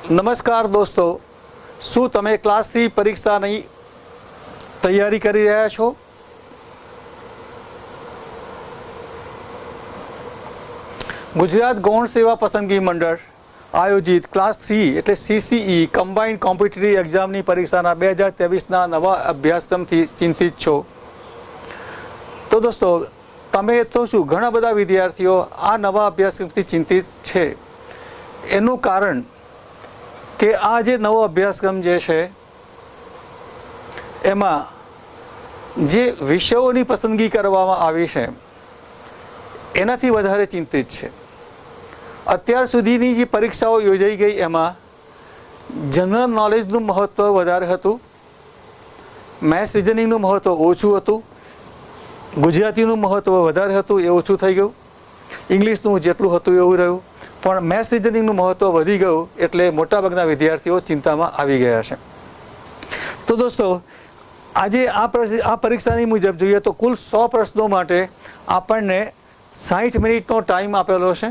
નમસ્કાર દોસ્તો, શું તમે ક્લાસ 3 પરીક્ષાની તૈયારી કરી રહ્યા છો? ગુજરાત ગૌણ સેવા પસંદગી મંડળ આયોજિત ક્લાસ 3 એટલે CCE કમ્બાઇન્ડ કોમ્પિટિટિવ એક્ઝામની પરીક્ષાના 2023ના નવા અભ્યાસક્રમથી ચિંતિત છો? તો દોસ્તો, તમે તો શું ઘણા બધા વિદ્યાર્થીઓ આ નવા અભ્યાસક્રમથી ચિંતિત છે. એનું કારણ કે આ જે નવો અભ્યાસક્રમ જે છે એમાં જે વિષયોની પસંદગી કરવામાં આવી છે એનાથી વધારે ચિંતિત છે. અત્યાર સુધીની જે પરીક્ષાઓ યોજાઈ ગઈ એમાં જનરલ નોલેજનું મહત્ત્વ વધારે હતું, મેથ્સ રિઝનિંગનું મહત્ત્વ ઓછું હતું, ગુજરાતીનું મહત્ત્વ વધારે હતું એ ઓછું થઈ ગયું, ઇંગ્લિશનું જેટલું હતું એવું રહ્યું, પણ મેથ્સ રિઝનિંગનું મહત્ત્વ વધી ગયું એટલે મોટાભાગના વિદ્યાર્થીઓ ચિંતામાં આવી ગયા છે. તો દોસ્તો, આજે આ પરીક્ષાની મુજબ જોઈએ તો કુલ 100 પ્રશ્નો માટે આપણને 60 મિનિટનો ટાઈમ આપેલો છે.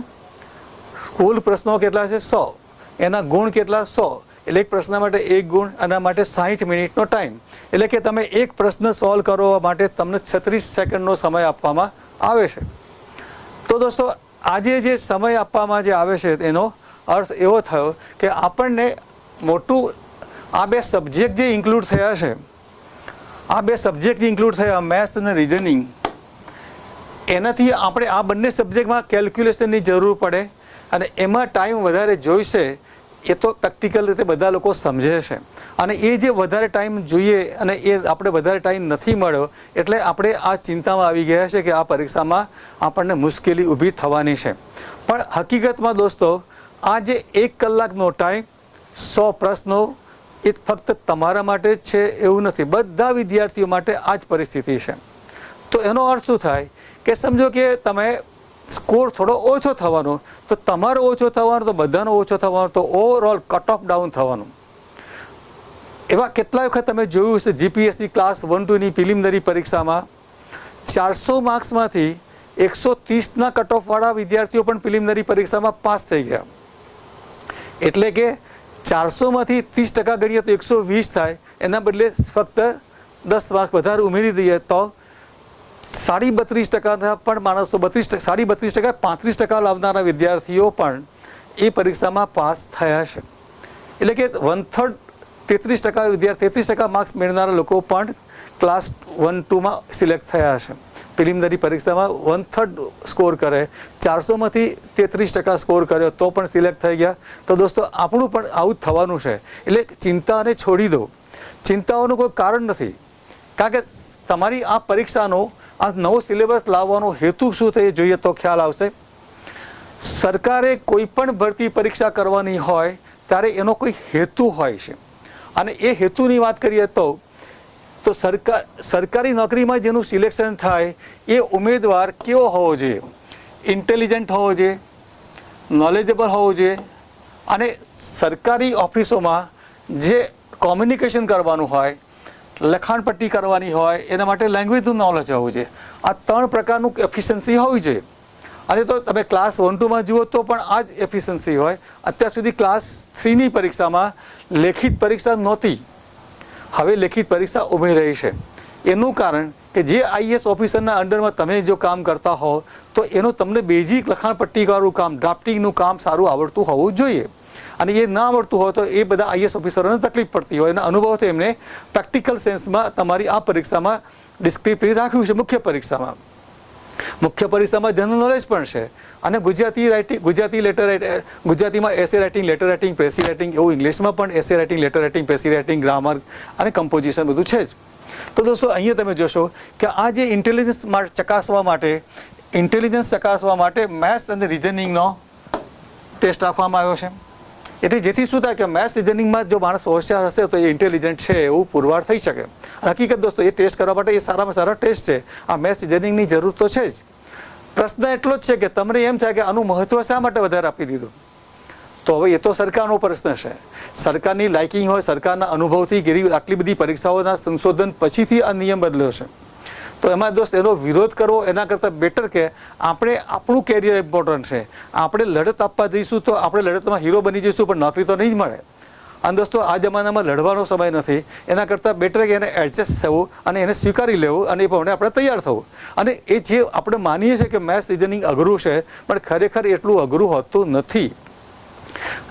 કુલ પ્રશ્નો કેટલા છે? 100. એના ગુણ કેટલા? 100. એટલે એક પ્રશ્ન માટે 1 ગુણ, એના માટે 60 મિનિટનો ટાઈમ. એટલે કે તમે એક પ્રશ્ન સોલ્વ કરવા માટે તમને 36 સેકન્ડનો સમય આપવામાં આવે છે. તો દોસ્તો, આજે જે સમય આપવામાં જે આવે છે એનો અર્થ એવો થયો કે આપણને મોટું આ બે સબ્જેક્ટ જે ઇન્ક્લુડ થયા છે, આ બે સબ્જેક્ટ ઇન્ક્લુડ થયા મેથ્સ અને રિઝનિંગ, એનાથી આપણે આ બંને સબ્જેક્ટમાં કેલ્ક્યુલેશનની જરૂર પડે અને એમાં ટાઈમ વધારે જોઈશે. એ તો પ્રેક્ટિકલ રીતે બધા લોકો સમજે છે અને એ જે વધારે ટાઈમ જોઈએ અને એ આપણે વધારે ટાઈમ નથી મળ્યો એટલે આપણે આ ચિંતામાં આવી ગયા છે કે આ પરીક્ષામાં આપણને મુશ્કેલી ઊભી થવાની છે. પણ હકીકતમાં દોસ્તો, આ જે 1 કલાકનો ટાઈમ 100 પ્રશ્નો એ ફક્ત તમારા માટે જ છે એવું નથી, બધા વિદ્યાર્થીઓ માટે આ જ પરિસ્થિતિ છે. તો એનો અર્થ શું થાય કે સમજો કે તમે સ્કોર થોડો ઓછો થવાનો, તો તમારો ઓછો થવાનો, તો બધાનો ઓછો થવાનો, તો ઓવરઓલ કટ ઓફ ડાઉન થવાનું. એવા કેટલા વખત તમે જોયું હશે GPSC ક્લાસ 1-2ની પ્રિલિમિનરી પરીક્ષામાં 400 માર્ક્સમાંથી 130ના કટ ઓફવાળા વિદ્યાર્થીઓ પણ પ્રિલિમિનરી પરીક્ષામાં પાસ થઈ ગયા. એટલે કે 400માંથી 30% ગણીએ તો 120 થાય, એના બદલે ફક્ત 10 માર્ક વધારે ઉમેરી દઈએ તો 32.5% પણ માણસો 32% 35% લાવનારા વિદ્યાર્થીઓ પણ એ પરીક્ષામાં પાસ થયા છે. એટલે કે 1/3 33% વિદ્યાર્થી 33% માર્ક્સ મેળવનારા લોકો પણ ક્લાસ 1-2માં સિલેક્ટ થયા છે. પ્રિલિમિનરી પરીક્ષામાં 1/3 સ્કોર કરે, 400માંથી 33% સ્કોર કર્યો તો પણ સિલેક્ટ થઈ ગયા. તો દોસ્તો, આપણું પણ આવું જ થવાનું છે. એટલે ચિંતાને છોડી દો. ચિંતાઓનું કોઈ કારણ નથી, કારણ કે તમારી આ પરીક્ષાનો આ નવો સિલેબસ લાવવાનો હેતુ શું થઈ જોઈએ તો ખ્યાલ આવશે. સરકારે કોઈ પણ ભરતી પરીક્ષા કરવાની હોય ત્યારે એનો કોઈ હેતુ હોય છે અને એ હેતુની વાત કરીએ તો સરકારી નોકરીમાં જેનું સિલેક્શન થાય એ ઉમેદવાર કેવો હોવો જોઈએ? ઇન્ટેલિજન્ટ હોવો જોઈએ, નોલેજેબલ હોવો જોઈએ અને સરકારી ઓફિસોમાં જે કોમ્યુનિકેશન કરવાનું હોય, લખાણપટ્ટી કરવાની હોય, એના માટે લેંગ્વેજનું નોલેજ હોવું જોઈએ. આ 3 પ્રકારનું એફિશિયન્સી હોવી જોઈએ. અને તો તમે ક્લાસ 1-2માં જુઓ તો પણ આ જ એફિશિયન્સી હોય. અત્યાર સુધી ક્લાસ 3ની પરીક્ષામાં લેખિત પરીક્ષા નહોતી, હવે લેખિત પરીક્ષા ઉભી રહી છે. એનું કારણ કે જે IAS ઓફિસરના અંડરમાં તમે જો કામ કરતા હો તો એનું તમને બેઝિક લખાણપટ્ટીવાળું કામ, ડ્રાફ્ટિંગનું કામ સારું આવડતું હોવું જોઈએ. અને એ ના આવડતું હોય તો એ બધા IAS ઓફિસરોને તકલીફ પડતી હોય. એના અનુભવથી એમને પ્રેક્ટિકલ સેન્સમાં તમારી આ પરીક્ષામાં ડિસ્ક્રિપ્ટિવ રાખ્યું છે. મુખ્ય પરીક્ષામાં જનરલ નોલેજ પણ છે અને ગુજરાતી લેટર રાઇટિંગ, ગુજરાતીમાં essay writing, letter writing, precis writing, એવું ઇંગ્લિશમાં પણ essay writing, letter writing, precis writing, grammar અને કમ્પોઝિશન બધું છે જ. તો દોસ્તો, અહીંયા તમે જોશો કે આ જે ઇન્ટેલિજન્સ ચકાસવા માટે મેથ્સ અને રિઝનિંગનો ટેસ્ટ આપવામાં આવ્યો છે. એટલે જેથી શું થાય કે મેથ્સ રિઝનિંગમાં જો માણસ હોશિયાર હશે તો એ ઇન્ટેલિજન્ટ છે એવું પુરવાર થઈ શકે. હકીકત દોસ્તો, એ ટેસ્ટ કરવા માટે એ સારામાં સારા ટેસ્ટ છે. આ મેથ્સ રિઝનિંગની જરૂર તો છે જ. પ્રશ્ન એટલો જ છે કે તમને એમ થાય કે આનું મહત્ત્વ શા માટે વધારે આપી દીધું? તો હવે એ તો સરકારનો પ્રશ્ન છે. સરકારની લાયકી હોય, સરકારના અનુભવથી આટલી બધી પરીક્ષાઓના સંશોધન પછીથી આ નિયમ બદલ્યો છે. તો એમાં દોસ્ત એનો વિરોધ કરવો એના કરતાં બેટર કે આપણે આપણું કેરિયર ઇમ્પોર્ટન્ટ છે. આપણે લડત આપવા જઈશું તો આપણે લડતમાં હીરો બની જઈશું, પણ નોકરી તો નહીં જ મળે. અને દોસ્તો આ જમાનામાં લડવાનો સમય નથી. એના કરતાં બેટર કે એને એડજસ્ટ થવું અને એને સ્વીકારી લેવું અને એ પ્રમાણે આપણે તૈયાર થવું. અને એ જે આપણે માનીએ છીએ કે મેથ્સ રિઝનિંગ અઘરું છે, પણ ખરેખર એટલું અઘરું હોતું નથી.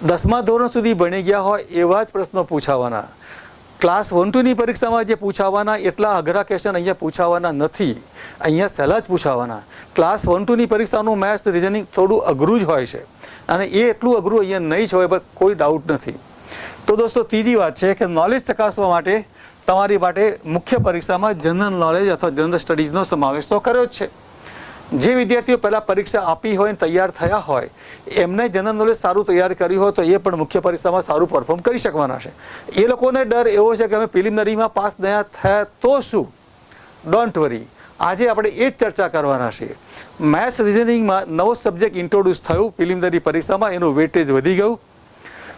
10મા ધોરણ સુધી ભણી ગયા હોય એવા જ પ્રશ્નો પૂછાવાના. ક્લાસ 1-2ની પરીક્ષામાં જે પૂછાવાના એટલા અઘરા ક્વેશ્ચન અહીંયા પૂછાવાના નથી. અહીંયા સહેલા જ પૂછાવાના. ક્લાસ 1-2ની પરીક્ષાનું મેથ્સ રિઝનિંગ થોડું અઘરું જ હોય છે, અને એ એટલું અઘરું અહીંયા નહીં જ હોય, પણ કોઈ ડાઉટ નથી. તો દોસ્તો ત્રીજી વાત છે કે નોલેજ ચકાસવા માટે તમારી માટે મુખ્ય પરીક્ષામાં જનરલ નોલેજ અથવા જનરલ સ્ટડીઝનો સમાવેશ તો કર્યો જ છે. જે વિદ્યાર્થીઓ પહેલાં પરીક્ષા આપી હોય અને તૈયાર થયા હોય એમને જનરલ નોલેજ સારું તૈયાર કર્યું હોય તો એ પણ મુખ્ય પરીક્ષામાં સારું પરફોર્મ કરી શકવાના છે. એ લોકોને ડર એવો છે કે અમે પ્રિલિમિનરીમાં પાસ થયા તો શું? ડોન્ટ વરી, આજે આપણે એ જ ચર્ચા કરવાના છીએ. મેથ્સ રિઝનિંગમાં નવો સબ્જેક્ટ ઇન્ટ્રોડ્યુસ થયું પ્રિલિમિનરી પરીક્ષામાં, એનું વેટેજ વધી ગયું.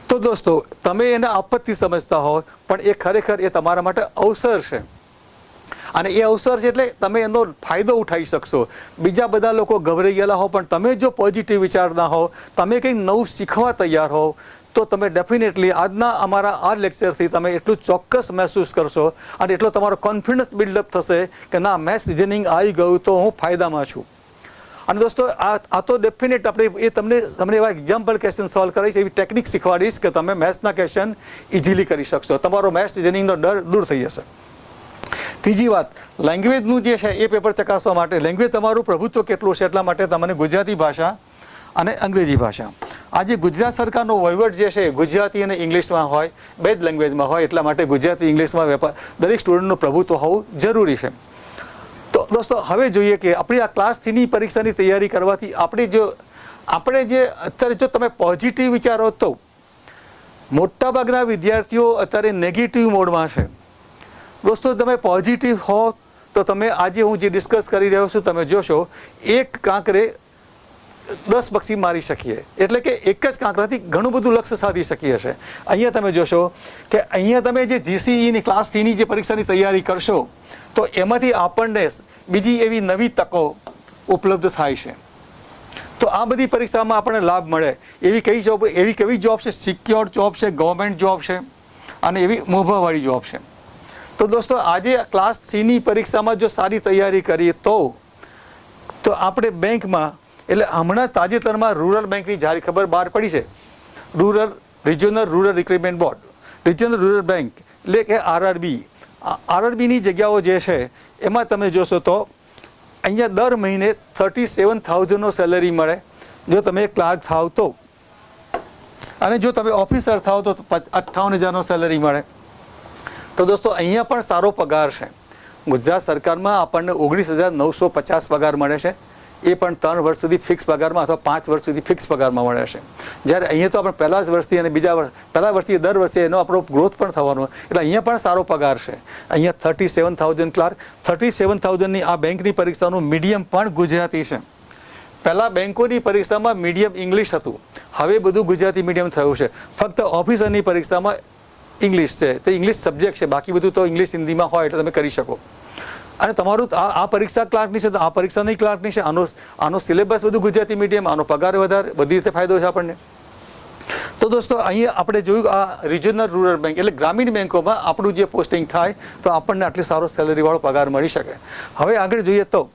તો દોસ્તો તમે એને આપત્તિ સમજતા હો, પણ એ ખરેખર એ તમારા માટે અવસર છે. અને એ અવસર છે એટલે તમે એનો ફાયદો ઉઠાવી શકશો. બીજા બધા લોકો ગભરાઈ ગયેલા હો, પણ તમે જો પોઝિટિવ વિચારના હો, તમે કંઈક નવું શીખવા તૈયાર હો, તો તમે ડેફિનેટલી આજના અમારા આ લેક્ચરથી તમે એટલું ચોક્કસ મહેસૂસ કરશો અને એટલો તમારો કોન્ફિડન્સ બિલ્ડઅપ થશે કે ના, મેથ્સ રિઝનિંગ આવી ગયું તો હું ફાયદામાં છું. અને દોસ્તો આ તો ડેફિનેટ આપણે એ તમને એવા એક્ઝામ્પલ ક્વેશ્ચન સોલ્વ કરીશ, એવી ટેકનિક શીખવાડીશ કે તમે મેથ્સના ક્વેશ્ચન ઇઝીલી કરી શકશો. તમારો મેથ્સ રિઝનિંગનો ડર દૂર થઈ જશે. ત્રીજી વાત, લેંગ્વેજનું જે છે એ પેપર ચકાસવા માટે લેંગ્વેજ તમારું પ્રભુત્વ કેટલું છે એટલા માટે તમને ગુજરાતી ભાષા અને અંગ્રેજી ભાષા. આજે ગુજરાત સરકારનો વહીવટ જે છે ગુજરાતી અને ઇંગ્લિશમાં હોય, બે જ લેંગ્વેજમાં હોય, એટલા માટે ગુજરાતી ઇંગ્લિશમાં દરેક સ્ટુડન્ટનું પ્રભુત્વ હોવું જરૂરી છે. તો દોસ્તો હવે જોઈએ કે આપણી આ ક્લાસ 3ની પરીક્ષાની તૈયારી કરવાથી આપણે જે અત્યારે જો તમે પોઝિટિવ વિચારો તો મોટાભાગના વિદ્યાર્થીઓ અત્યારે નેગેટિવ મોડમાં છે. દોસ્તો તમે પોઝિટિવ હો તો તમે આજે હું જે ડિસ્કસ કરી રહ્યો છું તમે જોશો એક કાંકરે 10 પક્ષી મારી શકીએ, એટલે કે એક જ કાંકરાથી ઘણું બધું લક્ષ્ય સાધી શકીએ છીએ. અહીંયા તમે જોશો કે અહીંયા તમે જે GCEની ક્લાસ 3ની જે પરીક્ષાની તૈયારી કરશો તો એમાંથી આપણને બીજી એવી નવી તકો ઉપલબ્ધ થાય છે. તો આ બધી પરીક્ષામાં આપણને લાભ મળે એવી કેવી જોબ છે? સિક્યોર જોબ છે, ગવર્મેન્ટ જોબ છે અને એવી મોભાવાળી જોબ છે. તો દોસ્તો આજે ક્લાસ 3ની પરીક્ષામાં જો સારી તૈયારી કરીએ તો આપણે બેંકમાં, એટલે હમણાં તાજેતરમાં રૂરલ બેંકની જારી ખબર બહાર પડી છે. Regional rural recruitment board, regional rural bank એટલે કે RRBની જગ્યાઓ જે છે એમાં તમે જોશો તો અહીંયા દર મહિને 37,000નો સેલરી મળે જો તમે ક્લાર્ક થાવ તો, અને જો તમે ઓફિસર થાવ તો 58,000નો સેલરી મળે. તો દોસ્તો અહીંયા પણ સારો પગાર છે. ગુજરાત સરકારમાં આપણને 19,950 પગાર મળે છે, એ પણ 3 વર્ષ સુધી ફિક્સ પગારમાં અથવા 5 વર્ષ સુધી ફિક્સ પગારમાં મળે છે. જ્યારે અહીંયા તો આપણે પહેલા વર્ષથી અને પહેલા વર્ષથી દર વર્ષે એનો આપણો ગ્રોથ પણ થવાનો, એટલે અહીંયા પણ સારો પગાર છે. અહીંયા 37,000 ક્લાર્ક, 37,000ની આ બેંકની પરીક્ષાનું મીડિયમ પણ ગુજરાતી છે. પહેલાં બેંકોની પરીક્ષામાં મીડિયમ ઇંગ્લિશ હતું, હવે બધું ગુજરાતી મીડિયમ થયું છે. ફક્ત ઓફિસરની પરીક્ષામાં ઇંગ્લિશ છે, તે ઇંગ્લિશ સબ્જેક્ટ છે, બાકી બધું તો ઇંગ્લિશ હિન્દીમાં હોય એટલે તમે કરી શકો. અને તમારું આ પરીક્ષા ક્લાર્કની છે તો આ પરીક્ષા નહીં ક્લાર્કની છે, આનો સિલેબસ બધું ગુજરાતી મીડિયમ, આનો પગાર વધારે, બધી રીતે ફાયદો છે આપણને. તો દોસ્તો અહીંયા આપણે જોયું આ રિજનલ રૂરલ બેંક એટલે ગ્રામીણ બેંકોમાં આપણું જે પોસ્ટિંગ થાય તો આપણને આટલી સારો સેલરીવાળો પગાર મળી શકે. હવે આગળ જોઈએ તો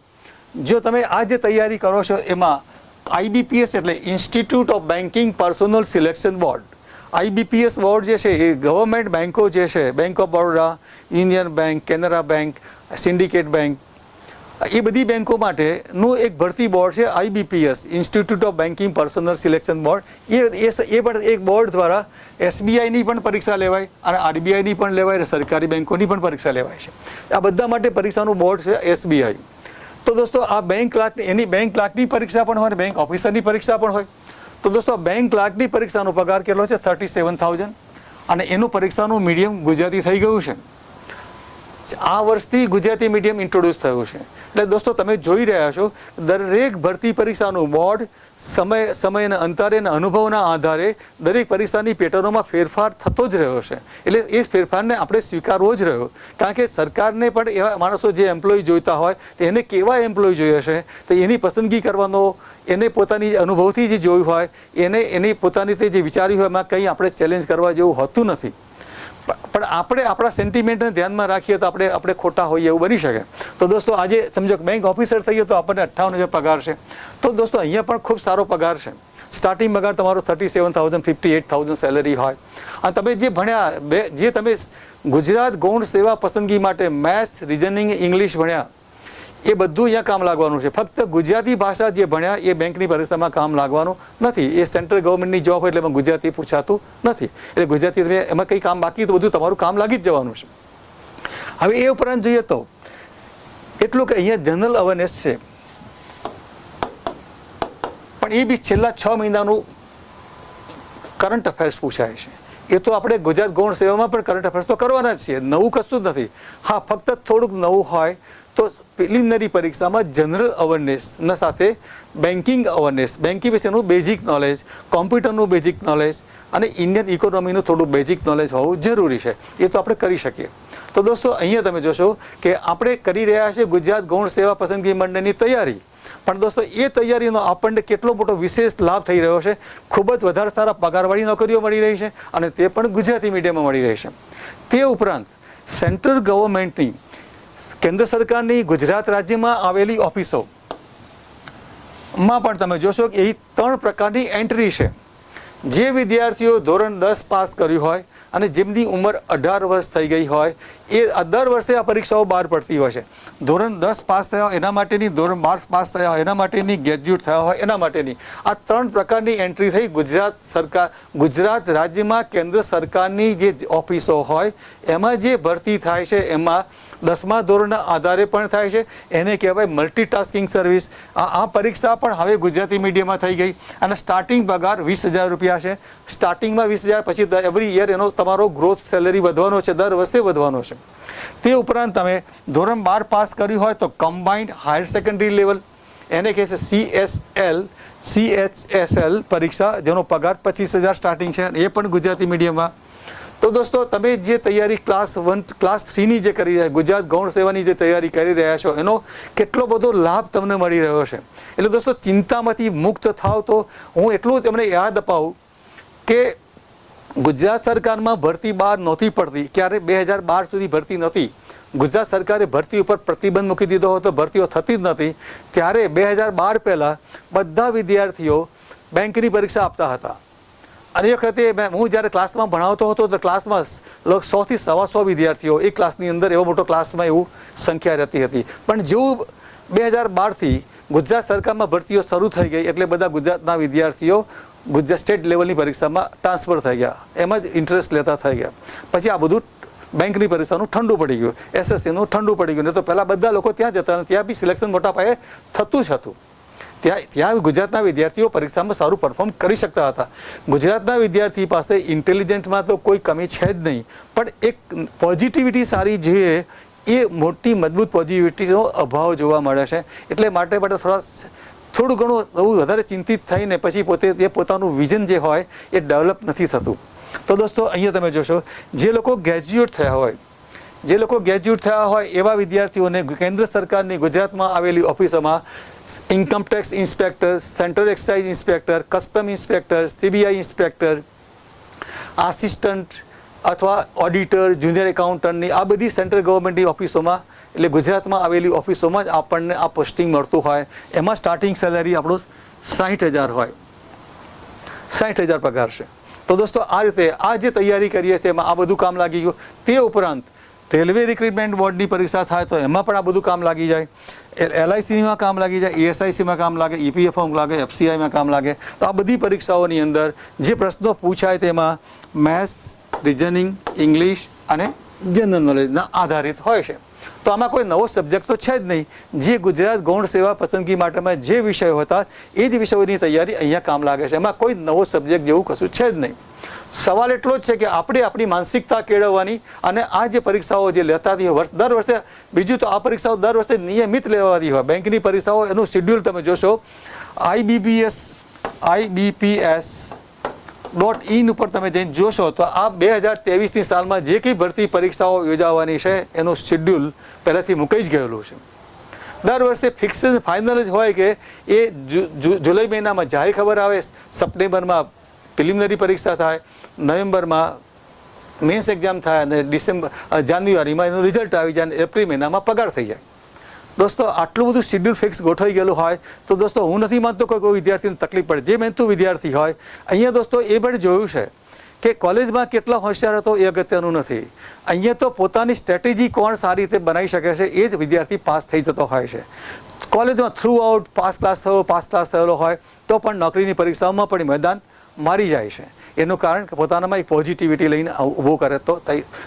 જો તમે આ જે તૈયારી કરો છો એમાં IBPS એટલે institute of banking personnel selection board, IBPS board જે છે એ ગવર્મેન્ટ બેન્કો જે છે, bank of Baroda, union bank, Canara bank, syndicate bank, એ બધી બેંકો માટેનું એક ભરતી બોર્ડ છે IBPS, institute of banking personnel selection board. એ પણ એક બોર્ડ દ્વારા SBIની પણ પરીક્ષા લેવાય અને RBIની પણ લેવાય અને સરકારી બેંકોની પણ પરીક્ષા લેવાય છે. આ બધા માટે પરીક્ષાનું બોર્ડ છે SBI. તો દોસ્તો આ બેંક ક્લાર્કની પરીક્ષા પણ હોય અને બેંક ઓફિસરની પરીક્ષા પણ હોય. તો દોસ્તો બેંક ક્લાર્કની પરીક્ષાનો પગાર કેટલો છે? 37,000 અને એનું પરીક્ષાનું મીડિયમ ગુજરાતી થઈ ગયું છે. આ વર્ષથી ગુજરાતી મીડિયમ ઇન્ટ્રોડ્યુસ થયું છે. એટલે દોસ્તો તમે જોઈ રહ્યા છો દરેક ભરતી પરીક્ષાનું બોર્ડ સમયના અંતરે અને અનુભવના આધારે દરેક પરીક્ષાની પેટર્નોમાં ફેરફાર થતો જ રહ્યો છે. એટલે એ ફેરફારને આપણે સ્વીકારવો જ રહ્યો, કારણ કે સરકારને પણ એવા માણસો જે એમ્પ્લોય જોઈતા હોય તો એને કેવા એમ્પ્લોય જોઈએ છે તો એની પસંદગી કરવાનો, એને પોતાની અનુભવથી જે જોયું હોય એને એની પોતાની તે જે વિચાર્યું હોય એમાં કંઈ આપણે ચેલેન્જ કરવા જેવું હોતું નથી. પણ આપણે આપણા સેન્ટિમેન્ટને ધ્યાનમાં રાખીએ તો આપણે ખોટા હોઈએ એવું બની શકે. તો દોસ્તો આજે સમજો બેંક ઓફિસર થઈએ તો આપણને 58,000 પગાર છે. તો દોસ્તો અહીંયા પણ ખૂબ સારો પગાર છે. સ્ટાર્ટિંગ પગાર તમારો 37,000 58,000 સેલરી હોય. અને તમે જે ભણ્યા જે તમે ગુજરાત ગૌણ સેવા પસંદગી માટે મેથ્સ, રિઝનિંગ, ઇંગ્લિશ ભણ્યા એ બધું અહીંયા કામ લાગવાનું છે. ફક્ત ગુજરાતી ભાષા જે ભણ્યા એ બેંકની પરીક્ષામાં કામ લાગવાનું નથી. એ સેન્ટ્રલ ગવર્મેન્ટની જોબ હોય એટલે એમાં ગુજરાતી પૂછાતું નથી. એટલે ગુજરાતી તમે એમાં કંઈ કામ બાકી તો બધું તમારું કામ લાગી જ જવાનું છે. હવે એ ઉપરાંત જોઈએ તો એટલું કે અહીંયા જનરલ અવેરનેસ છે, પણ એ બી છેલ્લા 6 મહિનાનું કરંટ અફેર્સ પૂછાય છે. એ તો આપણે ગુજરાત ગૌણ સેવામાં પણ કરંટ અફેર્સ તો કરવાના જ છીએ, નવું કશું જ નથી. હા, ફક્ત થોડુંક નવું હોય તો પ્રિલિમિનરી પરીક્ષામાં જનરલ અવેરનેસના સાથે બેન્કિંગ અવેરનેસ, બેન્કિંગ વિશેનું બેઝિક નોલેજ, કોમ્પ્યુટરનું બેઝિક નોલેજ અને ઇન્ડિયન ઇકોનોમીનું થોડું બેઝિક નોલેજ હોવું જરૂરી છે. એ તો આપણે કરી શકીએ. તો દોસ્તો અહીંયા તમે જોશો કે આપણે કરી રહ્યા છીએ ગુજરાત ગૌણ સેવા પસંદગી મંડળની તૈયારી. પણ દોસ્તો એ તૈયારીનો આપણને કેટલો મોટો વિશેષ લાભ થઈ રહ્યો છે. ખૂબ જ વધારે સારા પગારવાળી નોકરીઓ મળી રહી છે અને તે પણ ગુજરાતી મીડિયમમાં મળી રહી છે. તે ઉપરાંત સેન્ટ્રલ ગવર્મેન્ટની, કેન્દ્ર સરકારની ગુજરાત રાજ્યમાં આવેલી ઓફિસોમાં પણ તમે જોશો કે એ 3 પ્રકારની એન્ટ્રી છે. જે વિદ્યાર્થીઓ ધોરણ 10 પાસ કર્યું હોય અને જેમની ઉંમર 18 વર્ષ થઈ ગઈ હોય એ દર વર્ષે આ પરીક્ષાઓ બહાર પડતી હોય છે. ધોરણ 10 પાસ થયા હોય એના માટેની, ધોરણ 12 પાસ થયા હોય એના માટેની, ગ્રેજ્યુએટ થયા હોય એના માટેની આ 3 પ્રકારની એન્ટ્રી થઈ ગુજરાત રાજ્યમાં કેન્દ્ર સરકારની જે ઓફિસો હોય એમાં જે ભરતી થાય છે એમાં 10મા ધોરણના આધારે પણ થાય છે. એને કહેવાય મલ્ટીટાસ્કિંગ સર્વિસ. આ પરીક્ષા પણ હવે ગુજરાતી મીડિયમમાં થઈ ગઈ અને સ્ટાર્ટિંગ પગાર 20,000 રૂપિયા છે. સ્ટાર્ટિંગમાં 20,000, પછી એવરી યર એનો તમારો ગ્રોથ સેલરી વધવાનો છે, દર વર્ષે વધવાનો છે. તે ઉપરાંત તમે ધોરણ 12 પાસ કર્યું હોય તો કમ્બાઇન્ડ હાયર સેકન્ડરી લેવલ, એને કહે છે CHSL પરીક્ષા, જેનો પગાર 25,000 સ્ટાર્ટિંગ છે. એ પણ ગુજરાતી મીડિયમમાં. તો દોસ્તો તમે જે તૈયારી ક્લાસ 1, ક્લાસ 3ની જે કરી રહ્યા, ગુજરાત ગૌણ સેવાની જે તૈયારી કરી રહ્યા છો એનો કેટલો બધો લાભ તમને મળી રહ્યો છે. એટલે દોસ્તો ચિંતામાંથી મુક્ત થાવ. તો હું એટલું તમને યાદ અપાવું કે ગુજરાત સરકારમાં ભરતી બહાર નહોતી પડતી, ક્યારે 2012 સુધી ભરતી નહોતી. ગુજરાત સરકારે ભરતી ઉપર પ્રતિબંધ મૂકી દીધો હતો, ભરતીઓ થતી જ નથી. ત્યારે 2012 પહેલાં બધા વિદ્યાર્થીઓ બેંકની પરીક્ષા આપતા હતા. અને એ વખતે હું જ્યારે ક્લાસમાં ભણાવતો હતો તો ક્લાસમાં 100 થી 125 વિદ્યાર્થીઓ એક ક્લાસની અંદર, એવો મોટો ક્લાસમાં એવું સંખ્યા રહેતી હતી. પણ જેવું 2012થી ગુજરાત સરકારમાં ભરતીઓ શરૂ થઈ ગઈ એટલે બધા ગુજરાતના વિદ્યાર્થીઓ ગુજરાત સ્ટેટ લેવલની પરીક્ષામાં ટ્રાન્સફર થઈ ગયા, એમાં જ ઇન્ટરેસ્ટ લેતા થઈ ગયા. પછી આ બધું બેંકની પરીક્ષાનું ઠંડુ પડી ગયું, SSCનું ઠંડુ પડી ગયું. નહીં તો પહેલાં બધા લોકો ત્યાં જતા અને ત્યાં બી સિલેક્શન મોટા પાયે થતું જ હતું. ત્યાં ગુજરાતના વિદ્યાર્થીઓ પરીક્ષામાં સારું પરફોર્મ કરી શકતા હતા. ગુજરાતના વિદ્યાર્થી પાસે ઇન્ટેલિજન્ટમાં તો કોઈ કમી છે જ નહીં, પણ એક પોઝિટિવિટી સારી છે એ મોટી મજબૂત પોઝિટિવિટીનો અભાવ જોવા મળે છે. એટલે માટે થોડું ઘણું બહુ વધારે ચિંતિત થઈને પછી પોતાનું વિઝન જે હોય એ ડેવલપ નથી થતું. તો દોસ્તો અહીંયા તમે જોશો જે લોકો ગ્રેજ્યુએટ થયા હોય એવા વિદ્યાર્થીઓને કેન્દ્ર સરકારની ગુજરાતમાં આવેલી ઓફિસોમાં income tax inspector, central excise inspector, custom inspector, CBI inspector, assistant અથવા ઓડિટર, જુનિયર એકાઉન્ટન્ટની આ બધી સેન્ટ્રલ ગવર્મેન્ટની ઓફિસોમાં, એટલે ગુજરાતમાં આવેલી ઓફિસોમાં જ આપણને આ પોસ્ટિંગ મળતું હોય. એમાં સ્ટાર્ટિંગ સેલરી આપણું 60,000 હોય, 60,000 પગાર છે. તો દોસ્તો આ રીતે આ જે તૈયારી કરીએ છીએ એમાં આ બધું કામ લાગી ગયું. તે ઉપરાંત રેલવે રિક્રુટમેન્ટ બોર્ડની પરીક્ષા થાય તો એમાં પણ આ બધું કામ લાગી જાય. LICમાં કામ લાગી જાય, ESICમાં કામ લાગે, EPFમાં લાગે, FCIમાં કામ લાગે. તો આ બધી પરીક્ષાઓની અંદર જે પ્રશ્નો પૂછાય તેમાં મેથ્સ, રિઝનિંગ, ઇંગ્લિશ અને જનરલ નોલેજના આધારિત હોય છે. તો આમાં કોઈ નવો સબ્જેક્ટ તો છે જ નહીં. જે ગુજરાત ગૌણ સેવા પસંદગી માટેમાં જે વિષયો હતા એ જ વિષયોની તૈયારી અહીંયા કામ લાગે છે. એમાં કોઈ નવો સબ્જેક્ટ જેવું કશું છે જ નહીં. સવાલ એટલો જ છે કે આપણે આપણી માનસિકતા કેળવવાની અને આ જે પરીક્ષાઓ જે લેતાથી હોય દર વર્ષે, બીજું તો આ પરીક્ષાઓ દર વર્ષે નિયમિત લેવાતી હોય. બેંકની પરીક્ષાઓ એનું શેડ્યુલ તમે જોશો IBPS.in ઉપર તમે જઈને જોશો તો આ 2023ની સાલમાં જે કંઈ ભરતી પરીક્ષાઓ યોજાવાની છે એનું શેડ્યુલ પહેલાંથી મૂકાઈ જ ગયેલું છે. દર વર્ષે ફિક્સ ફાઇનલ જ હોય કે એ જુલાઈ મહિનામાં જાહેર ખબર આવે, સપ્ટેમ્બરમાં પ્રિલિમિનરી પરીક્ષા થાય, નવેમ્બરમાં મેન્સ એક્ઝામ થાય અને જાન્યુઆરીમાં એનું રિઝલ્ટ આવી જાય અને એપ્રિલ મહિનામાં પગાર થઈ જાય. દોસ્તો આટલું બધું શેડ્યુલ ફિક્સ ગોઠવાઈ ગયેલું હોય તો દોસ્તો હું નથી માનતો કે કોઈ વિદ્યાર્થીને તકલીફ પડે. જે મહેનતુ વિદ્યાર્થી હોય, અહીંયા દોસ્તો એ પણ જોયું છે કે કોલેજમાં કેટલા હોશિયાર હતો એ અગત્યનું નથી. અહીંયા તો પોતાની સ્ટ્રેટેજી કોણ સારી રીતે બનાવી શકે છે એ જ વિદ્યાર્થી પાસ થઈ જતો હોય છે. કોલેજમાં થ્રુ આઉટ પાસ ક્લાસ થયેલો હોય તો પણ નોકરીની પરીક્ષાઓમાં પણ મેદાન મારી જાય છે. એનું કારણ કે પોતાનામાં એક પોઝિટિવિટી લઈને ઊભો કરે તો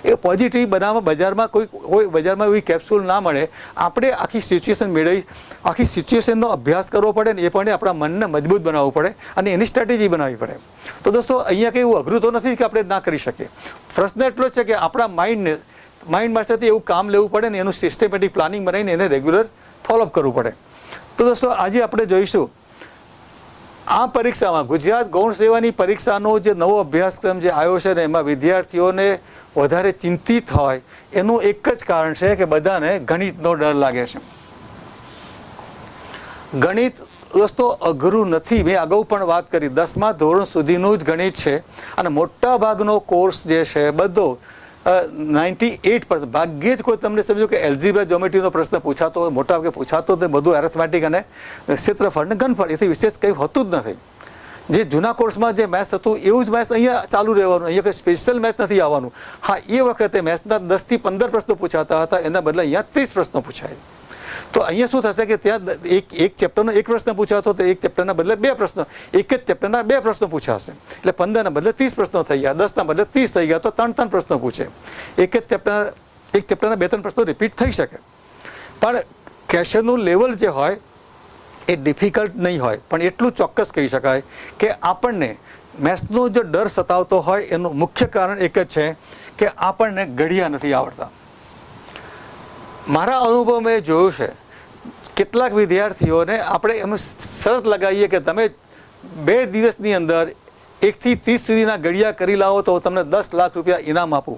એ પોઝિટિવ બનાવવા બજારમાં કોઈ બજારમાં એવી કેપ્સ્યુલ ના મળે. આપણે આખી સિચ્યુએશન મેળવી, આખી સિચ્યુએશનનો અભ્યાસ કરવો પડે ને એ પણ આપણા મનને મજબૂત બનાવવું પડે અને એની સ્ટ્રેટેજી બનાવવી પડે. તો દોસ્તો અહીંયા કંઈ એવું અઘરું તો નથી કે આપણે ના કરી શકીએ. પ્રશ્ન એટલો જ છે કે આપણા માઇન્ડ પાસેથી એવું કામ લેવું પડે ને એનું સિસ્ટમેટિક પ્લાનિંગ બનાવીને એને રેગ્યુલર ફોલોઅપ કરવું પડે. તો દોસ્તો આજે આપણે જોઈશું આ પરીક્ષામાં ગુજરાત ગૌણ સેવાની પરીક્ષાનો જે નવો અભ્યાસક્રમ જે આવ્યો છે ને એમાં વિદ્યાર્થીઓને વધારે ચિંતિત હોય એનું એક જ કારણ છે કે બધાને ગણિતનો ડર લાગે છે. ગણિત દોસ્તો અઘરું નથી. મેં અગાઉ પણ વાત કરી, 10મા ધોરણ સુધીનું જ ગણિત છે અને મોટા ભાગનો કોર્સ જે છે બધો 98%. ભાગ્યે જ કોઈ તમને સમજો કે એલ્જીબ્રા જ્યોમેટ્રીનો પ્રશ્ન પૂછાતો હોય, મોટા ભાગે પૂછાતો તે બધું એરેથમેટિક અને ક્ષેત્રફળ ને ઘનફળ, એથી વિશેષ કંઈ હોતું જ નથી. જે જૂના કોર્સમાં જે મેથ્સ હતું એવું જ મેથ્સ અહીંયા ચાલુ રહેવાનું, અહીંયા કંઈ સ્પેશિયલ મેથ્સ નથી આવવાનું. હા, એ વખતે મેથ્સના 10 થી 15 પ્રશ્નો પૂછાતા હતા, એના બદલે અહીંયા 30 પ્રશ્નો પૂછાય. તો અહીંયા શું થશે કે ત્યાં એક ચેપ્ટરનો એક પ્રશ્ન પૂછાતો તો એક ચેપ્ટરના બદલે 2 પ્રશ્નો, એક જ ચેપ્ટરના 2 પ્રશ્નો પૂછાશે. એટલે 15ના બદલે 30 પ્રશ્નો થઈ ગયા, 10ના બદલે 30 થઈ ગયા તો 3 પ્રશ્નો પૂછે. એક ચેપ્ટરના 2-3 પ્રશ્નો રિપીટ થઈ શકે. પણ ક્વેશ્ચનનું લેવલ જે હોય એ ડિફિકલ્ટ નહીં હોય, પણ એટલું ચોક્કસ કહી શકાય કે આપણને મેથ્સનો જો ડર સતાવતો હોય એનું મુખ્ય કારણ એક જ છે કે આપણને ઘડિયા નથી આવડતા. મારા અનુભવ મેં જોયું છે, કેટલાક વિદ્યાર્થીઓને આપણે એમ શરત લગાવીએ કે તમે 2 દિવસની અંદર 1 થી 30 સુધીના ઘડિયા કરી લાવો તો તમને 10 લાખ રૂપિયા ઇનામ આપું.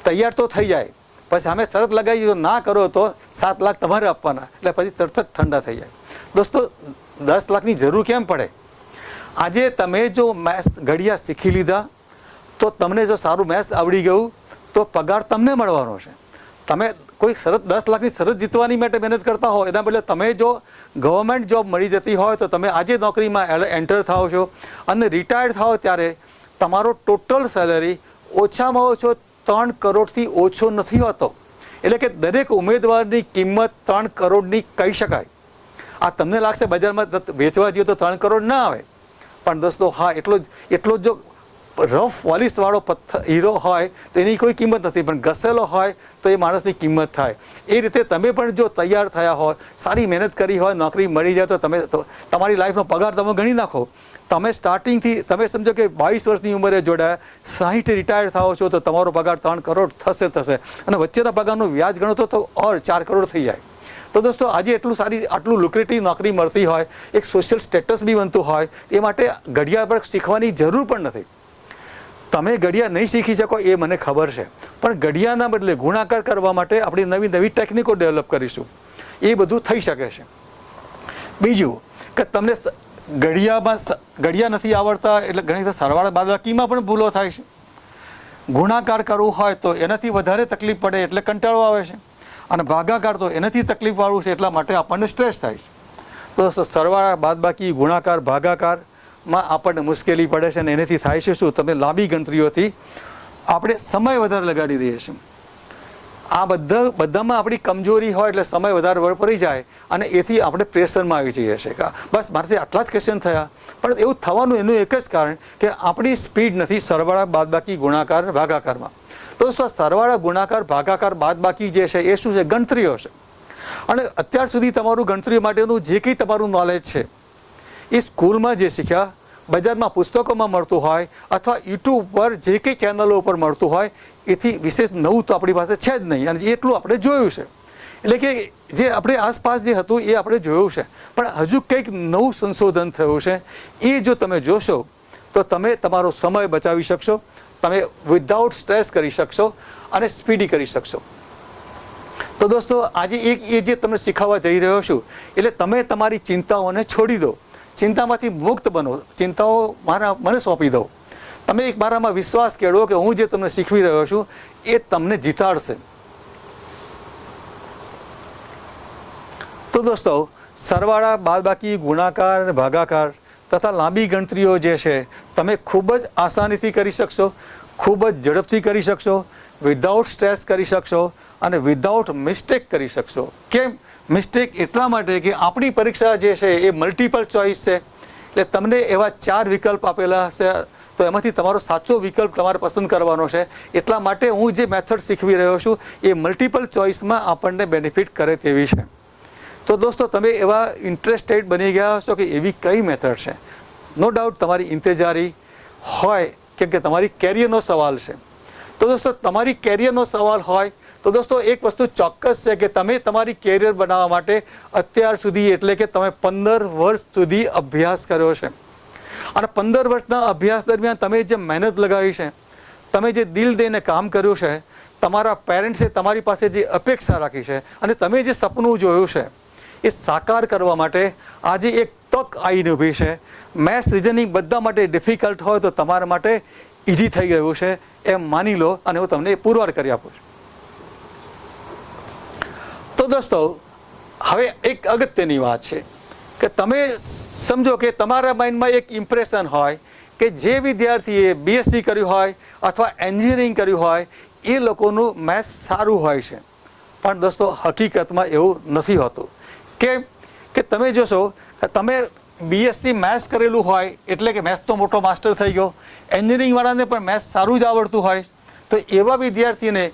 તૈયાર તો થઈ જાય, પછી અમે શરત લગાવી જો ના કરો તો 7 લાખ તમારે આપવાના. એટલે પછી તરત જ ઠંડા થઈ જાય. દોસ્તો 10 લાખની જરૂર કેમ પડે? આજે તમે જો મેથ્સ ઘડિયા શીખી લીધા તો તમને જો સારું મેથ્સ આવડી ગયું તો પગાર તમને મળવાનો છે. તમે કોઈ શરત 10 લાખની શરત જીતવાની માટે મહેનત કરતા હો એના બદલે તમે જો ગવર્મેન્ટ જોબ મળી જતી હોય તો તમે આજે નોકરીમાં એન્ટર થાઓ છો અને રિટાયર્ડ થાઓ ત્યારે તમારો ટોટલ સેલરી ઓછામાં ઓછો 3 કરોડથી ઓછો નથી હોતો. એટલે કે દરેક ઉમેદવારની કિંમત 3 કરોડની કહી શકાય. આ તમને લાગશે બજારમાં વેચવા જઈએ તો 3 કરોડ ના આવે, પણ દોસ્તો હા એટલો જ જો રફ પોલિશવાળો હીરો હોય તો એની કોઈ કિંમત નથી, પણ ઘસેલો હોય તો એ માણસની કિંમત થાય. એ રીતે તમે પણ જો તૈયાર થયા હોય, સારી મહેનત કરી હોય, નોકરી મળી જાય તો તમે તમારી લાઈફનો પગાર તમે ગણી નાખો. તમે સ્ટાર્ટિંગથી તમે સમજો કે 22 વર્ષની ઉંમરે જોડાયા, 60 રિટાયર્ડ થાઓ છો તો તમારો પગાર 3 કરોડ થશે અને વચ્ચેના પગારનું વ્યાજ ગણો તો 4 કરોડ થઈ જાય. તો દોસ્તો આજે આટલું લુક્રેટિવ નોકરી મળતી હોય, એક સોશિયલ સ્ટેટસ બી બનતું હોય, એ માટે ઘડિયા પર શીખવાની જરૂર પણ નથી. તમે ઘડિયા નહીં શીખી શકો એ મને ખબર છે, પણ ઘડિયાના બદલે ગુણાકાર કરવા માટે આપણે નવી ટેકનિકો ડેવલપ કરીશું. એ બધું થઈ શકે છે. બીજું કે તમને ઘડિયા નથી આવડતા એટલે ઘણી વખત સરવાળા બાદબાકીમાં પણ ભૂલો થાય છે. ગુણાકાર કરવું હોય તો એનાથી વધારે તકલીફ પડે એટલે કંટાળો આવે છે, અને ભાગાકાર તો એનાથી તકલીફવાળું છે એટલા માટે આપણને સ્ટ્રેસ થાય છે. તો સરવાળા બાદબાકી ગુણાકાર ભાગાકારમાં આપણને મુશ્કેલી પડે છે અને એનાથી થાય છે શું, તમે લાંબી ગણતરીઓથી આપણે સમય વધારે લગાડી દઈએ છીએ. આ બધામાં આપણી કમજોરી હોય એટલે સમય વધારે વપરાઈ જાય અને એથી આપણે પ્રેશરમાં આવી જઈએ છીએ કે બસ મારાથી આટલા જ ક્વેશ્ચન થયા. પણ એવું થવાનું એનું એક જ કારણ કે આપણી સ્પીડ નથી સરવાળા બાદબાકી ગુણાકાર ભાગાકારમાં. દોસ્તો સરવાળા ગુણાકાર ભાગાકાર બાદબાકી જે છે એ શું છે, ગણતરીઓ છે. અને અત્યાર સુધી તમારું ગણતરીઓ માટેનું જે કંઈ તમારું નોલેજ છે એ સ્કૂલમાં જે શીખ્યા, બજારમાં પુસ્તકોમાં મળતું હોય અથવા યુટ્યુબ પર જે કંઈ ચેનલો ઉપર મળતું હોય એથી વિશેષ નવું તો આપણી પાસે છે જ નહીં, અને એટલું આપણે જોયું છે. એટલે કે જે આપણે આસપાસ જે હતું એ આપણે જોયું છે, પણ હજુ કંઈક નવું સંશોધન થયું છે. એ જો તમે જોશો તો તમે તમારો સમય બચાવી શકશો, તમે વિધાઉટ સ્ટ્રેસ કરી શકશો અને સ્પીડી કરી શકશો. તો દોસ્તો, આજે એ જે તમને શીખવવા જઈ રહ્યો છું, એટલે તમે તમારી ચિંતાઓને છોડી દો, ચિંતામાંથી મુક્ત બનો, ચિંતાઓ મને સોંપી દો. તમે એક મારામાં વિશ્વાસ કેળવો કે હું જે તમને શીખવી રહ્યો છું એ તમને જીતાડશે. તો દોસ્તો, સરવાળા, બાદબાકી, ગુણાકાર અને ભાગાકાર તથા લાંબી ગણતરીઓ જે છે તમે ખૂબ જ આસાનીથી કરી શકશો, ખૂબ જ ઝડપથી કરી શકશો, વિધાઉટ સ્ટ્રેસ કરી શકશો અને વિધાઉટ મિસ્ટેક કરી શકશો. કેમ મિસ્ટેક? એટલા માટે કે આપણી પરીક્ષા જે છે એ મલ્ટિપલ ચોઇસ છે. એટલે તમને એવા 4 વિકલ્પ આપેલા હશે, તો એમાંથી તમારો સાચો વિકલ્પ તમારે પસંદ કરવાનો છે. એટલા માટે હું જે મેથડ શીખવી રહ્યો છું એ મલ્ટિપલ ચોઇસમાં આપણને બેનિફિટ કરે તેવી છે. તો દોસ્તો, તમે એવા ઇન્ટરેસ્ટેડ બની ગયા હશો કે એવી કઈ મેથડ છે. નો ડાઉટ તમારી ઇંતજારી હોય, કેમ કે તમારી કેરિયરનો સવાલ છે. તો દોસ્તો, તમારી કેરિયરનો સવાલ હોય તો દોસ્તો એક વસ્તુ ચોક્કસ છે કે તમે તમારી કેરિયર બનાવવા માટે અત્યાર સુધી, એટલે કે તમે 15 વર્ષ સુધી અભ્યાસ કર્યો છે, અને 15 વર્ષના અભ્યાસ દરમિયાન તમે જે મહેનત લગાવી છે, તમે જે દિલ દઈને કામ કર્યું છે, તમારા પેરેન્ટ્સે તમારી પાસે જે અપેક્ષા રાખી છે અને તમે જે સપનું જોયું છે એ સાકાર કરવા માટે આજે એક તક આવીને ઊભી છે. મેથ્સ, રિઝનિંગ બધા માટે ડિફિકલ્ટ હોય તો તમારા માટે ઇઝી થઈ ગયું છે એમ માની લો, અને હું તમને પુરવાર કરી આપું છું. તો દોસ્તો, હવે એક અગત્યની વાત છે કે તમે સમજો કે તમારા માઇન્ડમાં એક ઇમ્પ્રેશન હોય કે જે વિદ્યાર્થીએ BSc કર્યું હોય અથવા એન્જિનિયરિંગ કર્યું હોય એ લોકોનું મેથ્સ સારું હોય છે. પણ દોસ્તો, હકીકતમાં એવું નથી હોતું. કેમ કે તમે જોશો કે તમે BSc મેથ્સ કરેલું હોય એટલે કે મેથ્સનો મોટો માસ્ટર થઈ ગયો, એન્જિનિયરિંગવાળાને પણ મેથ્સ સારું જ આવડતું હોય, તો એવા વિદ્યાર્થીને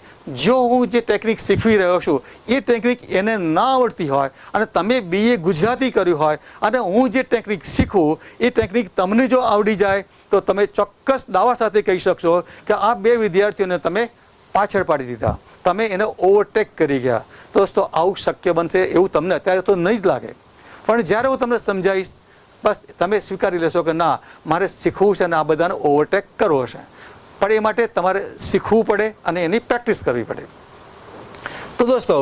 જો હું જે ટેકનિક શીખવી રહ્યો છું એ ટેકનિક એને ના આવડતી હોય અને તમે BA ગુજરાતી કર્યું હોય અને હું જે ટેકનિક શીખું એ ટેકનિક તમને જો આવડી જાય તો તમે ચોક્કસ દાવા સાથે કહી શકશો કે આ 2 વિદ્યાર્થીઓને તમે પાછળ પાડી દીધા, તમે એને ઓવરટેક કરી ગયા. દોસ્તો, આવું શક્ય બનશે એવું તમને અત્યારે તો નહીં જ લાગે, પણ જ્યારે હું તમને સમજાવીશ બસ તમે સ્વીકારી લેશો કે ના, મારે શીખવું છે અને આ બધાને ઓવરટેક કરવો છે. પણ એ માટે તમારે શીખવું પડે અને એની પ્રેક્ટિસ કરવી પડે. તો દોસ્તો,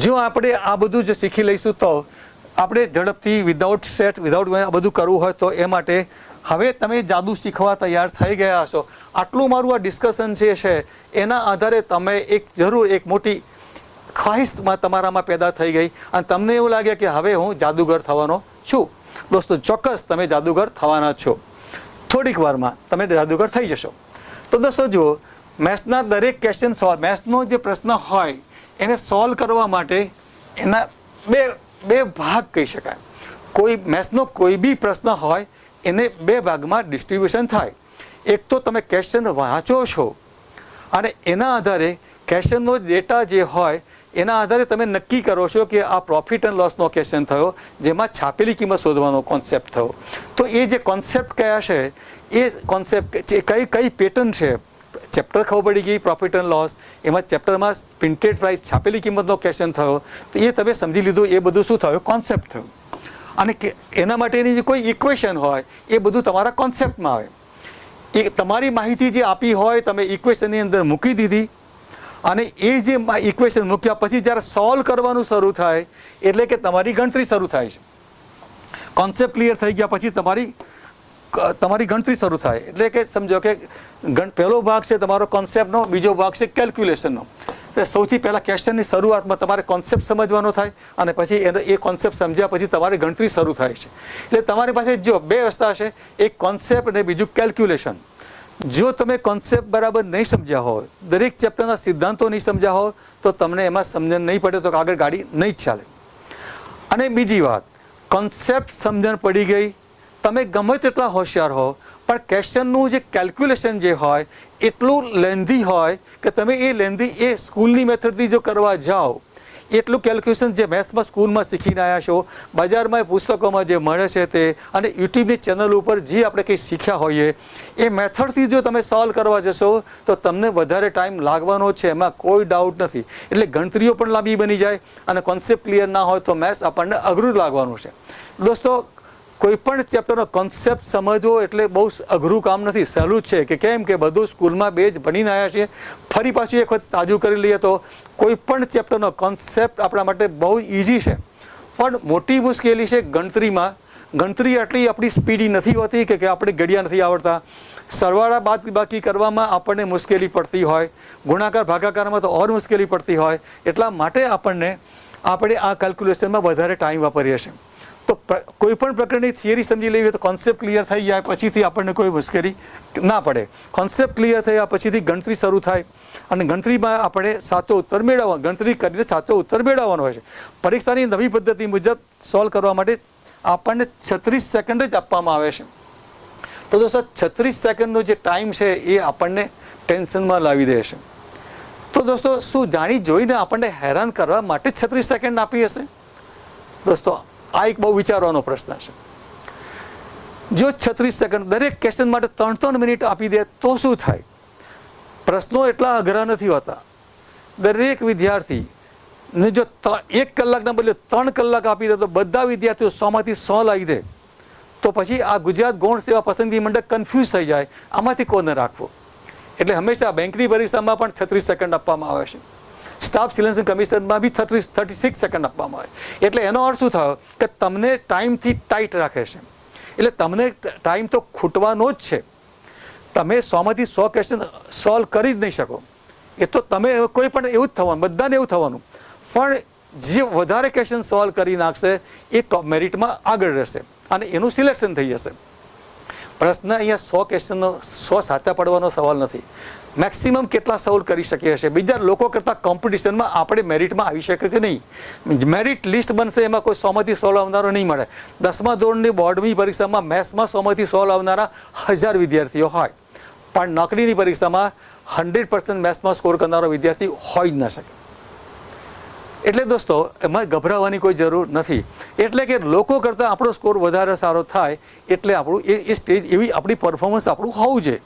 જો આપણે આ બધું જ શીખી લઈશું તો આપણે ઝડપથી વિધાઉટ સેટ, વિધાઉટ આ બધું કરવું હોય તો એ માટે હવે તમે જાદુ શીખવા તૈયાર થઈ ગયા હશો. આટલું મારું આ ડિસ્કશન જે છે એના આધારે તમે એક મોટી ખ્વાહિશ તમારામાં પેદા થઈ ગઈ અને તમને એવું લાગે કે હવે હું જાદુગર થવાનો છું. દોસ્તો, ચોક્કસ તમે જાદુગર થવાના છો. થોડીક વારમાં તમે જાદુગર થઈ જશો. તો દોસ્તો જુઓ, મેથ્સના દરેક ક્વેશ્ચન સોલ્વ, મેથ્સનો જે પ્રશ્ન હોય એને સોલ્વ કરવા માટે એના બે ભાગ કહી શકાય. મેથ્સનો કોઈ બી પ્રશ્ન હોય એને 2 ભાગમાં ડિસ્ટ્રીબ્યુશન થાય. એક તો તમે ક્વેશ્ચન વાંચો છો અને એના આધારે ક્વેશ્ચનનો ડેટા જે હોય એના આધારે તમે નક્કી કરો છો કે આ પ્રોફિટ એન્ડ લોસનો ક્વેશ્ચન થયો જેમાં છાપેલી કિંમત શોધવાનો કોન્સેપ્ટ થયો. તો એ જે કોન્સેપ્ટ કયા છે એ કોન્સેપ્ટ કઈ પેટર્ન છે, ચેપ્ટર ખબર પડી ગઈ પ્રોફિટ એન્ડ લોસ, એમાં ચેપ્ટરમાં પ્રિન્ટેડ પ્રાઇસ છાપેલી કિંમતનો ક્વેશ્ચન થયો, તો એ તમે સમજી લીધું, એ બધું શું થયું? કોન્સેપ્ટ થયું. અને એના માટેની જે કોઈ ઇક્વેશન હોય એ બધું તમારા કોન્સેપ્ટમાં આવે. એ તમારી માહિતી જે આપી હોય તમે ઇક્વેશનની અંદર મૂકી દીધી અને એ જે ઇક્વેશન મૂક્યા પછી જ્યારે સોલ્વ કરવાનું શરૂ થાય એટલે કે તમારી ગણતરી શરૂ થાય છે. કોન્સેપ્ટ ક્લિયર થઈ ગયા પછી તમારી ગણતરી શરૂ થાય. એટલે કે સમજો કે પહેલો ભાગ છે તમારો કોન્સેપ્ટનો, બીજો ભાગ છે કેલ્ક્યુલેશનનો. તો સૌથી પહેલાં ક્વેશ્ચનની શરૂઆતમાં તમારે કોન્સેપ્ટ સમજવાનો થાય અને પછી એ કોન્સેપ્ટ સમજ્યા પછી તમારી ગણતરી શરૂ થાય છે. એટલે તમારી પાસે જો 2 રસ્તા છે, એક કોન્સેપ્ટ અને બીજું કેલ્ક્યુલેશન. જો તમે કોન્સેપ્ટ બરાબર નહીં સમજ્યા હોય, દરેક ચેપ્ટરના સિદ્ધાંતો નહીં સમજ્યા હોય તો તમને એમાં સમજણ નહીં પડે તો આગળ ગાડી નહીં જ ચાલે. અને બીજી વાત, કોન્સેપ્ટ સમજણ પડી ગઈ, તમે ગમે તેટલા હોશિયાર હો પણ ક્વેશ્ચનનું જે કેલ્ક્યુલેશન જે હોય એટલું લેન્ધી હોય કે તમે એ સ્કૂલની મેથડથી જો કરવા જાઓ એટલું કેલ્ક્યુલેશન જે મેથ્સમાં સ્કૂલમાં શીખીને આવ્યા છો, બજારમાં પુસ્તકોમાં જે મળે છે તે, અને યુટ્યુબની ચેનલ ઉપર જે આપણે કંઈ શીખ્યા હોઈએ એ મેથડથી જો તમે સોલ્વ કરવા જશો તો તમને વધારે ટાઈમ લાગવાનો છે, એમાં કોઈ ડાઉટ નથી. એટલે ગણતરીઓ પણ લાંબી બની જાય અને કોન્સેપ્ટ ક્લિયર ના હોય તો મેથ્સ આપણને અઘરું લાગવાનું છે. દોસ્તો, કોઈ પણ ચેપ્ટરનો કોન્સેપ્ટ સમજવો એટલે બહુ અઘરું કામ નથી, સહેલું જ છે. કે કેમ કે બધું સ્કૂલમાં બેઝ ભણીને આવ્યા છીએ, ફરી પાછું એક વખત તાજું કરી લઈએ તો કોઈ પણ ચેપ્ટરનો કોન્સેપ્ટ આપણા માટે બહુ ઇઝી છે. પણ મોટી મુશ્કેલી છે ગણતરીમાં. ગણતરી આટલી આપણી સ્પીડી નથી હોતી કે આપણે ઘડિયા નથી આવડતા. સરવાળા બાકી કરવામાં આપણને મુશ્કેલી પડતી હોય, ગુણાકાર ભાગાકારમાં તો ઓર મુશ્કેલી પડતી હોય. એટલા માટે આપણે આ કેલ્ક્યુલેશનમાં વધારે ટાઈમ વાપરીએ છીએ. તો કોઈ પણ પ્રકારની થિયરી સમજી લેવી તો કોન્સેપ્ટ ક્લિયર થઈ જાય પછીથી આપણને કોઈ મુશ્કેલી ના પડે. કોન્સેપ્ટ ક્લિયર થયા પછીથી ગણતરી શરૂ થાય અને ગણતરીમાં આપણે સાચો ઉત્તર મેળવવાનો, ગણતરી કરીને સાચો ઉત્તર મેળવવાનો હોય છે. પરીક્ષાની નવી પદ્ધતિ મુજબ સોલ્વ કરવા માટે આપણને 36 સેકન્ડ જ આપવામાં આવે છે. તો દોસ્તો 36 સેકન્ડનો જે ટાઈમ છે એ આપણને ટેન્શનમાં લાવી દે છે. તો દોસ્તો, શું જાણી જોઈને આપણને હેરાન કરવા માટે 36 સેકન્ડ આપી હશે? દોસ્તો, આ એક બહુ વિચારવાનો પ્રશ્ન છે. જો 36 સેકન્ડ દરેક ક્વેશ્ચન માટે 3-3 મિનિટ આપી દે તો શું થાય? પ્રશ્નો એટલા અઘરા નથી હોતા. દરેક વિદ્યાર્થીને જો 1 કલાકના બદલે 3 કલાક આપી દે તો બધા વિદ્યાર્થીઓ 100માંથી 100 લાવી દે તો પછી આ ગુજરાત ગૌણ સેવા પસંદગી મંડળ કન્ફ્યુઝ થઈ જાય, આમાંથી કોને રાખવો. એટલે હંમેશા બેંકની પરીક્ષામાં પણ 36 સેકન્ડ આપવામાં આવે છે. સ્ટાફ સિલેક્શન કમિશનમાં બી 36 સેકન્ડ આપવામાં આવે. એટલે એનો અર્થ શું થયો કે તમને ટાઈમથી ટાઈટ રાખે છે. એટલે તમને ટાઈમ તો ખૂટવાનો જ છે. તમે 100માંથી 100 ક્વેશ્ચન સોલ્વ કરી જ નહીં શકો. એ તો તમે કોઈ પણ એવું જ થવાનું, બધાને એવું થવાનું. પણ જે વધારે ક્વેશ્ચન સોલ્વ કરી નાખશે એ ટોપ મેરિટમાં આગળ રહેશે અને એનું સિલેક્શન થઈ જશે. પ્રશ્ન અહીંયા 100 ક્વેશ્ચનનો 100 સાચા પડવાનો સવાલ નથી. મેક્સિમમ કેટલા સોલ્વ કરી શકીએ છીએ. બીજા લોકો કરતાં કોમ્પિટિશનમાં આપણે મેરિટમાં આવી શકે કે નહીં. મેરિટ લિસ્ટ બનશે, એમાં કોઈ 100માંથી 100 આવનારો નહીં મળે. 10મા ધોરણની બોર્ડની પરીક્ષામાં મેથ્સમાં 100માંથી 100 આવનારા 1000 વિદ્યાર્થીઓ હોય, પણ નોકરીની પરીક્ષામાં 100% મેથ્સમાં સ્કોર કરનારો વિદ્યાર્થી હોઈ જ ન શકે. એટલે દોસ્તો, એમાં ગભરાવાની કોઈ જરૂર નથી. એટલે કે લોકો કરતાં આપણો સ્કોર વધારે સારો થાય એટલે આપણું એ સ્ટેજ, એવી આપણી પરફોર્મન્સ આપણું હોવું જોઈએ.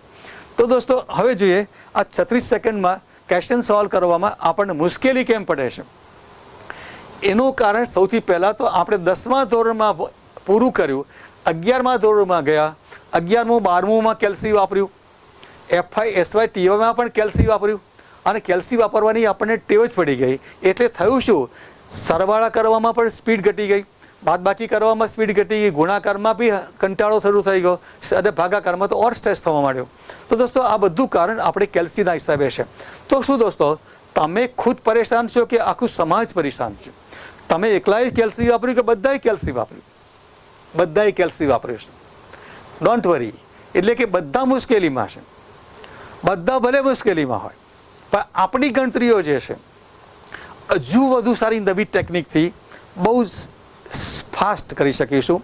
તો દોસ્તો, હવે જોઈએ આ 36 સેકન્ડમાં ક્વેશ્ચન સોલ્વ કરવામાં આપણને મુશ્કેલી કેમ પડે છે. એનું કારણ સૌથી પહેલાં તો આપણે 10મા ધોરણમાં પૂરું કર્યું, 11મા ધોરણમાં ગયા, 11મું 12મુંમાં કેલ્સી વાપર્યું, FI SY TYમાં પણ કેલ્સી વાપર્યું અને કેલ્સી વાપરવાની આપણને ટેવ જ પડી ગઈ. એટલે થયું શું, સરવાળા કરવામાં પણ સ્પીડ ઘટી ગઈ, બાદબાકી કરવામાં સ્પીડ ઘટી ગઈ, ગુણાકારમાં બી કંટાળો શરૂ થઈ ગયો અને ભાગાકારમાં તો ઓર સ્ટ્રેસ થવા માંડ્યો. તો દોસ્તો, આ બધું કારણ આપણે કેલ્સીના હિસાબે છે. તો શું દોસ્તો, તમે ખુદ પરેશાન છો કે આખું સમાજ પરેશાન છે? તમે એકલાએ કેલ્સી વાપર્યું કે બધાએ કેલ્સી વાપર્યું? બધાએ કેલ્સી વાપર્યું છે. Don't worry. એટલે કે બધા મુશ્કેલીમાં છે, બધા ભલે મુશ્કેલીમાં હોય, પણ આપણી ગણતરીઓ જે છે હજુ વધુ સારી નવી ટેકનિકથી બહુ ફાસ્ટ કરી શકીશું,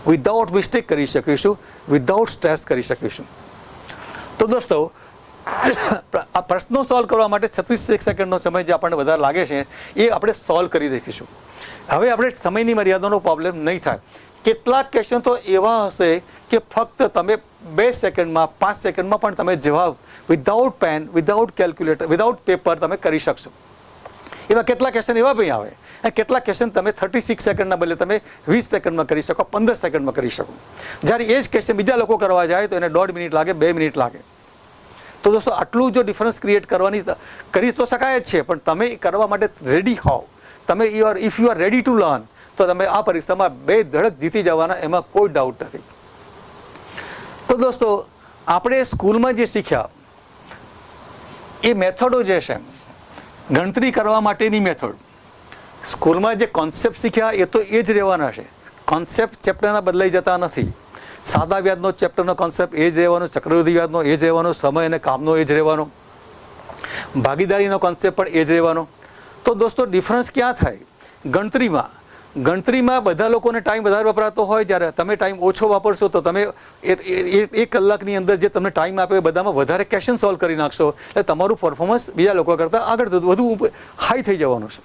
વિધાઉટ મિસ્ટેક કરી શકીશું, વિધાઉટ સ્ટ્રેસ કરી શકીશું. તો દોસ્તો, આ પ્રશ્નો સોલ્વ કરવા માટે 36 સેકન્ડનો સમય જે આપણને વધારે લાગે છે એ આપણે સોલ્વ કરી દેખીશું. હવે આપણે સમયની મર્યાદાનો પ્રોબ્લેમ નહીં થાય. કેટલાક ક્વેશ્ચન તો એવા હશે કે ફક્ત તમે 2 સેકન્ડમાં 5 સેકન્ડમાં પણ તમે જવાબ without pen, without calculator, without paper તમે કરી શકશો. એવા કેટલાક ક્વેશ્ચન એવા પણ આવે. કેટલાક ક્વેશ્ચન તમે 36 સેકન્ડના બદલે તમે 20 સેકન્ડમાં કરી શકો, 15 સેકન્ડમાં કરી શકો. જ્યારે એ જ ક્વેશ્ચન બીજા લોકો કરવા જાય તો એને 1.5 મિનિટ લાગે, 2 મિનિટ લાગે. તો દોસ્તો, આટલું જો ડિફરન્સ ક્રિએટ કરી તો શકાય જ છે, પણ તમે કરવા માટે રેડી હોવ. તમે if you are ready to learn તો તમે આ પરીક્ષામાં 2 ધડક જીતી જવાના, એમાં કોઈ ડાઉટ નથી. તો દોસ્તો, આપણે સ્કૂલમાં જે શીખ્યા એ મેથડો જે છે, ગણતરી કરવા માટેની મેથડ, સ્કૂલમાં જે કોન્સેપ્ટ શીખ્યા એ તો એ જ રહેવાના છે. કોન્સેપ્ટ ચેપ્ટરના બદલાઈ જતા નથી. સાદા વ્યાજનો ચેપ્ટરનો કોન્સેપ્ટ એ જ રહેવાનો, ચક્રવૃદ્ધિ વ્યાજનો એ જ રહેવાનો, સમય અને કામનો એ જ રહેવાનો, ભાગીદારીનો કોન્સેપ્ટ પણ એ જ રહેવાનો. તો દોસ્તો, ડિફરન્સ ક્યાં થાય? ગણતરીમાં. ગણતરીમાં બધા લોકોને ટાઈમ વધારે વપરાતો હોય, જ્યારે તમે ટાઈમ ઓછો વાપરશો તો તમે 1 કલાકની અંદર જે તમને ટાઈમ આપે એ બધામાં વધારે ક્વેશ્ચન સોલ્વ કરી નાખશો, એટલે તમારું પરફોર્મન્સ બીજા લોકો કરતાં આગળ વધુ હાઈ થઈ જવાનું છે.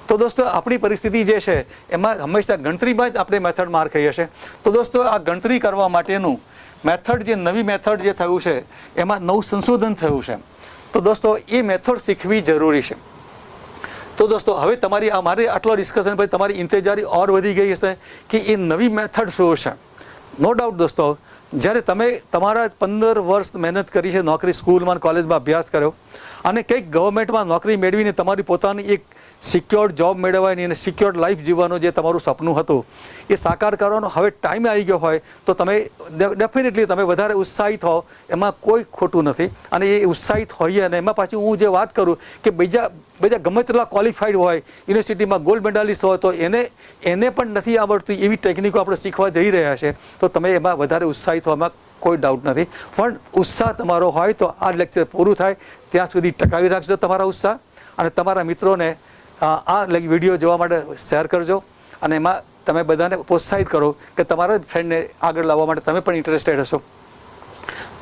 તો દોસ્તો આપણી પરિસ્થિતિ જે છે એમાં હંમેશા ગણતરીમાં જ આપણે મેથડ માર ખાઈએ છીએ. તો દોસ્તો આ ગણતરી કરવા માટેનું મેથડ જે નવી મેથડ જે થયું છે એમાં નવું સંશોધન થયું છે. તો દોસ્તો એ મેથડ શીખવી જરૂરી છે. તો દોસ્તો હવે તમારી મારે આટલો ડિસ્કશન પછી તમારી ઇંતજારી ઓર વધી ગઈ હશે કે એ નવી મેથડ શું છે. નો ડાઉટ દોસ્તો, જ્યારે તમે તમારા 15 વર્ષ મહેનત કરી છે, નોકરી સ્કૂલમાં કોલેજમાં અભ્યાસ કર્યો અને કંઈક ગવર્મેન્ટમાં નોકરી મેળવીને તમારી પોતાની એક સિક્યોર્ડ જોબ મેળવવાની અને સિક્યોર્ડ લાઈફ જીવવાનું જે તમારું સપનું હતું એ સાકાર કરવાનો હવે ટાઈમ આવી ગયો હોય તો તમે ડેફિનેટલી તમે વધારે ઉત્સાહિત હો, એમાં કોઈ ખોટું નથી. અને એ ઉત્સાહિત હોઈએ અને એમાં પાછું હું જે વાત કરું કે બીજા ગમે તેટલા ક્વોલિફાઈડ હોય, યુનિવર્સિટીમાં ગોલ્ડ મેડાલિસ્ટ હોય તો એને પણ નથી આવડતી એવી ટેકનિકો આપણે શીખવા જઈ રહ્યા છે, તો તમે એમાં વધારે ઉત્સાહિત હોવામાં કોઈ ડાઉટ નથી. પણ ઉત્સાહ તમારો હોય તો આ લેક્ચર પૂરું થાય ત્યાં સુધી ટકાવી રાખજો તમારા ઉત્સાહ, અને તમારા મિત્રોને આ વિડીયો જોવા માટે શેર કરજો અને એમાં તમે બધાને પ્રોત્સાહિત કરો કે તમારા ફ્રેન્ડને આગળ લાવવા માટે તમે પણ ઇન્ટરેસ્ટેડ હશો.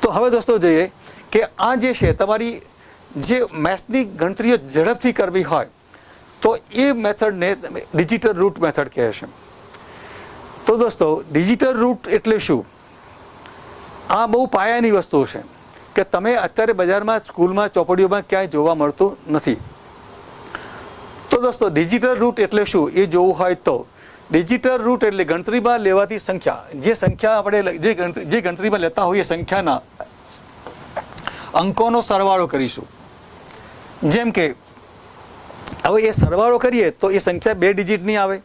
તો હવે દોસ્તો જોઈએ કે આ જે છે તમારી જે મેથ્સની ગણતરીઓ ઝડપથી કરવી હોય તો એ મેથડને ડિજિટલ રૂટ મેથડ કહે છે. તો દોસ્તો ડિજિટલ રૂટ એટલે શું? આ બહુ પાયાની વસ્તુ છે કે તમે અત્યારે બજારમાં, સ્કૂલમાં, ચોપડીઓમાં ક્યાંય જોવા મળતું નથી. તો દોસ્તો ડિજિટલ રૂટ એટલે શું એ જોવું હોય તો ડિજિટલ રૂટ એટલે ગણતરીમાં લેવાતી સંખ્યા, જે સંખ્યા આપણે જે ગણતરીમાં લેતા હોઈએ સંખ્યાના અંકોનો સરવાળો કરીશું. જેમ કે હવે એ સરવાળો કરીએ તો એ સંખ્યા 2 ડિજિટની આવે.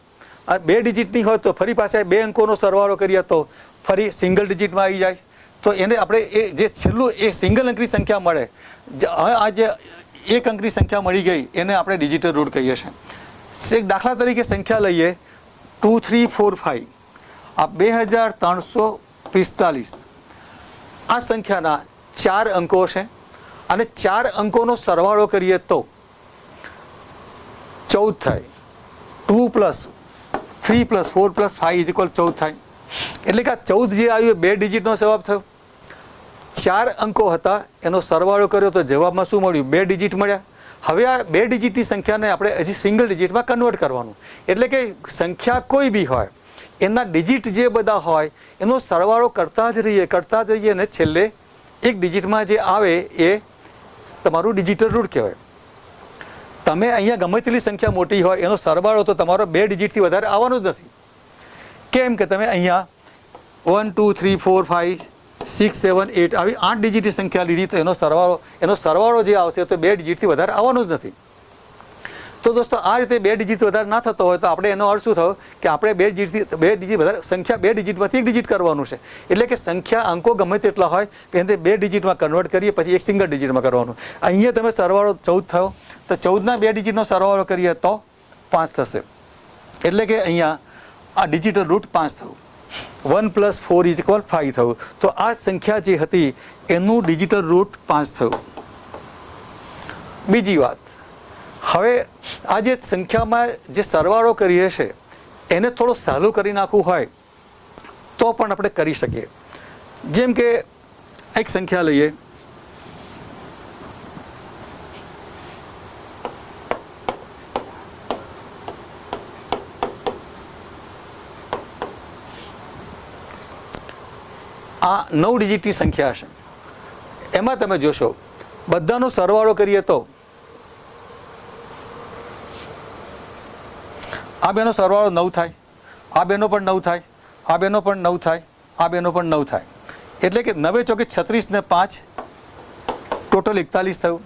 આ 2 ડિજિટની હોય તો ફરી પાછા 2 અંકોનો સરવાળો કરીએ તો ફરી સિંગલ ડિજિટમાં આવી જાય. તો એને આપણે એ જે છેલ્લું એ સિંગલ અંકની સંખ્યા મળે, આ જે એક અંકની સંખ્યા મળી ગઈ એને આપણે ડિજિટલ રૂટ કહીએ છીએ. એક દાખલા તરીકે સંખ્યા લઈએ 2345, આ 2345. આ સંખ્યાના 4 અંકો છે અને 4 અંકોનો સરવાળો કરીએ તો 14 થાય. 2 + 3 + 4 + 5 = 14 થાય. એટલે કે આ 14 જે આવ્યું એ 2 ડિજિટનો જવાબ થયો. 4 અંકો હતા એનો સરવાળો કર્યો તો જવાબમાં શું મળ્યું? 2 ડિજિટ મળ્યા. હવે આ 2 ડિજિટની સંખ્યાને આપણે હજી સિંગલ ડિજિટમાં કન્વર્ટ કરવાનું. એટલે કે સંખ્યા કોઈ બી હોય એના ડિજિટ જે બધા હોય એનો સરવાળો કરતા જ રહીએ અને છેલ્લે એક ડિજિટમાં જે આવે એ તમારું ડિજિટલ રૂટ કહેવાય. તમે અહીંયા ગમે તેટલી સંખ્યા મોટી હોય એનો સરવાળો તો તમારો 2 ડિજિટથી વધારે આવવાનો જ નથી. કેમ કે તમે અહીંયા 1 2 3 4 5 6 7 8 આવી 8 ડિજિટની સંખ્યા લીધી તો એનો સરવાળો જે આવશે તો 2 ડિજિટથી વધારે આવવાનો જ નથી. તો દોસ્તો આ રીતે 2 ડિજિટ વધારે ના થતો હોય તો આપણે એનો અર્થ શું થયો કે આપણે 2 ડિજિટ વધારે સંખ્યા 2 ડિજિટમાંથી 1 ડિજિટ કરવાનું છે. એટલે કે સંખ્યા અંકો ગમે તેટલા હોય એને 2 ડિજિટમાં કન્વર્ટ કરીએ પછી એક સિંગલ ડિજિટમાં કરવાનું. અહીંયા તમે સરવાળો 14 થયો તો 14ના 2 ડિજિટનો સરવાળો કરીએ તો 5 થશે. એટલે કે અહીંયા આ ડિજિટલ રૂટ 5 થયું. 1 + 4 = 5 થયું. તો આ સંખ્યા જે હતી એનું ડિજિટલ રૂટ 5 થયું. બીજી વાત, હવે આ જે સંખ્યામાં જે સરવાળો કરીએ છીએ એને થોડો સહેલું કરી નાખવું હોય તો પણ આપણે કરી શકીએ. જેમ કે એક સંખ્યા લઈએ આ 9 ડિજિટની સંખ્યા છે. એમાં તમે જોશો બધાનો સરવાળો કરીએ તો આ બેનો સરવાળો 9 થાય, આ બેનો પણ 9 થાય, આ બેનો પણ 9 થાય, આ બેનો પણ 9 થાય. એટલે કે 9 ચોકે 36 ને 5 ટોટલ 41 થયું.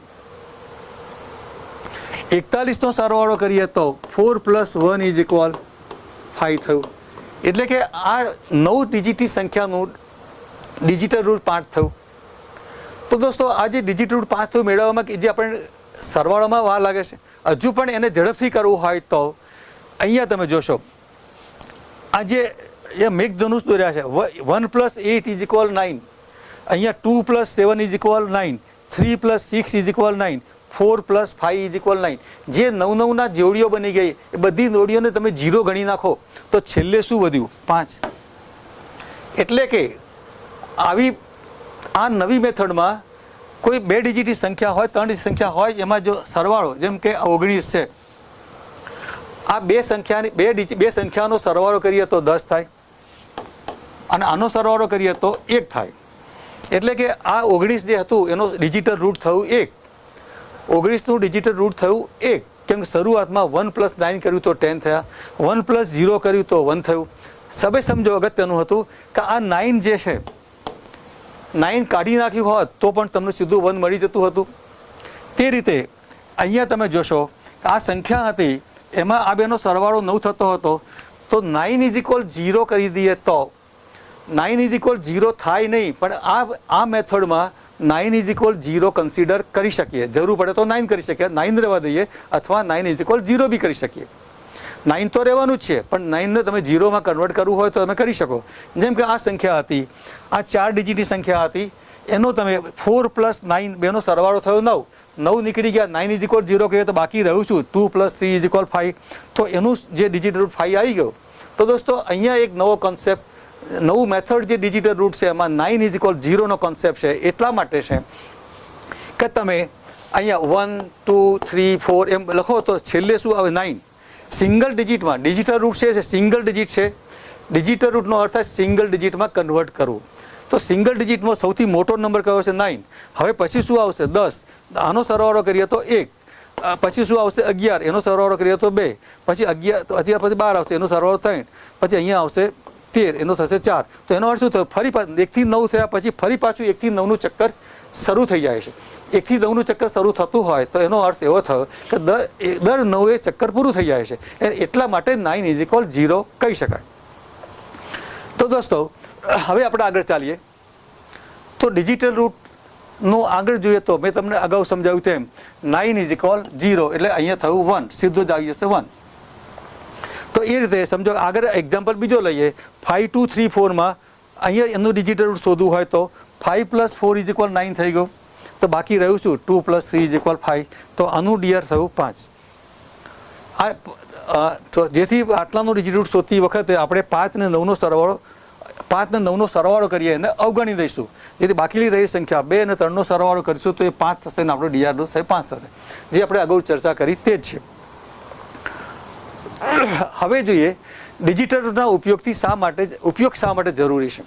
41નો સરવાળો કરીએ તો 4 + 1 = 5 થયું. એટલે કે આ 9 ડિજિટની સંખ્યાનું ડિજિટલ રૂટ 5 થયું. તો દોસ્તો આ જે ડિજિટલ રૂટ 5 થયું મેળવવામાં જે આપણે સરવાળોમાં વાર લાગે છે, હજુ પણ એને ઝડપથી કરવું હોય તો અહીંયા તમે જોશો આ જે મેઘધનુષ દોર્યા છે 1 + 8 = 9, અહીંયા 2 + 7 = 9, 3 + 6 = 9, 4 + 5 = 9. જે 9 જોડીઓ બની ગઈ એ બધી જોડીઓને તમે 0 ગણી નાખો તો છેલ્લે શું વધ્યું? 5. એટલે કે આવી આ નવી મેથડમાં કોઈ 2 ડિજિટની સંખ્યા હોય, 3 ડિજિટની સંખ્યા હોય એમાં જો સરવાળો જેમ કે 19 છે આ બે સંખ્યાનો સરવાળો કરીએ તો 10 થાય અને આનો સરવાળો કરીએ તો 1 થાય. એટલે કે આ 19 જે હતું એનો ડિજિટલ રૂટ થયું 1. 19નું ડિજિટલ રૂટ થયું 1, કેમ કે શરૂઆતમાં 1 + 9 કર્યું તો 10 થયા, 1 + 0 કર્યું તો 1 થયું. સબે સમજો અગત્યનું હતું કે આ 9 જે છે 9 કાઢી નાખ્યું હોત તો પણ તમને સીધું 1 મળી જતું હતું. તે રીતે અહીંયા તમે જોશો કે આ સંખ્યા હતી એમાં આ બેનો સરવાળો 9 થતો હતો તો 9 = 0 કરી દઈએ તો 9 = 0 થાય નહીં, પણ આ મેથડમાં 9 = 0 કન્સિડર કરી શકીએ. જરૂર પડે તો 9 કરી શકીએ, 9 રહેવા દઈએ, અથવા 9 = 0 બી કરી શકીએ. 9 તો રહેવાનું જ છે, પણ 9ને તમે 0માં કન્વર્ટ કરવું હોય તો તમે કરી શકો. જેમ કે આ સંખ્યા હતી, આ 4 ડિજિટની સંખ્યા હતી, એનો તમે 4 + 9 બેનો સરવાળો થયો 9, 9 નીકળી ગયા, 9 = 0 કહીએ તો બાકી રહ્યું છું 2 + 3 = 5. તો એનું જે ડિજિટલ રૂટ 5 આવી ગયો. તો દોસ્તો અહીંયા એક નવો કોન્સેપ્ટ, નવું મેથડ જે ડિજિટલ રૂટ છે એમાં 9 = 0નો કોન્સેપ્ટ છે. એટલા માટે છે કે તમે અહીંયા 1 2 3 4 એમ લખો તો છેલ્લે શું આવે 9. સિંગલ ડિજિટમાં ડિજિટલ રૂટ છે સિંગલ ડિજિટ છે. ડિજિટલ રૂટનો અર્થ થાય સિંગલ ડિજિટમાં કન્વર્ટ કરવું. તો સિંગલ ડિજિટમાં સૌથી મોટો નંબર કયો છે 9. હવે પછી શું આવશે 10, આનો સરવાળો કરીએ તો 1, પછી શું આવશે 11, એનો સરવાળો કરીએ તો 2, પછી 11 પછી 12 આવશે, એનો સરવાળો 3, પછી અહીંયા આવશે 13, એનો થશે 4. તો એનો અર્થ શું થયો, ફરી 1 થી 9 થયા પછી ફરી પાછું 1 થી 9નું ચક્કર શરૂ થઈ જાય છે. 1 થી 9નું ચક્કર શરૂ થતું હોય તો એનો અર્થ એવો થયો કે દર 9એ ચક્કર પૂરું થઈ જાય છે. એટલા માટે 9 = 0 કહી શકાય. તો દોસ્તો હવે આપણે આગળ ચાલીએ. તો ડિજિટલ રૂટનું આગળ જોઈએ તો મેં તમને અગાઉ સમજાવ્યું તેમ 9 = 0 એટલે અહીંયા થયું 1, સીધું જ આવી જશે 1. તો એ રીતે સમજો. આગળ એક્ઝામ્પલ બીજો લઈએ. 5 2 3 4માં અહીંયા એનું ડિજિટલ રૂટ શોધવું હોય તો 5 + 4 = 9 થઈ ગયું. તો બાકી રહ્યું શું 2 + 3 = 5. તો આનું ડીઆર થયું 5. જેથી આટલાનો ડિજિટલ રૂટ શોધતી વખતે આપણે 5 ને 9નો સરવાળો 5 ને 9નો સરવાળો કરીએ અને અવગણી દઈશું. જેથી બાકીની રહી સંખ્યા 2 અને 3નો સરવાળો કરીશું તો એ 5 થશે અને આપણો ડીઆર રૂટ થાય 5 થશે. જે આપણે અગાઉ ચર્ચા કરી તે જ છે. હવે જોઈએ ડિજિટલ રૂટના ઉપયોગ શા માટે જરૂરી છે.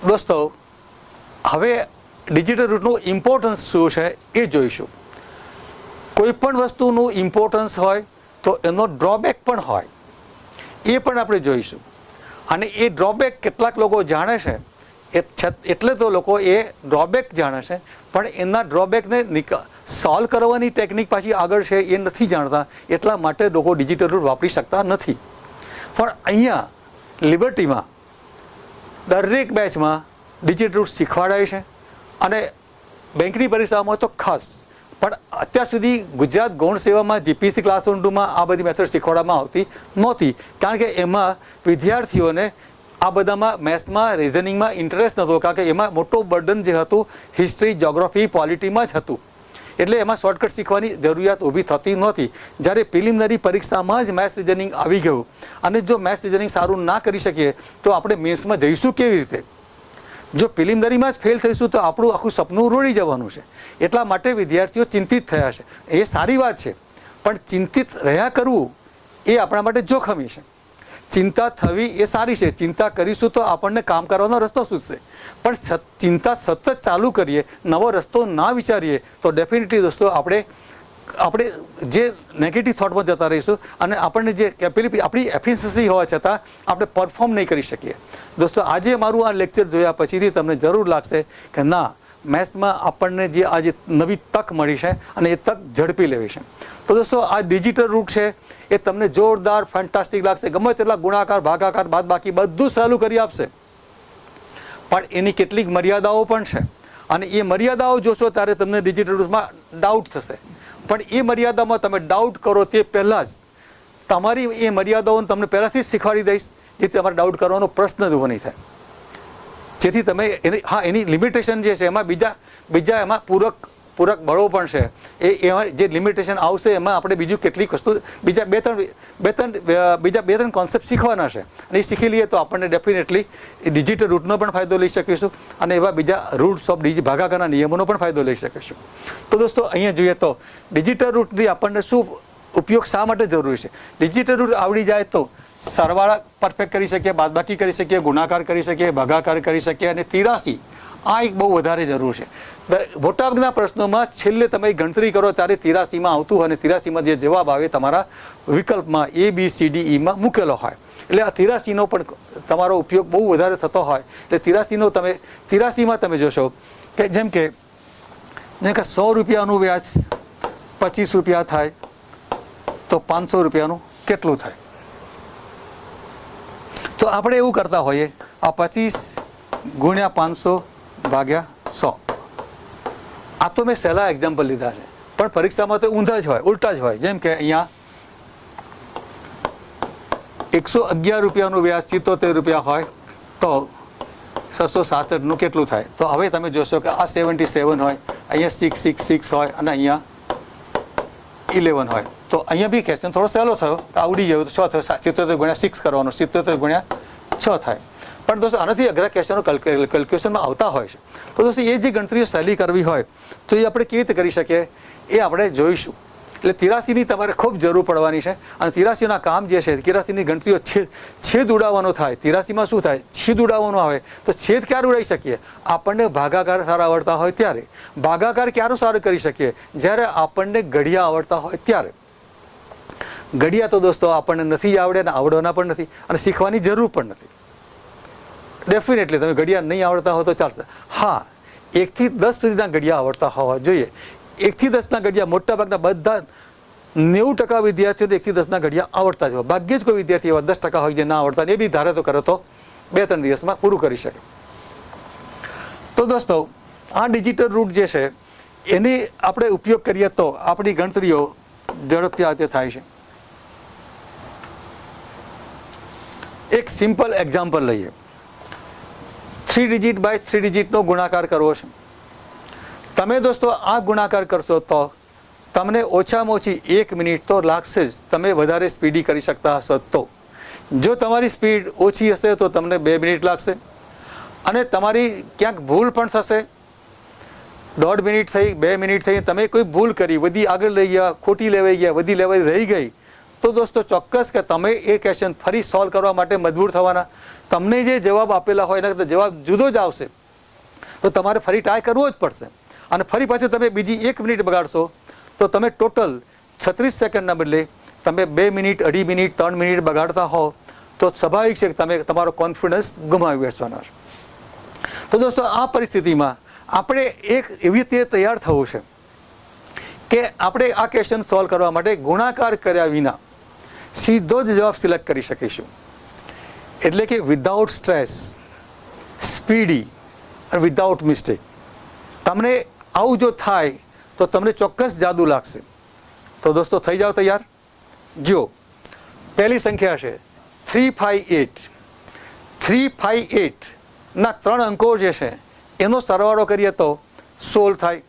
દોસ્તો હવે ડિજિટલ રૂટનું ઇમ્પોર્ટન્સ શું છે એ જોઈશું. કોઈ પણ વસ્તુનું ઇમ્પોર્ટન્સ હોય તો એનો ડ્રોબેક પણ હોય, એ પણ આપણે જોઈશું. અને એ ડ્રોબેક કેટલાક લોકો જાણે છે, એટલે તો લોકો એ ડ્રોબેક જાણે છે, પણ એના ડ્રોબેકને સોલ્વ કરવાની ટેકનિક પાછી આગળ છે એ નથી જાણતા. એટલા માટે લોકો ડિજિટલ રૂટ વાપરી શકતા નથી. પણ અહીંયા લિબર્ટીમાં દરેક બેચમાં ડિજિટલ રૂટ શીખવાડાય છે, અને બેંકની પરીક્ષામાં તો ખાસ. પણ અત્યાર સુધી ગુજરાત ગૌણ સેવામાં જીપીસી ક્લાસ 1-2માં આ બધી મેથડ શીખવાડવામાં આવતી નહોતી, કારણ કે એમાં વિદ્યાર્થીઓને આ બધામાં મેથ્સમાં રિઝનિંગમાં ઇન્ટરેસ્ટ નહોતો, કારણ કે એમાં મોટો બર્ડન જે હતું હિસ્ટ્રી જ્યોગ્રાફી પોલિટીમાં જ હતું. એટલે એમાં શોર્ટકટ શીખવાની જરૂરિયાત ઊભી થતી નહોતી. જ્યારે પ્રિલિમિનરી પરીક્ષામાં જ મેથ્સ રિઝનિંગ આવી ગયું, અને જો મેથ્સ રિઝનિંગ સારું ના કરી શકીએ તો આપણે મેથ્સમાં જઈશું કેવી રીતે? જો પ્રિલિમિનરીમાં જ ફેલ થઈશું તો આપણું આખું સપનું રોડી જવાનું છે. એટલા માટે વિદ્યાર્થીઓ ચિંતિત થયા છે. એ સારી વાત છે, પણ ચિંતિત રહ્યા કરવું એ આપણા માટે જોખમી છે. ચિંતા થવી એ સારી છે. ચિંતા કરીશું તો આપણને કામ કરવાનો રસ્તો સૂચશે, પણ ચિંતા સતત ચાલુ કરીએ, નવો રસ્તો ના વિચારીએ તો ડેફિનેટલી દોસ્તો આપણે જે નેગેટિવ થોટમાં જતા રહીશું, અને આપણને જે આપણી એફિશિયન્સી હોવા છતાં આપણે પરફોર્મ નહીં કરી શકીએ. દોસ્તો આજે મારું આ લેક્ચર જોયા પછીથી તમને જરૂર લાગશે કે ના, મેથ્સમાં આપણને જે આજે નવી તક મળી છે અને એ તક ઝડપી લેવી છે. તો દોસ્તો આ ડિજિટલ રૂટ છે એ તમને જોરદાર ફેન્ટાસ્ટિક લાગશે. ગમે તેટલા ગુણાકાર ભાગાકાર બાદબાકી બધું સહેલું કરી આપશે, પણ એની કેટલીક મર્યાદાઓ પણ છે, અને એ મર્યાદાઓ જોશો ત્યારે તમને ડિજિટલ રૂટમાં ડાઉટ થશે. પણ એ મર્યાદામાં તમે ડાઉટ કરો તે પહેલાં જ તમારી એ મર્યાદાઓને તમને પહેલાંથી જ શીખવાડી દઈશ, જેથી તમારે ડાઉટ કરવાનો પ્રશ્ન જ ઊભો નહીં થાય. જેથી તમે એની લિમિટેશન જે છે એમાં બીજા એમાં પૂરક બળો પણ છે. એમાં જે લિમિટેશન આવશે એમાં આપણે બીજું કેટલીક વસ્તુ બીજા બે ત્રણ કોન્સેપ્ટ શીખવાના છે, અને એ શીખી લઈએ તો આપણને ડેફિનેટલી ડિજિટલ રૂટનો પણ ફાયદો લઈ શકીશું, અને એવા બીજા રૂટ્સ ઓફ ભાગાકારના નિયમોનો પણ ફાયદો લઈ શકીશું. તો દોસ્તો અહીંયા જોઈએ તો ડિજિટલ રૂટથી આપણને શું ઉપયોગ શા માટે જરૂરી છે? ડિજિટલ રૂટ આવડી જાય તો સરવાળા પરફેક્ટ કરી શકીએ, બાદબાકી કરી શકીએ, ગુણાકાર કરી શકીએ, ભાગાકાર કરી શકીએ, અને 83 આ એક બહુ વધારે જરૂર છે. મોટાભાગના પ્રશ્નોમાં છેલ્લે તમે ગણતરી કરો ત્યારે 83માં આવતું હોય, અને 83માં જે જવાબ આવે તમારા વિકલ્પમાં ABCDEમાં મૂકેલો હોય. એટલે આ 83નો પણ તમારો ઉપયોગ બહુ વધારે થતો હોય. એટલે 83માં તમે જોશો કે જેમ કે 100 રૂપિયાનું વ્યાજ 25 રૂપિયા થાય તો 500 રૂપિયાનું કેટલું થાય? તો આપણે એવું કરતા હોઈએ, આ 25 ગુણ્યા 500 ભાગ્યા 100. આ તો મેં સહેલા એક્ઝામ્પલ લીધા છે, પણ પરીક્ષામાં તો ઊંધા જ હોય, ઉલટા જ હોય. જેમ કે અહીંયા 111 રૂપિયાનું વ્યાજ 77 રૂપિયા હોય તો 667નું કેટલું થાય? તો હવે તમે જોશો કે આ 77 હોય, અહીંયા 666 હોય, અને અહીંયા 11 હોય. તો અહીંયા બી ક્વેશ્ચન થોડો સહેલો થયો, આવડી ગયો તો 6 થયો. 77 ગુણ્યા 6 કરવાનો, 77 ગુણ્યા 6 થાય. પણ દોસ્તો આનાથી અઘરા ક્વેશ્ચનો કેલ્ક્યુલેશનમાં આવતા હોય છે. તો દોસ્તો એ જે ગણતરીઓ સહેલી કરવી હોય તો એ આપણે કેવી રીતે કરી શકીએ એ આપણે જોઈશું. એટલે 83ની તમારે ખૂબ જરૂર પડવાની છે. અને 83ના કામ જે છે, 83ની ગણતરીઓ છેદ ઉડાવવાનો થાય. 83માં શું થાય? છેદ ઉડાવવાનો આવે. તો છેદ ક્યારે ઉડાવી શકીએ? આપણને ભાગાકાર સારા આવડતા હોય ત્યારે. ભાગાકાર ક્યારે સારું કરી શકીએ? જ્યારે આપણને ઘડિયા આવડતા હોય ત્યારે. ઘડિયા તો દોસ્તો આપણને નથી આવડે, અને આવડવાના પણ નથી, અને શીખવાની જરૂર પણ નથી. ડેફિનેટલી તમે ઘડિયા નહીં આવડતા હોય તો ચાલશે. હા, 1 થી 10 સુધીના ઘડિયા આવડતા હોવા જોઈએ. 1 થી 10ના ઘડિયા મોટાભાગના બધા 90% વિદ્યાર્થીઓને 1 થી 10ના ઘડિયા આવડતા જ હોય. ભાગ્યે જ કોઈ વિદ્યાર્થી એવા 10% હોય જે ના આવડતા, એ બી ધારે તો કરે તો 2-3 દિવસમાં પૂરું કરી શકે. તો દોસ્તો આ ડિજિટલ રૂટ જે છે એની આપણે ઉપયોગ કરીએ તો આપણી ગણતરીઓ ઝડપથી આ રીતે થાય છે. એક સિમ્પલ એક્ઝામ્પલ લઈએ. 3 ડિજિટ બાય 3 ડિજિટનો ગુણાકાર કરવો છે. તમે દોસ્તો આ ગુણાકાર કરશો તો તમને ઓછામાં ઓછી 1 મિનિટ તો લાગશે જ. તમે વધારે સ્પીડી કરી શકતા હશો તો. જો તમારી સ્પીડ ઓછી હશે તો તમને 2 મિનિટ લાગશે, અને તમારી ક્યાંક ભૂલ પણ થશે. 1.5 મિનિટ થઈ, 2 મિનિટ થઈ, તમે કોઈ ભૂલ કરી, બધી આગળ લઈ ગયા, ખોટી લેવાઈ ગયા, બધી લેવાઈ રહી ગઈ, તો દોસ્તો ચોક્કસ કે તમે એ ક્વેશ્ચન ફરી સોલ્વ કરવા માટે મજબૂર થવાના. તમને જે જવાબ આપેલા હોય એના કરતાં જવાબ જુદો જ આવશે, તો તમારે ફરી ટ્રાય કરવો જ પડશે. અને ફરી પાછું તમે બીજી 1 મિનિટ બગાડશો તો તમે ટોટલ 36 સેકન્ડના બદલે તમે 2 મિનિટ, 2.5 મિનિટ, 3 મિનિટ બગાડતા હો તો સ્વાભાવિક છે કે તમે તમારો કોન્ફિડન્સ ગુમાવી બેસવાનો છે. તો દોસ્તો આ પરિસ્થિતિમાં આપણે એક એવી રીતે તૈયાર થવું છે કે આપણે આ ક્વેશ્ચન સોલ્વ કરવા માટે ગુણાકાર કર્યા વિના સીધો જ જવાબ સિલેક્ટ કરી શકીશું. એટલે કે વિધાઉટ સ્ટ્રેસ, સ્પીડી અને વિધાઉટ મિસ્ટેક. તમને આવું જો થાય તો તમને ચોક્કસ જાદુ લાગશે. તો દોસ્તો થઈ જાઓ તૈયાર. જો પહેલી સંખ્યા છે 358. 358ના 3 અંકો જે છે એનો સરવાળો કરીએ તો 16 થાય.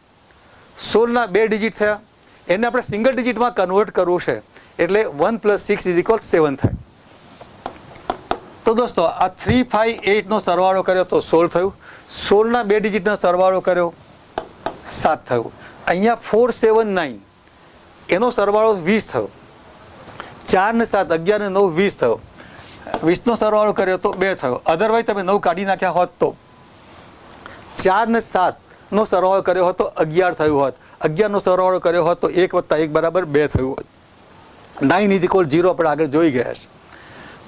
16ના 2 ડિજિટ થયા, એને આપણે સિંગલ ડિજિટમાં કન્વર્ટ કરવું છે, એટલે 1 + 6 = 7 થાય. તો દોસ્તો આ 358નો સરવાળો કર્યો તો 16 થયું. 16ના 2 ડિજિટનો સરવાળો કર્યો 7 થયું. અહીંયા 479 એનો સરવાળો 20 થયો. 4 ને 7 11 ને 9 20 થયો. 20નો સરવાળો કર્યો તો 2 થયો. અધરવાઇઝ તમે 9 કાઢી નાખ્યા હોત તો 4 ને 7નો સરવાળો કર્યો હોત તો 11 થયું હોત. 11નો સરવાળો કર્યો હોત તો 1 + 1 = 2 થયું હોત. 9 = 0 આપણે આગળ જોઈ ગયા છે.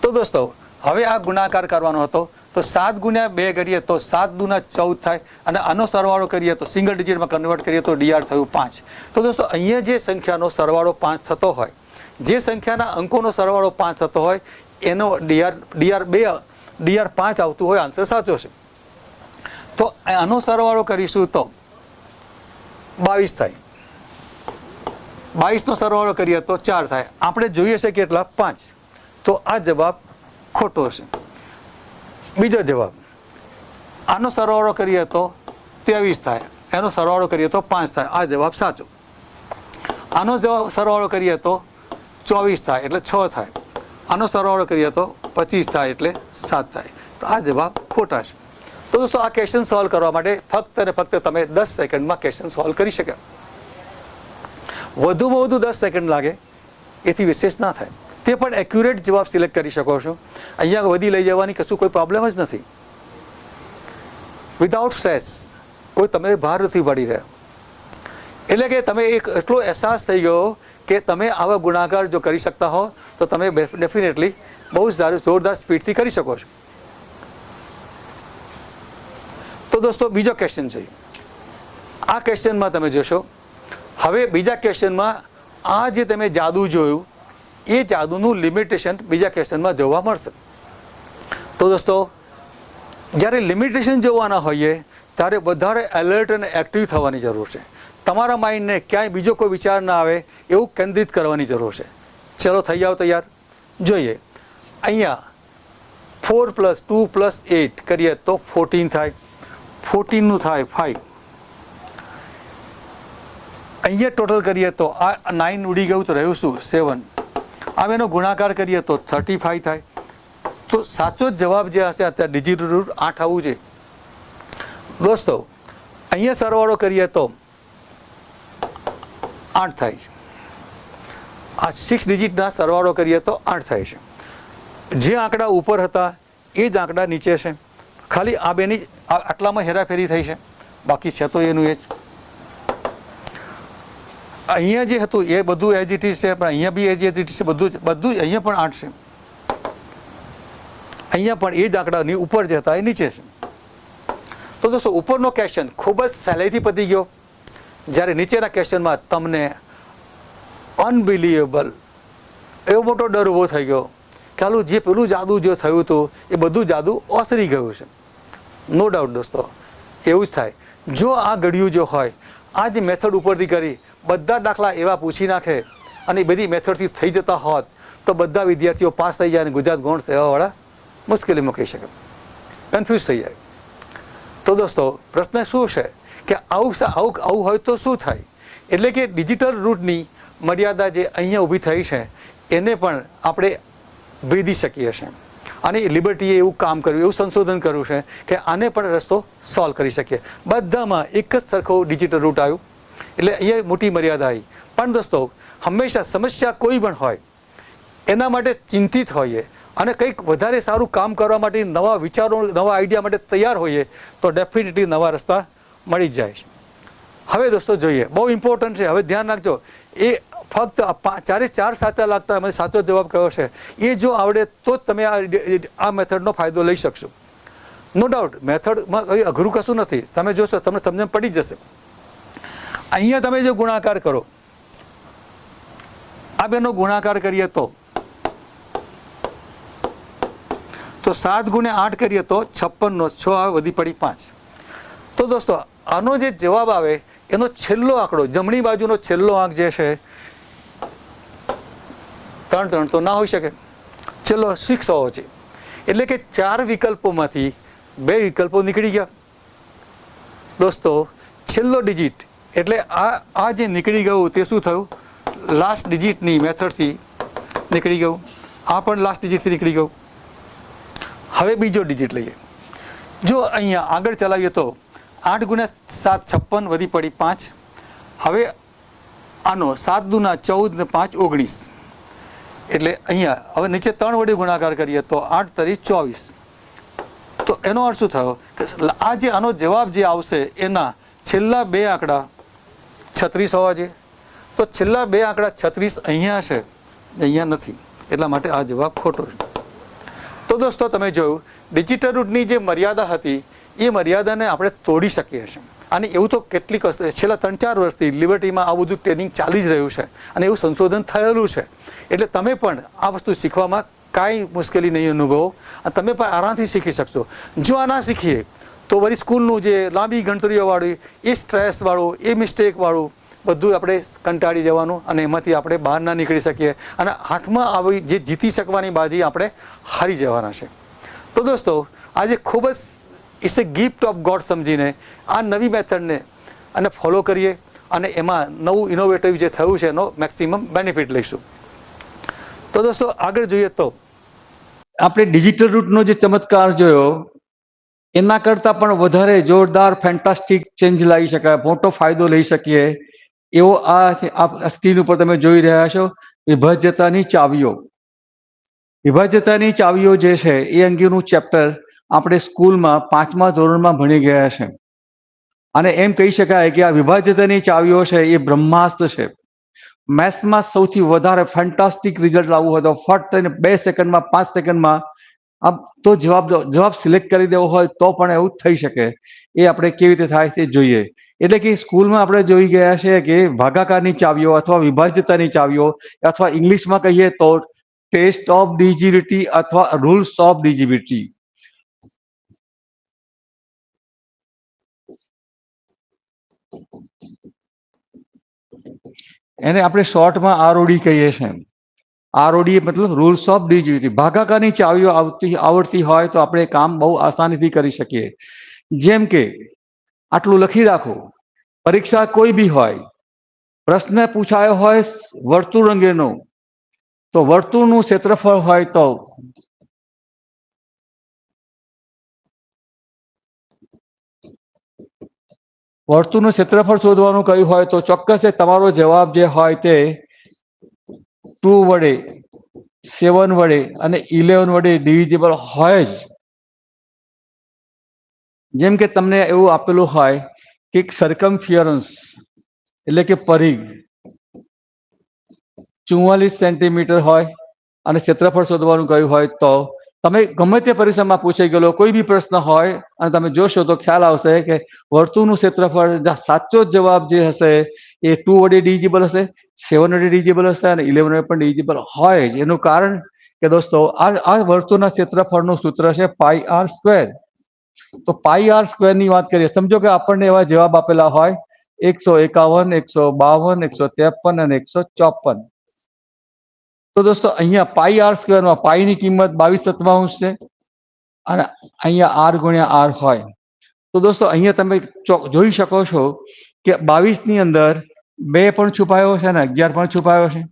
તો દોસ્તો હવે આ ગુણાકાર કરવાનો હતો તો 7 ગુણ્યા 2 કરીએ તો 7 દુના 14 થાય, અને આનો સરવાળો કરીએ તો સિંગલ ડિજિટમાં કન્વર્ટ કરીએ તો DR થયું 5. તો દોસ્તો અહીંયા જે સંખ્યાનો સરવાળો 5 થતો હોય, જે સંખ્યાના અંકોનો સરવાળો 5 થતો હોય એનો DR 5 આવતું હોય, આન્સર સાચો છે. તો આનો સરવાળો કરીશું તો 22 થાય. 22નો સરવાળો કરીએ તો 4 થાય. આપણે જોઈએ છે કેટલા? 5. તો આ જવાબ ખોટો છે. બીજો જવાબ, આનો સરવાળો કરીએ તો 23 થાય, એનો સરવાળો કરીએ તો 5 થાય. આ જવાબ સાચો. આનો સરવાળો કરીએ તો 24 થાય એટલે 6 થાય. આનો સરવાળો કરીએ તો 25 થાય એટલે 7 થાય. તો આ જવાબ ખોટા છે. તો દોસ્તો આ ક્વેશ્ચન સોલ્વ કરવા માટે ફક્ત અને ફક્ત તમે 10 સેકન્ડમાં ક્વેશ્ચન સોલ્વ કરી શક્યા. વધુમાં વધુ 10 સેકન્ડ લાગે એથી વિશેષ ના થાય. તે પણ એક્યુરેટ જવાબ સિલેક્ટ કરી શકો છો. અહીંયા વધી લઈ જવાની કશું કોઈ પ્રોબ્લેમ જ નથી. વિધાઉટ સ્ટ્રેસ, કોઈ તમે બહાર નથી પડી રહ્યા. એટલે કે તમે એક એટલો અહેસાસ થઈ ગયો કે તમે આવા ગુણાકાર જો કરી શકતા હો તો તમે ડેફિનેટલી બહુ સારું જોરદાર સ્પીડથી કરી શકો છો. તો દોસ્તો બીજો ક્વેશ્ચન છે. આ ક્વેશ્ચનમાં તમે જોશો, હવે બીજા ક્વેશ્ચનમાં આ જે તમે જાદુ જોયું એ જાદુનું લિમિટેશન બીજા ક્વેશ્ચનમાં જોવા મળશે. તો દોસ્તો જ્યારે લિમિટેશન જોવાના હોઈએ ત્યારે વધારે એલર્ટ અને એક્ટિવ થવાની જરૂર છે. તમારા માઇન્ડને ક્યાંય બીજો કોઈ વિચાર ના આવે એવું કેન્દ્રિત કરવાની જરૂર છે. ચલો થઈ જાઓ તૈયાર. જોઈએ અહીંયા 4 + 2 + 8 કરીએ તો 14 થાય. 14નું થાય 5. અહીંયા ટોટલ કરીએ તો આ 9 ઉડી ગયું તો રહ્યું શું 7. હવે એનો ગુણાકાર કરીએ તો 35 થાય. તો સાચો જવાબ જે હશે અત્યારે ડિજિટ રૂટ 8 આવવું છે. દોસ્તો અહીંયા સરવાળો કરીએ તો 8 થાય. આ 6 ડિજિટના સરવાળો કરીએ તો 8 થાય છે. જે આંકડા ઉપર હતા એ જ આંકડા નીચે છે. ખાલી આ બેની આટલામાં હેરાફેરી થઈ છે, બાકી છે તો એનું એ જ. અહીંયા જે હતું એ બધું એજ ઇટ ઇઝ છે, પણ અહીંયા બી એજ ઇટ ઇઝ છે. બધું અહીંયા પણ 8 છે. અહીંયા પણ એ જ આંકડાની ઉપર જે હતા એ નીચે છે. તો દોસ્તો ઉપરનો ક્વેશ્ચન ખૂબ જ સહેલાઈથી પતી ગયો, જ્યારે નીચેના ક્વેશ્ચનમાં તમને અનબિલિવેબલ એવો મોટો ડર ઊભો થઈ ગયો કે હાલું જે પેલું જાદુ જે થયું હતું એ બધું જાદુ ઓસરી ગયું છે. નો ડાઉટ દોસ્તો એવું જ થાય. જો આ ઘડિયું જો હોય, આ જે મેથડ ઉપરથી કરી બધા દાખલા એવા પૂછી નાખે અને એ બધી મેથડથી થઈ જતા હોત તો બધા વિદ્યાર્થીઓ પાસ થઈ જાય અને ગુજરાત ગૌણ સેવાવાળા મુશ્કેલીમાં કહી શકે, કન્ફ્યુઝ થઈ જાય. તો દોસ્તો પ્રશ્ન શું છે કે આવું હોય તો શું થાય? એટલે કે ડિજિટલ રૂટની મર્યાદા જે અહીંયા ઊભી થઈ છે એને પણ આપણે ભેદી શકીએ છીએ. અને લિબર્ટીએ એવું કામ કર્યું, એવું સંશોધન કર્યું છે કે આને પણ રસ્તો સોલ્વ કરી શકીએ. બધામાં એક જ સરખો ડિજિટલ રૂટ આવ્યું એટલે અહીંયા મોટી મર્યાદા આવી. પણ દોસ્તો હંમેશા સમસ્યા કોઈ પણ હોય એના માટે ચિંતિત હોઈએ અને કંઈક વધારે સારું કામ કરવા માટે નવા વિચારો નવા આઈડિયા માટે તૈયાર હોઈએ તો ડેફિનેટલી નવા રસ્તા મળી જ જાય છે. હવે દોસ્તો જોઈએ, બહુ ઇમ્પોર્ટન્ટ છે, હવે ધ્યાન રાખજો. એ ફક્ત 4 સાચા લાગતા મને સાચો જવાબ કયો છે એ જો આવડે તો જ તમે આ મેથડનો ફાયદો લઈ શકશો. નો ડાઉટ મેથડમાં કંઈ અઘરું કશું નથી. તમે જોશો તમને સમજણ પડી જશે. અહીંયા તમે જો ગુણાકાર કરો, આ બેનો ગુણાકાર કરીએ તો 7 × 8 કરીએ તો 56 નો 6 આવે, વધી પડી 5. તો દોસ્તો આનો જે જવાબ આવે એનો છેલ્લો આંકડો, જમણી બાજુનો છેલ્લો આંક જે છે 3 તો ના હોઈ શકે, છેલ્લો 6 હોવો છે. એટલે કે 4 વિકલ્પોમાંથી 2 વિકલ્પો નીકળી ગયા. દોસ્તો છેલ્લો ડિજિટ એટલે આ જે નીકળી ગયું તે શું થયું? લાસ્ટ ડિજિટની મેથડથી નીકળી ગયું. આ પણ લાસ્ટ ડિજિટથી નીકળી ગયું. હવે બીજો ડિજિટ લઈએ. જો અહીંયા આગળ ચલાવીએ તો 8 × 7 56, વધી પડી 5. હવે આનો 7 × 2 14 ને 5 19. એટલે અહીંયા હવે નીચે 3 વડે ગુણાકાર કરીએ તો 8 × 3 24. તો એનો અર્થ શું થયો કે આ જે આનો જવાબ જે આવશે એના છેલ્લા 2 આંકડા 36 હોવા જોઈએ. તો છેલ્લા 2 આંકડા 36 અહીંયા છે, અહીંયા નથી, એટલા માટે આ જવાબ ખોટો છે. તો દોસ્તો તમે જોયું ડિજિટલ રૂટની જે મર્યાદા હતી એ મર્યાદાને આપણે તોડી શકીએ છીએ. અને એવું તો કેટલીક છેલ્લા 3-4 વર્ષથી લિબર્ટીમાં આ બધું ટ્રેનિંગ ચાલી જ રહ્યું છે અને એવું સંશોધન થયેલું છે. એટલે તમે પણ આ વસ્તુ શીખવામાં કાંઈ મુશ્કેલી નહીં અનુભવો અને તમે પણ આરામથી શીખી શકશો. જો આ ના શીખીએ તો વળી સ્કૂલનું જે લાંબી ગણતરીઓવાળું એ સ્ટ્રેસવાળું એ મિસ્ટેકવાળું બધું આપણે કંટાળી જવાનું અને એમાંથી આપણે બહાર ના નીકળી શકીએ અને હાથમાં આવી જે જીતી શકવાની બાજી આપણે હારી જવાના છે. તો દોસ્તો આજે ખૂબ જ it's a gift of God સમજીને આ નવી મેથડને અને ફોલો કરીએ અને એમાં નવું ઇનોવેટિવ જે થયું છે એનો મેક્સિમમ બેનિફિટ લઈશું. તો દોસ્તો આગળ જોઈએ તો આપણે ડિજિટલ રૂટનો જે ચમત્કાર જોયો એના કરતાં પણ વધારે જોરદાર ફેન્ટાસ્ટિક ચેન્જ લાવી શકાય, મોટો ફાયદો લઈ શકીએ એવો આ સ્ક્રીન ઉપર તમે જોઈ રહ્યા છો વિભાજ્યતાની ચાવીઓ. વિભાજ્યતાની ચાવીઓ જે છે એ અંગેનું ચેપ્ટર આપણે સ્કૂલમાં 5મા ધોરણમાં ભણી ગયા છે અને એમ કહી શકાય કે આ વિભાજ્યતાની ચાવીઓ છે એ બ્રહ્માસ્ત્ર છે. મેથ્સમાં સૌથી વધારે ફેન્ટાસ્ટિક રિઝલ્ટ લાવવું હોય તો ફટ થઈને 2 સેકન્ડમાં 5 સેકન્ડમાં તો જવાબ સિલેક્ટ કરી દેવો હોય તો પણ એવું થઈ શકે. એ આપણે કેવી રીતે થાય તે જોઈએ. એટલે કે સ્કૂલમાં આપણે જોઈ ગયા છે કે ભાગાકારની ચાવીઓ અથવા વિભાજ્યતાની ચાવીઓ અથવા ઇંગ્લિશમાં કહીએ તો ટેસ્ટ ઓફ ડિવિઝિબિલિટી અથવા રૂલ્સ ઓફ ડિવિઝિબિલિટી. એને આપણે શોર્ટમાં આરઓડી કહીએ છીએ. આરઓડી મતલબ રૂલ્સ ઓફ ડિવિઝિબિલિટી. ભાગાકારની ચાવીઓ આવડતી હોય તો આપણે કામ બહુ આસાનીથી કરી શકીએ. જેમ કે આટલું લખી રાખો. પરીક્ષા કોઈ બી હોય, પ્રશ્ન પૂછાયો હોય વર્તુળ અંગેનો, તો વર્તુળનું ક્ષેત્રફળ હોય તો વર્તુળનું ક્ષેત્રફળ શોધવાનું કહ્યું હોય તો ચોક્કસ તમારો જવાબ જે હોય તે 2 વડે, 7 વડે અને 11 વડે ડિવિઝિબલ હોય જ. જેમ કે તમને એવું આપેલું હોય કે સરકમફિયરન્સ એટલે કે પરિઘ 44 સેન્ટીમીટર હોય અને ક્ષેત્રફળ શોધવાનું કહ્યું હોય તો તમે ગમે તે પરીક્ષામાં પૂછાઈ ગયેલો કોઈ બી પ્રશ્ન હોય અને તમે જોશો તો ખ્યાલ આવશે કે વર્તુળનું ક્ષેત્રફળ સાચો જવાબ જે હશે એ 2 વડે ડિવિઝિબલ હશે, 7 વડે ડિવિઝિબલ હશે અને 11 વડે પણ ડિવિઝિબલ હોય જ. એનું કારણ કે દોસ્તો આ વર્તુળના ક્ષેત્રફળનું સૂત્ર છે પાઈ આર સ્ક્વેર. તો પાઈ આર સ્ક્વેર ની વાત કરીએ. સમજો કે આપણને એવા જવાબ આપેલા હોય 151, 152, 153 અને 154. તો દોસ્તો અહીંયા પાઈ આર સ્ક્વેરમાં પાઈની કિંમત 22/7 છે અને અહીંયા આર ગુણ્યા આર હોય. તો દોસ્તો અહીંયા તમે જોઈ શકો છો કે 22 ની અંદર 2 પણ છુપાયો છે અને 11 પણ છુપાયો છે.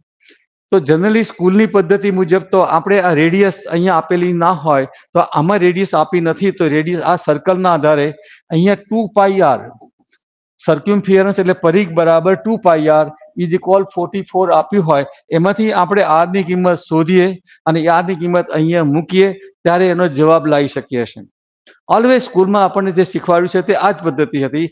તો જનરલી સ્કૂલની પદ્ધતિ મુજબ તો આપણે આ રેડિયસ અહીંયા આપેલી ના હોય તો આમાં રેડિયસ આપી નથી, તો રેડિયસ આ સર્કલના આધારે અહીંયા 2 પાઈ આર સર્ક્યુમફિયરન્સ એટલે પરિઘ બરાબર 2 પાઈ આર ઇઝ ઇક્વલ 44 આપ્યું હોય એમાંથી આપણે આર ની કિંમત શોધીએ અને આર ની કિંમત અહીંયા મૂકીએ ત્યારે એનો જવાબ લાવી શકીએ છીએ. ઓલવેઝ સ્કૂલમાં આપણને જે શીખવાડ્યું છે તે આ જ પદ્ધતિ હતી.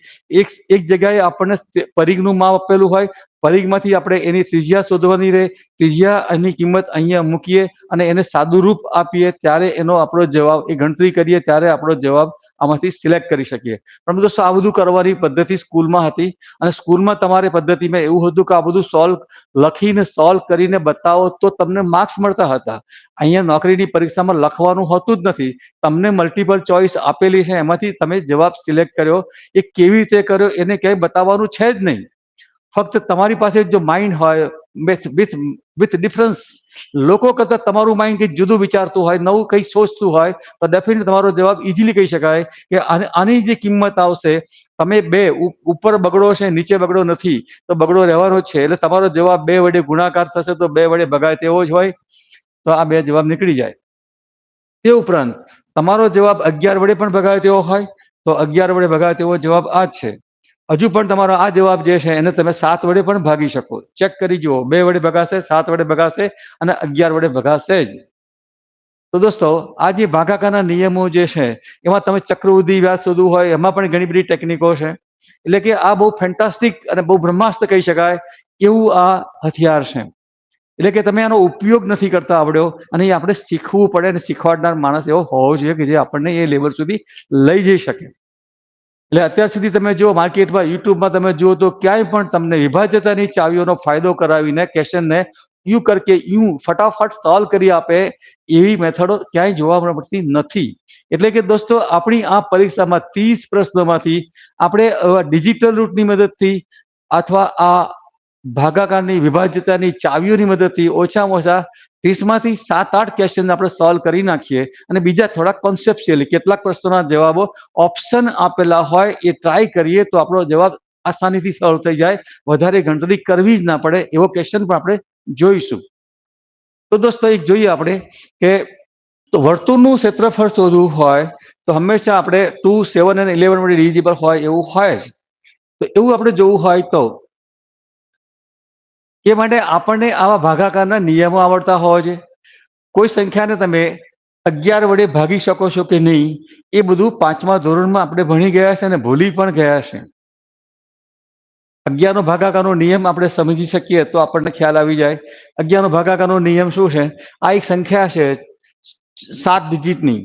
એક જગ્યાએ આપણને પરિઘનું માપ આપેલું હોય, પરિઘમાંથી આપણે એની ત્રિજ્યા શોધવાની રહે, ત્રિજ્યાની કિંમત અહીંયા મૂકીએ અને એને સાદું રૂપ આપીએ ત્યારે એનો આપણો જવાબ એ ગણતરી કરીએ ત્યારે આપણો જવાબ આમાંથી સિલેક્ટ કરી શકીએ. પણ દોસ્તો આ બધું કરવાની પદ્ધતિ સ્કૂલમાં હતી અને સ્કૂલમાં તમારે પદ્ધતિમાં એવું હતું કે આ બધું લખીને સોલ્વ કરીને બતાવો તો તમને માર્ક્સ મળતા હતા. અહીંયા નોકરીની પરીક્ષામાં લખવાનું હોતું જ નથી. તમને મલ્ટિપલ ચોઇસ આપેલી છે, એમાંથી તમે જવાબ સિલેક્ટ કર્યો. એ કેવી રીતે કર્યો એને ક્યાંય બતાવવાનું છે જ નહીં. ફક્ત તમારી પાસે જો માઇન્ડ હોય વિથ ડિફરન્સ, લોકો કરતા તમારું માઇન્ડ કંઈક જુદું વિચારતું હોય, નવું કંઈક સોચતું હોય તો ડેફિનેટ તમારો જવાબ ઇઝીલી કહી શકાય કે આની જે કિંમત આવશે, તમે 2 ઉપર બગડો છે નીચે બગડો નથી તો બગડો રહેવાનો જ છે, એટલે તમારો જવાબ 2 વડે ગુણાકાર થશે તો 2 વડે ભગાય તેવો જ હોય. તો આ 2 જવાબ નીકળી જાય. તે ઉપરાંત તમારો જવાબ 11 વડે પણ ભગાય તેવો હોય તો 11 વડે ભગાય તેવો જવાબ આ જ છે. હજુ પણ તમારો આ જવાબ જે છે એને તમે 7 વડે પણ ભાગી શકો. ચેક કરી જુઓ, 2 વડે ભગાશે, 7 વડે ભગાશે અને 11 વડે ભગાશે જ. તો દોસ્તો આ જે ભાગાકારના નિયમો જે છે એમાં તમે ચક્રવૃદ્ધિ વ્યાજ શોધવું હોય એમાં પણ ઘણી બધી ટેકનિકો છે. એટલે કે આ બહુ ફેન્ટાસ્ટિક અને બહુ બ્રહ્માસ્ત્ર કહી શકાય એવું આ હથિયાર છે. એટલે કે તમે આનો ઉપયોગ નથી કરતા આવડ્યો અને એ આપણે શીખવું પડે અને શીખવાડનાર માણસ એવો હોવો જોઈએ કે જે આપણને એ લેવલ સુધી લઈ જઈ શકે. એટલે અત્યાર સુધી તમે જો માર્કેટમાં યુટ્યુબમાં તમે જુઓ તો ક્યાંય પણ તમને વિભાજ્યતાની ચાવીઓનો ફાયદો કરાવીને ક્વેશ્ચનને યુ કરકે યુ ફટાફટ સોલ્વ કરી આપે એવી મેથડો ક્યાંય જોવા મળતી નથી. એટલે કે દોસ્તો આપણી આ પરીક્ષામાં 30 પ્રશ્નોમાંથી આપણે ડિજિટલ રૂટની મદદથી અથવા આ ભાગાકારની વિભાજ્યતાની ચાવીઓની મદદથી ઓછામાં ઓછા 30માંથી 7-8 ક્વેશ્ચન આપણે સોલ્વ કરી નાખીએ અને બીજા થોડા કોન્સેપ્ચ્યુઅલી કેટલાક પ્રશ્નોના જવાબો ઓપ્શન આપેલા હોય એ ટ્રાય કરીએ તો આપણો જવાબ આસાનીથી સોલ્વ થઈ જાય, વધારે ગણતરી કરવી જ ના પડે એવો ક્વેશ્ચન પણ આપણે જોઈશું. તો દોસ્તો એક જોઈએ આપણે કે તો વર્તુળનું ક્ષેત્રફળ શોધવું હોય તો હંમેશા આપણે 2, 7 અને 11 વડે ડિવિઝિબલ હોય એવું હોય જ. તો એવું આપણે જોવું હોય તો એ માટે આપણને આવા ભાગાકારના નિયમો આવડતા હોવા જોઈએ. કોઈ સંખ્યાને તમે 11 વડે ભાગી શકો છો કે નહીં એ બધું 5મા ધોરણમાં આપણે ભણી ગયા છે અને ભૂલી પણ ગયા છે. 11 નો ભાગાકારનો નિયમ આપણે સમજી શકીએ તો આપણને ખ્યાલ આવી જાય. 11 નો ભાગાકારનો નિયમ શું છે? આ એક સંખ્યા છે 7 ડિજિટની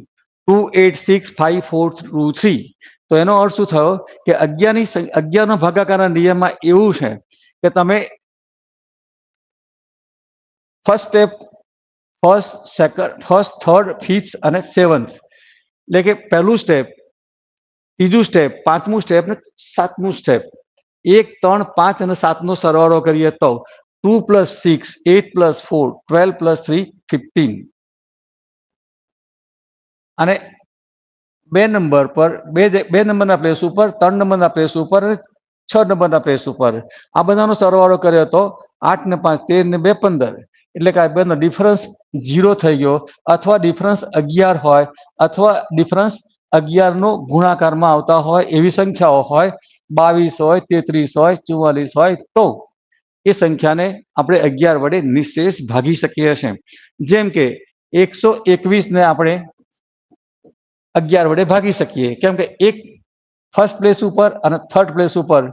2865423. તો એનો અર્થ શું થયો કે 11 નો ભાગાકારના નિયમમાં એવું છે કે તમે first step, first, second, first, third, fifth અને સેવન્થ, એટલે કે પહેલું સ્ટેપ, ત્રીજું સ્ટેપ, પાંચમું સ્ટેપ ને સાતમું સ્ટેપ, 1, 3, 5 અને 7 નો સરવાળો કરીએ તો 2 + 6, 8 + 4, 12 + 3, 15. અને બે નંબરના પ્લેસ ઉપર, 3 નંબરના પ્લેસ ઉપર અને 6 નંબરના પ્લેસ ઉપર આ બધાનો સરવાળો કર્યો તો 8 ને 5 13 ને 2 15, એટલે કે આ બેનો ડિફરન્સ 0 થઈ ગયો, અથવા ડિફરન્સ 11 હોય, અથવા ડિફરન્સ 11 નો ગુણાકારમાં આવતા હોય એવી સંખ્યાઓ હોય, 22 હોય, 33 હોય, 44 હોય, તો એ સંખ્યાને આપણે 11 વડે નિશેષ ભાગી શકીએ છીએ. જેમ કે 121 ને આપણે 11 વડે ભાગી શકીએ, કેમ કે એક ફર્સ્ટ પ્લેસ ઉપર અને થર્ડ પ્લેસ ઉપર,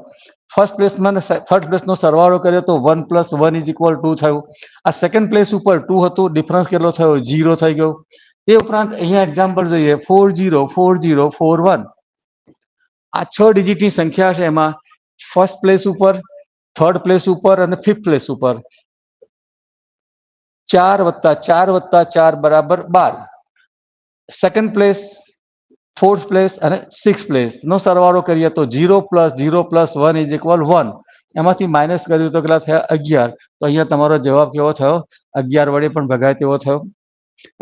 ફર્સ્ટ પ્લેસમાં થર્ડ પ્લેસનો સરવાળો કર્યો તો 1 + 1 = 2 થયું. આ સેકન્ડ પ્લેસ ઉપર 2 હતું, ડિફરન્સ કેટલો થયો? 0 થઈ ગયો. તે ઉપરાંત અહીંયા એક્ઝામ્પલ જોઈએ 404041. આ 6 ડિજિટની સંખ્યા છે. એમાં ફર્સ્ટ પ્લેસ ઉપર, થર્ડ પ્લેસ ઉપર અને ફિફ્થ પ્લેસ ઉપર 4 + 4 + 4 = 12. સેકન્ડ પ્લેસ, ફોર્થ પ્લેસ અને સિક્સ પ્લેસ નો સરવાળો કરીએ તો 0 + 0 + 1 = 1. એમાંથી માઇનસ કર્યું તો કેટલા થયા? 11. તો અહીંયા તમારો જવાબ કેવો થયો? 11 વડે પણ ભગાય તેવો થયો.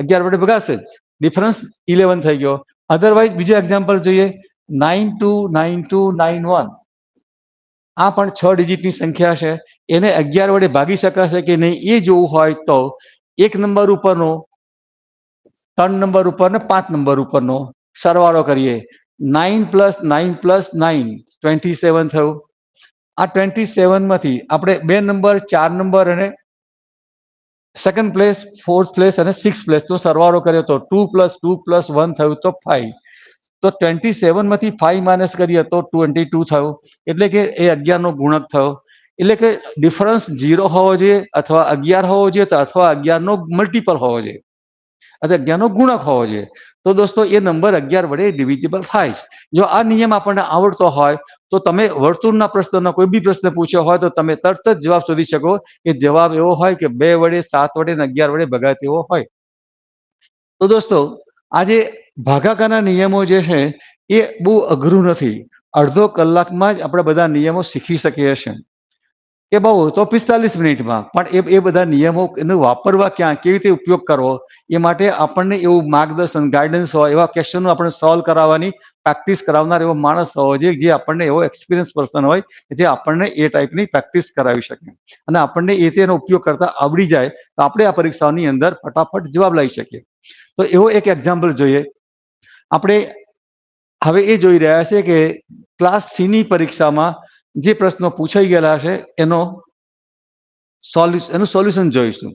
11 વડે ભગાશે જ, ડિફરન્સ 11 થઈ ગયો. અધરવાઇઝ બીજું એક્ઝામ્પલ જોઈએ 929291. આ પણ 6 ડિજિટની સંખ્યા છે. એને 11 વડે ભાગી શકાશે કે નહીં એ જોવું હોય તો 1 નંબર ઉપરનો, 3 નંબર ઉપર ને 5 નંબર ઉપરનો સરવાળો કરીએ. 9 + 9 + 9 27 થયું. આ 27 માંથી આપણે 2 નંબર, 4 નંબર અને સેકન્ડ પ્લેસ, ફોર્થ પ્લેસ અને સિક્સ પ્લેસ નો સરવાળો કર્યો તો 2 + 2 + 1 થયું તો 5. તો 27 માંથી 5 માઇનસ કરીએ તો 22 થયું. એટલે કે એ 11 નો ગુણક થયો. એટલે કે ડિફરન્સ 0 હોવો જોઈએ, અથવા 11 હોવો જોઈએ, અથવા 11 નો મલ્ટિપલ હોવો જોઈએ, અથવા 11 નો ગુણક હોવો જોઈએ. તો દોસ્તો એ નંબર 11 વડે ડિવિઝિબલ થાય છે. જો આ નિયમ આપણને આવડતો હોય તો તમે વર્તુળના પ્રશ્નનો કોઈ બી પ્રશ્ન પૂછ્યો હોય તો તમે તરત જ જવાબ શોધી શકો. કે જવાબ એવો હોય કે 2 વડે, 7 વડે અને 11 વડે ભગાય તેવો હોય. તો દોસ્તો આજે ભાગાકારના નિયમો જે છે એ બહુ અઘરું નથી. અડધો કલાકમાં જ આપણે બધા નિયમો શીખી શકીએ છીએ. કે બહુ તો 45 મિનિટમાં. પણ એ બધા નિયમો એને વાપરવા ક્યાં, કેવી રીતે ઉપયોગ કરવો, એ માટે આપણને એવું માર્ગદર્શન, ગાઈડન્સ હોય, એવા ક્વેશ્ચનો આપણે સોલ્વ કરાવવાની પ્રેક્ટિસ કરાવનાર એવો માણસ હોવો જોઈએ, જે આપણને એવો એક્સપિરિયન્સ પર્સન હોય જે આપણને એ ટાઈપની પ્રેક્ટિસ કરાવી શકે, અને આપણને એનો ઉપયોગ કરતા આવડી જાય તો આપણે આ પરીક્ષાઓની અંદર ફટાફટ જવાબ લઈ શકીએ. તો એવો એક એક્ઝામ્પલ જોઈએ. આપણે હવે એ જોઈ રહ્યા છે કે ક્લાસ 3 ની પરીક્ષામાં જે પ્રશ્નો પૂછાઈ ગયેલા છે એનું સોલ્યુશન જોઈશું.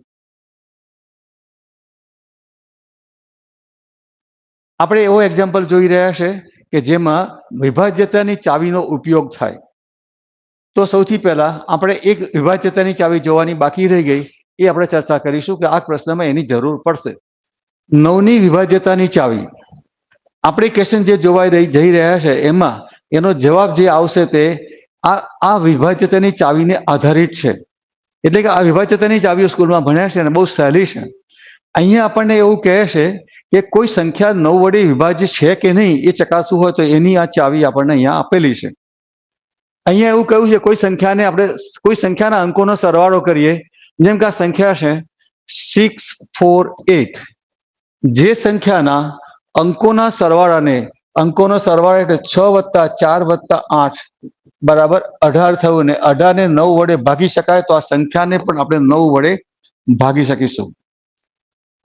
આપણે એવો એક્ઝામ્પલ જોઈ રહ્યા છે કે જેમાં વિભાજ્યતાની ચાવીનો ઉપયોગ થાય. તો સૌથી પહેલા આપણે એક વિભાજ્યતાની ચાવી જોવાની બાકી રહી ગઈ, એ આપણે ચર્ચા કરીશું કે આ પ્રશ્નમાં એની જરૂર પડશે. 9ની વિભાજ્યતાની ચાવી. આપણે ક્વેશ્ચન જે જઈ રહ્યા છે એમાં એનો જવાબ જે આવશે તે આ વિભાજ્યતાની ચાવીને આધારિત છે. એટલે કે આ વિભાજ્યતાની ચાવીઓ સ્કૂલમાં ભણ્યા છે અને બહુ સહેલી છે. અહીંયા આપણને એવું કહે છે કે કોઈ સંખ્યા 9 વડે વિભાજ્ય છે કે નહીં એ ચકાસવું હોય તો એની આ ચાવી આપણને અહીંયા આપેલી છે. અહીંયા એવું કહ્યું છે કોઈ સંખ્યાના અંકોનો સરવાળો કરીએ. જેમ કે આ સંખ્યા છે 648. જે સંખ્યાના અંકોનો સરવાળો એટલે 6 + 4 + 8 = 18 થયું, ને 18 ને 9 વડે ભાગી શકાય તો આ સંખ્યાને પણ આપણે 9 વડે ભાગી શકીશું.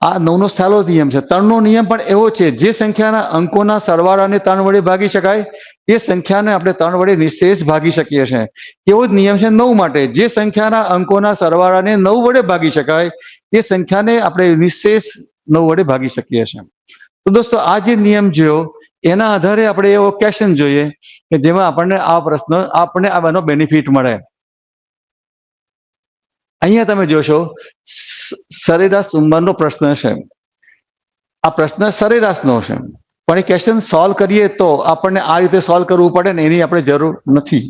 આ 9નો સહેલો નિયમ છે. 3નો નિયમ પણ એવો છે, જે સંખ્યાના અંકોના સરવાળાને 3 વડે ભાગી શકાય એ સંખ્યાને આપણે 3 વડે નિશેષ ભાગી શકીએ છીએ. એવો જ નિયમ છે 9 માટે, જે સંખ્યાના અંકોના સરવાળાને 9 વડે ભાગી શકાય એ સંખ્યાને આપણે નિશેષ 9 વડે ભાગી શકીએ છીએ. તો દોસ્તો આ જે નિયમ જોયો એના આધારે આપણે એવો ક્વેશ્ચન જોઈએ કે જેમાં આપણને આ બનો બેનિફિટ મળે. અહીંયા તમે જોશો સરેરાશ ઉંમરનો પ્રશ્ન છે. આ પ્રશ્ન સરેરાશનો છે, પણ એ ક્વેશ્ચન સોલ્વ કરીએ તો આપણને આ રીતે સોલ્વ કરવું પડે ને એની આપણે જરૂર નથી.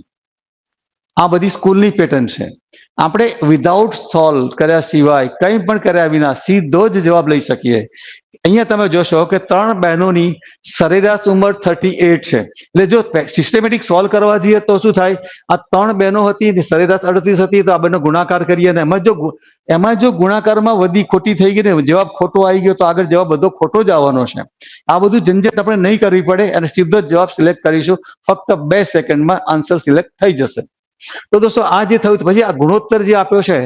આ બધી સ્કૂલની પેટર્ન છે. આપણે વિધાઉટ સોલ્વ કર્યા સિવાય કંઈ પણ કર્યા વિના સીધો જ જવાબ લઈ શકીએ. અહીંયા તમે જોશો કે 3 બહેનોની સરેરાશ ઉંમર 38 છે. એટલે જો સિસ્ટમેટિક સોલ્વ કરવા જઈએ તો શું થાય, આ 3 બહેનો હતી સરેરાશ 38 હતી, તો આ બંને ગુણાકાર કરીએ અને એમાં જો ગુણાકારમાં વધી ખોટી થઈ ગઈ ને જવાબ ખોટો આવી ગયો તો આગળ જવાબ બધો ખોટો જ આવવાનો છે. આ બધું ઝંઝટ આપણે નહીં કરવી પડે અને સીધો જ જવાબ સિલેક્ટ કરીશું. ફક્ત 2 સેકન્ડમાં આન્સર સિલેક્ટ થઈ જશે. તો દોસ્તો આ જે થયું પછી આ ગુણોત્તર જે આપ્યો છે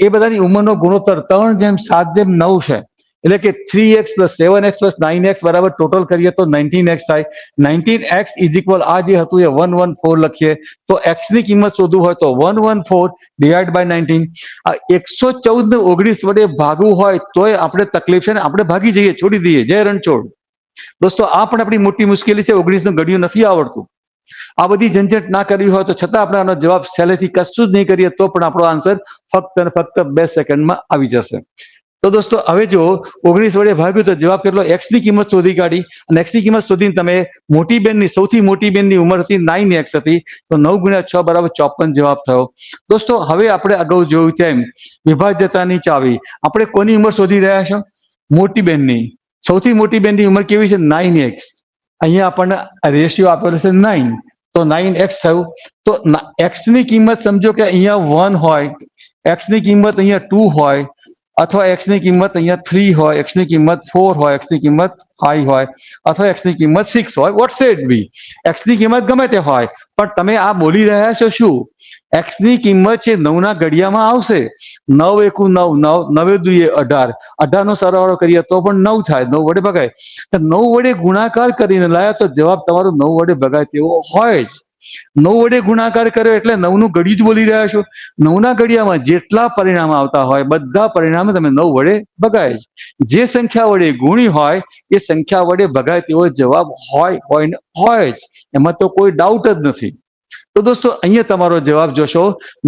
એ બધાની ઉંમરનો ગુણોત્તર 3:7:9 છે. એટલે કે 3x + 7x + 9x બરાબર ટોટલ કરીએ તો 19x થાય. 19x = આ જે હતું એ 114 લખીએ તો x ની કિંમત શોધવું હોય તો 114 / 19. આ 114 ને 19 વડે ભાગવું હોય તોય આપણે તકલીફ છે ને આપણે ભાગી જઈએ, છોડી દઈએ, જય રણછોડ. દોસ્તો આ પણ આપણી મોટી મુશ્કેલી છે. 19 નું ઘડિયું નથી આવડતું. આ બધી ઝંઝટ ના કરવી હોય તો છતાં આપણે આનો જવાબ સહેલેથી કશું જ નહીં કરીએ તો પણ આપણો આન્સર ફક્ત અને ફક્ત 2 સેકન્ડમાં આવી જશે. તો દોસ્તો હવે જો 19 વડે ભાગ્યું તો જવાબ કેટલો, x ની કિંમત શોધી કાઢી અને x ની કિંમત શોધીને તમે સૌથી મોટી બેનની ઉંમર હતી 9x હતી, તો 9 × 6 = 54 જવાબ થયો. દોસ્તો હવે આપણે અગાઉ જોયું તેમ વિભાજ્યતાની ચાવી, આપણે કોની ઉંમર શોધી રહ્યા છો? મોટી બેનની. સૌથી મોટી બેનની ઉંમર કેવી છે? 9x. અહીંયા આપણને રેશિયો આપેલો છે 9, તો 9x થયું. તો x ની કિંમત સમજો કે અહીંયા 1 હોય, x ની કિંમત અહીંયા 2 હોય, અથવા x ની કિંમત અહીંયા 3 હોય, x ની કિંમત 4 હોય, x ની કિંમત 5 હોય, અથવા x ની કિંમત 6 હોય, વોટ્સ ઇટ બી. x ની કિંમત ગમે તે હોય, પણ તમે આ બોલી રહ્યા છો શું? x ની કિંમત છે 9 ના ઘડિયામાં આવશે. 9 × 1 = 9, 9 × 2 = 18, 18 નો સરવાળો કરીએ તો પણ 9 થાય, 9 વડે ભગાય. 9 વડે ગુણાકાર કરીને લાયા તો જવાબ તમારો 9 વડે ભગાય તેવો હોય જ. 9 વડે ગુણાકાર કર્યો એટલે 9 નું ઘડિયું જ બોલી રહ્યા છો. 9 ના ઘડિયામાં જેટલા પરિણામ આવતા હોય બધા પરિણામ તમે 9 વડે ભગાય જ. જે સંખ્યા વડે ગુણી હોય એ સંખ્યા વડે ભગાય તેવો જવાબ હોય જ. એમાં તો કોઈ ડાઉટ જ નથી. તો દોસ્તો અહીંયા તમારો જવાબ જોશો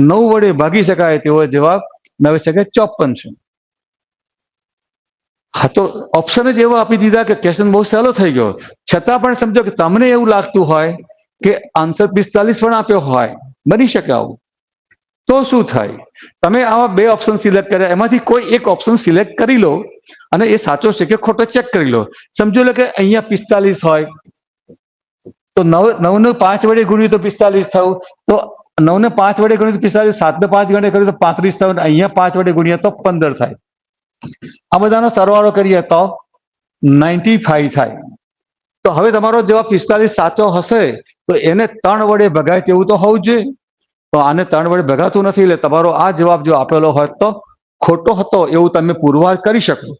9 વડે ભાગી શકાય તેવો જવાબ 9×54 છે. હા, તો ઓપ્શન જ એવો આપી દીધા કે ક્વેશ્ચન બહુ સહેલો થઈ ગયો. છતાં પણ સમજો કે તમને એવું લાગતું હોય કે આન્સર 45 પણ આપ્યો હોય, બની શકે આવું, તો શું થાય? તમે આવા 2 ઓપ્શન સિલેક્ટ કર્યા, એમાંથી કોઈ એક ઓપ્શન સિલેક્ટ કરી લો અને એ સાચો છે કે ખોટો ચેક કરી લો. સમજો લો કે અહીંયા 45 હોય તો 9 ને 5 વડે ગુણ્યું તો 45 થયું, તો 9 ને 5 વડે ગુણ્યું તો 45, 7 ને 5 વડે કર્યું તો 35 થયું, અહીંયા 5 વડે ગુણ્યા તો 15 થાય. આ બધાનો સરવાળો કરીએ તો 95 થાય. તો હવે તમારો જવાબ 45 સાચો હશે તો એને 3 વડે ભગાય તેવું તો હોવું જોઈએ. તો આને 3 વડે ભગાતું નથી, એટલે તમારો આ જવાબ જો આપેલો હોય તો ખોટો હતો એવું તમે પુરવાર કરી શકો.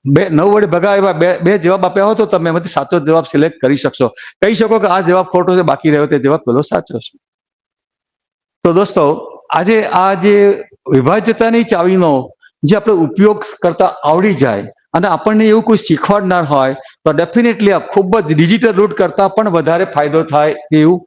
9 વડે ભગાય એવા બે જવાબ આપ્યા હોય તો તમે એમાંથી સાચો જવાબ સિલેક્ટ કરી શકશો. કહી શકો કે આ જવાબ ખોટો છે, બાકી રહ્યો તે જવાબ પેલો સાચો છે. તો દોસ્તો આજે આ જે વિભાજ્યતાની ચાવીનો જે આપણે ઉપયોગ કરતા આવડી જાય અને આપણને એવું કોઈ શીખવાડનાર હોય તો ડેફિનેટલી આ ખૂબ જ ડિજિટલ રૂટ કરતા પણ વધારે ફાયદો થાય એવું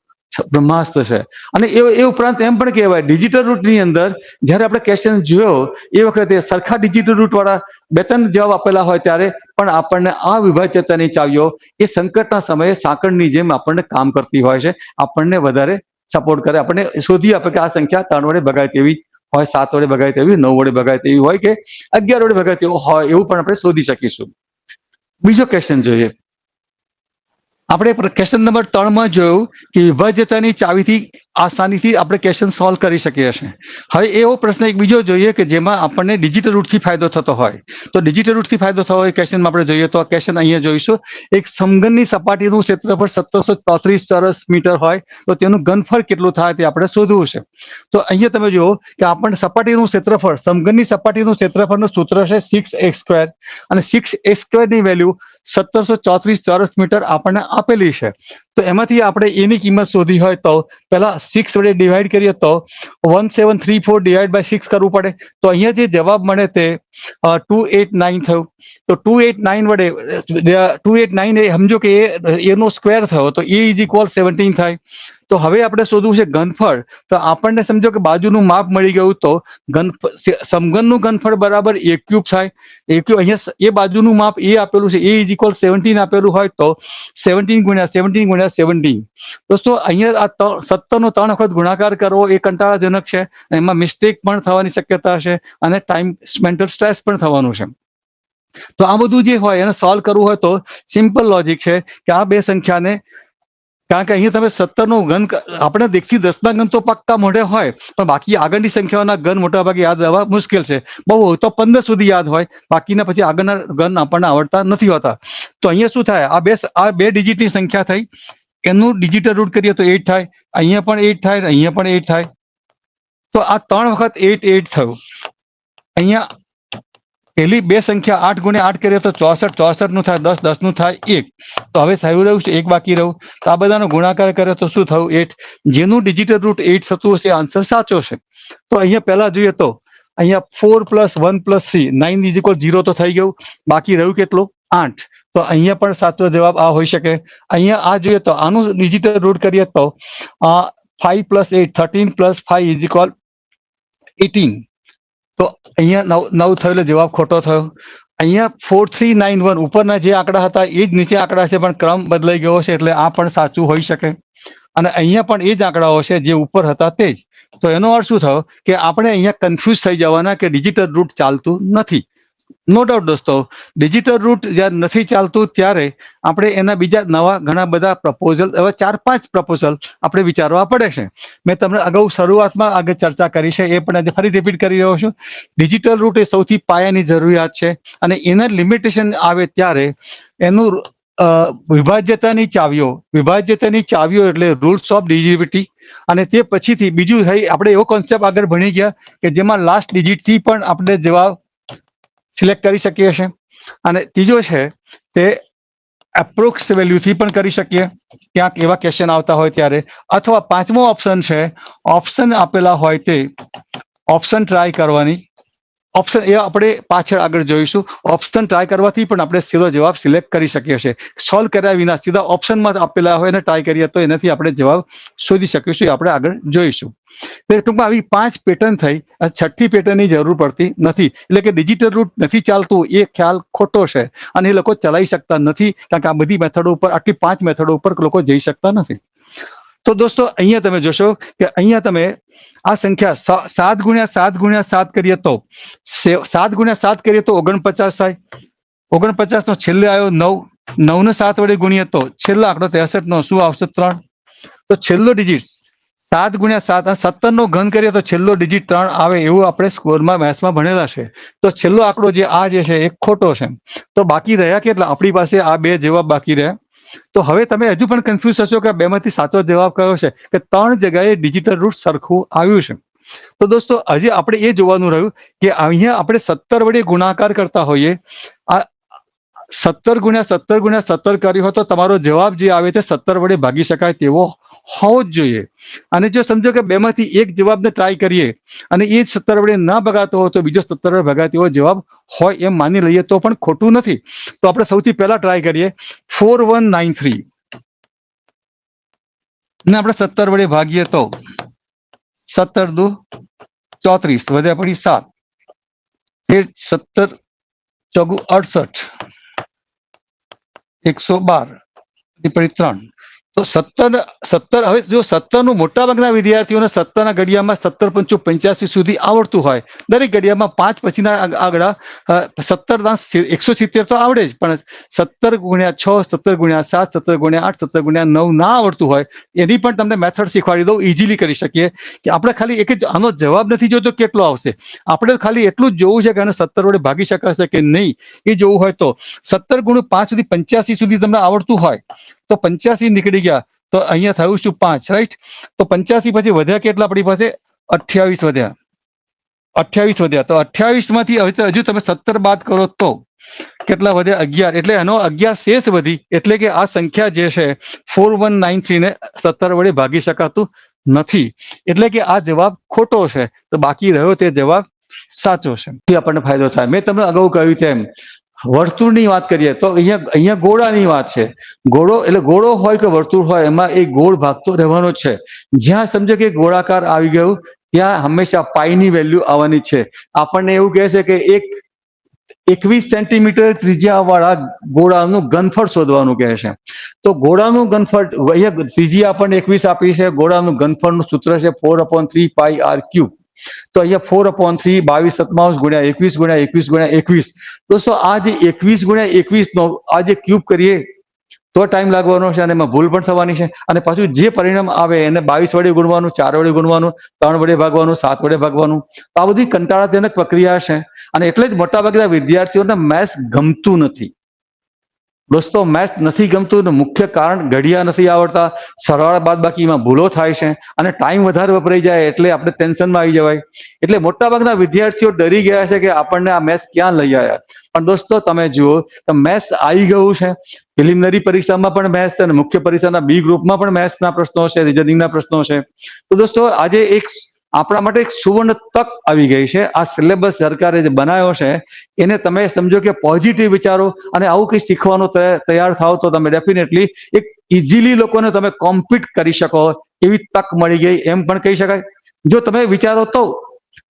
બ્રહ્માસ્ત્ર છે. અને એ ઉપરાંત એમ પણ કહેવાય ડિજિટલ રૂટની અંદર જ્યારે આપણે ક્વેશ્ચન જોયો એ વખતે સરખા ડિજિટલ રૂટ વાળા 2-3 જવાબ આપેલા હોય ત્યારે પણ આપણને આ વિભાજ્યતાની ચાવીઓ એ સંકટના સમયે સાંકળની જેમ આપણને કામ કરતી હોય છે. આપણને વધારે સપોર્ટ કરે, આપણને શોધી આપે કે આ સંખ્યા 3 વડે ભગાય તેવી હોય, 7 વડે ભગાય તેવી, 9 વડે ભગાય તેવી હોય કે 11 વડે ભગાય તેવું હોય, એવું પણ આપણે શોધી શકીશું. બીજો ક્વેશ્ચન જોઈએ. આપણે ક્વેશ્ચન નંબર 3 માં જોયું કે વિભાજ્યતાની ચાવીથી આસાનીથી આપણે ક્વેશ્ચન સોલ્વ કરી શકીએ છીએ. હવે એવો પ્રશ્ન એક બીજો જોઈએ કે જેમાં આપણને ડિજિટલ રૂટથી ફાયદો થતો હોય. તો ડિજિટલ રૂટથી ફાયદો થતો હોય ક્વેશ્ચનમાં આપણે જોઈએ તો આ ક્વેશ્ચન અહીંયા જોઈશું. એક સમઘનની સપાટીનું ક્ષેત્રફળ 1734 ચોરસ મીટર હોય તો તેનું ઘનફળ કેટલું થાય તે આપણે શોધવું છે. તો અહીંયા તમે જુઓ કે આપણને સપાટીનું ક્ષેત્રફળ સમઘનની સપાટીનું ક્ષેત્રફળનું સૂત્ર છે 6x² અને 6x² ની વેલ્યુ 1734 ચોરસ મીટર આપણને આપેલી છે. તો એમાંથી આપણે એની કિંમત શોધી હોય તો પહેલા 6 વડે ડિવાઈડ કરીએ તો 1734 ડિવાઈડ બાય 6 કરવું પડે. તો અહીંયા જે જવાબ મળે તે 289 થયું. તો 289 વડે 289 એ સમજો કે એનો સ્ક્વેર થયો તો એ ઇઝ ઇક્વલ 17 થાય. તો હવે આપણે શોધવું છે ઘનફળ. તો આપણને સમજો કે બાજુનું માપ મળી ગયું તો સમઘનનું ઘનફળ બરાબર a ક્યુબ થાય. અહીંયા એ બાજુનું માપ એ આપેલું છે એ ઇઝ ઇક્વલ 17 આપેલું હોય તો 17 ગુણ્યા 17 ગુણ્યા 17. દોસ્તો અહીંયા આ 17 નો 3 વખત ગુણાકાર કરવો એ કંટાળાજનક છે. એમાં મિસ્ટેક પણ થવાની શક્યતા છે અને ટાઈમ મેન્ટલ સ્ટ્રેસ પણ થવાનું છે. તો આ બધું જે હોય એને સોલ્વ કરવું હોય તો સિમ્પલ લોજિક છે કે આ બે સંખ્યાને, કારણ કે અહીંયા તમે 17 નો ઘન આપણે દેખથી 10 ના ઘન તો પાક્કા મોઢે હોય પણ બાકી આગળની સંખ્યાઓના ઘન મોટા ભાગે યાદ રહેવા મુશ્કેલ છે. બહુ તો 15 સુધી યાદ હોય, બાકીના પછી આગળના ઘન આપણને આવડતા નથી હોતા. તો અહીંયા શું થાય, આ બે ડિજિટની સંખ્યા થઈ, એનું ડિજિટલ રૂટ કરીએ તો 8 થાય, અહીંયા પણ 8 થાય, અહીંયા પણ 8 થાય. તો આ 3 વખત 8 8 થયું. અહીંયા પહેલી બે સંખ્યા 8 ગુણ્યા 8 કરીએ તો 64 64 નું થાય, 10 10 નું થાય 1. તો હવે થયું રહ્યું છે 1 બાકી રહ્યું. તો આ બધાનો ગુણાકાર કર્યો તો શું થયું 8. જેનું ડિજિટલ રૂટ 8 થતું હશે આન્સર સાચો છે. તો અહીંયા પહેલા જોઈએ તો અહીંયા 4 + 1 + 3 9 ઇઝ ઇક્વલ 0 તો થઈ ગયું. બાકી રહ્યું કેટલું 8. તો અહીંયા પણ સાચો જવાબ આ હોઈ શકે. અહીંયા આ જોઈએ તો આનું ડિજિટલ રૂટ કરીએ તો 5 + 8 13 + 5 ઇઝ ઇક્વલ 18. તો અહીંયા 9 થયો એટલે જવાબ ખોટો થયો. અહીંયા 4391 ઉપરના જે આંકડા હતા એ જ નીચે આંકડા છે પણ ક્રમ બદલાઈ ગયો છે એટલે આ પણ સાચું હોઈ શકે. અને અહીંયા પણ એ જ આંકડાઓ છે જે ઉપર હતા તે જ. તો એનો અર્થ શું થયો કે આપણે અહીંયા કન્ફ્યુઝ થઈ જવાના કે ડિજિટલ રૂટ ચાલતું નથી. નો ડાઉટ દોસ્તો, ડિજિટલ રૂટ જ્યારે નથી ચાલતું ત્યારે આપણે એના બીજા નવા ઘણા બધા પ્રપોઝલ, હવે 4-5 પ્રપોઝલ આપણે વિચારવા પડે છે. મેં તમને અગાઉ શરૂઆતમાં આગળ ચર્ચા કરી છે, એ પણ આજે ફરી રિપીટ કરી રહ્યો છું. ડિજિટલ રૂટ એ સૌથી પાયાની જરૂરિયાત છે અને એના લિમિટેશન આવે ત્યારે એનું વિભાજ્યતાની ચાવીઓ એટલે રૂલ્સ ઓફ ડિવિઝિબિલિટી. અને તે પછીથી બીજું થઈ આપણે એવો કોન્સેપ્ટ આગળ ભણી ગયા કે જેમાં લાસ્ટ ડિજિટથી પણ આપણે જવાબ સિલેક્ટ કરી શકીએ છીએ. અને ત્રીજો છે તે એપ્રોક્સ વેલ્યુથી પણ કરી શકીએ ક્યાંક એવા ક્વેશ્ચન આવતા હોય ત્યારે. અથવા પાંચમો ઓપ્શન છે, ઓપ્શન આપેલા હોય તે ઓપ્શન ટ્રાય કરવાની. ઓપ્શન એ આપણે પાછળ આગળ જોઈશું. ઓપ્શન ટ્રાય કરવાથી પણ આપણે સીધો જવાબ સિલેક્ટ કરી શકીએ છીએ. સોલ્વ કર્યા વિના સીધા ઓપ્શનમાં આપેલા હોય એને ટ્રાય કરીએ તો એનાથી આપણે જવાબ શોધી શકીશું. એ આપણે આગળ જોઈશું. ટૂંકમાં આવી 5 પેટર્ન થઈ, છઠ્ઠી પેટર્નની જરૂર પડતી નથી. એટલે કે ડિજિટલ રૂટ નથી ચાલતું એ ખ્યાલ ખોટો છે અને એ લોકો ચલાવી શકતા નથી, કારણ કે આ બધી મેથડો ઉપર, આટલી 5 મેથડો ઉપર લોકો જઈ શકતા નથી. તો દોસ્તો અહીંયા તમે જોશો કે અહીંયા તમે આ સંખ્યા 7 ગુણ્યા 7 ગુણ્યા 7 કરીએ તો 7 ગુણ્યા 7 કરીએ તો 49 થાય. 49 નો છેલ્લે આવ્યો 9. 9 ને 7 વડે ગુણીએ તો છેલ્લો આંકડો 63 નો શું આવશે 3. તો છેલ્લો ડિજિટ 7 ગુણ્યા 7 અને 17 નો ઘન કરીએ તો છેલ્લો ડિજિટ 3 આવે એવું આપણે સ્કોરમાં મેથ્સમાં ભણેલા છે. તો છેલ્લો આંકડો જે આ જે છે એ ખોટો છે. તો બાકી રહ્યા કેટલા, આપણી પાસે આ બે જવાબ બાકી રહ્યા. તો હવે તમે હજુ પણ કન્ફ્યુઝ થશો કે બેમાંથી સાચો જવાબ કયો છે, કે 3 જગ્યાએ ડિજિટલ રૂટ સરખું આવ્યું છે. તો દોસ્તો હજી આપણે એ જોવાનું રહ્યું કે અહીંયા આપણે 17 વડે ગુણાકાર કરતા હોઈએ. આ 17 ગુણ્યા 17 ગુણ્યા 17 કર્યું હોય તો તમારો જવાબ જે આવે તે 17 વડે ભાગી શકાય તેવો હોવો જ જોઈએ. અને જો સમજો કે બેમાંથી એક જવાબને ટ્રાય કરીએ અને એ 17 વડે ના ભગાતો હોય તો બીજો 17 વડે ભગાય તેવો જવાબ હોય એમ માની લઈએ તો પણ ખોટું નથી. તો આપણે સૌથી પહેલા ટ્રાય કરીએ 4193 ને આપણે 17 વડે ભાગીએ તો 17 દુ 34 વધ્યા પડી 7, 17 ચોગુ 68, 112 પડી 3. તો 17 હવે જો 17 મોટાભાગના વિદ્યાર્થીઓને 17ના ઘડિયામાં 17 × 85 સુધી આવડતું હોય, દરેક ઘડિયામાં 5 પછીના આગળ 17 તો આવડે જ, પણ 17 × 6, 17 × 7, 17 × 8, 17 × 9 ના આવડતું હોય એની પણ તમને મેથડ શીખવાડી દઉં, ઇઝીલી કરી શકીએ. કે આપણે ખાલી એક જ આનો જવાબ નથી જોતો કેટલો આવશે, આપણે ખાલી એટલું જ જોવું છે કે આને 17 વડે ભાગી શકાશે કે નહીં એ જોવું હોય તો 17 × 5 સુધી 85 સુધી તમને આવડતું હોય તો 85 નીકળી ગયા તો અહીંયા થયું શું 5, રાઈટ? તો 85 પછી વધ્યા કેટલા આપણી પાસે? 28 વધ્યા. 28 વધ્યા તો 28 માંથી હવે હજુ તમે 17 બાદ કરો તો કેટલા વધ્યા? 11. એટલે એનો 11 શેષ વધી, એટલે કે આ સંખ્યા જે છે 4193 ને 17 વડે ભાગી શકાતું નથી, એટલે કે આ જવાબ ખોટો છે. તો બાકી રહ્યો તે જવાબ સાચો છે. આપણને ફાયદો થાય. મેં તમને અગાઉ કહ્યું તેમ વર્તુળની વાત કરીએ તો અહીંયા ગોળાની વાત છે. ગોળો એટલે ગોળો હોય કે વર્તુળ હોય એમાં એક ગોળ ભાગ તો રહેવાનો જ છે. જ્યાં સમજો કે ગોળાકાર આવી ગયું ત્યાં હંમેશા પાઈની વેલ્યુ આવવાની છે. આપણને એવું કહે છે કે 21 સેન્ટીમીટર ત્રિજ્યા વાળા ગોળાનું ઘનફળ શોધવાનું કહે છે. તો ગોળાનું ઘનફળ અહીંયા ત્રિજ્યા આપણને 21 આપી છે. ગોળાનું ઘનફળનું સૂત્ર છે 4/3 પાઈ r ક્યુબ. તો અહીંયા 4/3 22/7 × 21 × 21 × 21. દોસ્તો આ જે 21 × 21 નો આ જે ક્યુબ કરીએ તો ટાઈમ લાગવાનો છે અને એમાં ભૂલ પણ થવાની છે. અને પાછું જે પરિણામ આવે એને 22 વડે ગુણવાનું, 4 વડે ગુણવાનું, 3 વડે ભાગવાનું, 7 વડે ભાગવાનું. તો આ બધી કંટાળાજનક પ્રક્રિયા છે અને એટલે જ મોટાભાગના વિદ્યાર્થીઓને મેથ્સ ગમતું નથી. દોસ્તો મેથ્સ નથી ગમતું એનું મુખ્ય કારણ ઘડિયા નથી આવડતા, સરવાળા બાદબાકીમાં ભૂલો થાય છે અને ટાઈમ વધારે વપરાઈ જાય એટલે આપણે ટેન્શનમાં આવી જવાય. એટલે મોટાભાગના વિદ્યાર્થીઓ ડરી ગયા છે કે આપણને આ મેથ્સ ક્યાં લઈ આવ્યા. પણ દોસ્તો તમે જુઓ તો મેથ્સ આવી ગયું છે. પ્રિલિમિનરી પરીક્ષામાં પણ મેથ્સ છે અને મુખ્ય પરીક્ષાના બી ગ્રુપમાં પણ મેથ્સના પ્રશ્નો છે, રિઝનિંગના પ્રશ્નો છે. તો દોસ્તો આજે એક આપણા માટે એક સુવર્ણ તક આવી ગઈ છે. આ સિલેબસ સરકારે જે બનાવ્યો છે એને તમે સમજો કે પોઝિટિવ વિચારો અને આવું કંઈ શીખવાનો તૈયાર થાવ તો તમે ડેફિનેટલી એક ઇઝીલી લોકોને તમે કોમ્પીટ કરી શકો એવી તક મળી ગઈ એમ પણ કહી શકાય, જો તમે વિચારો તો.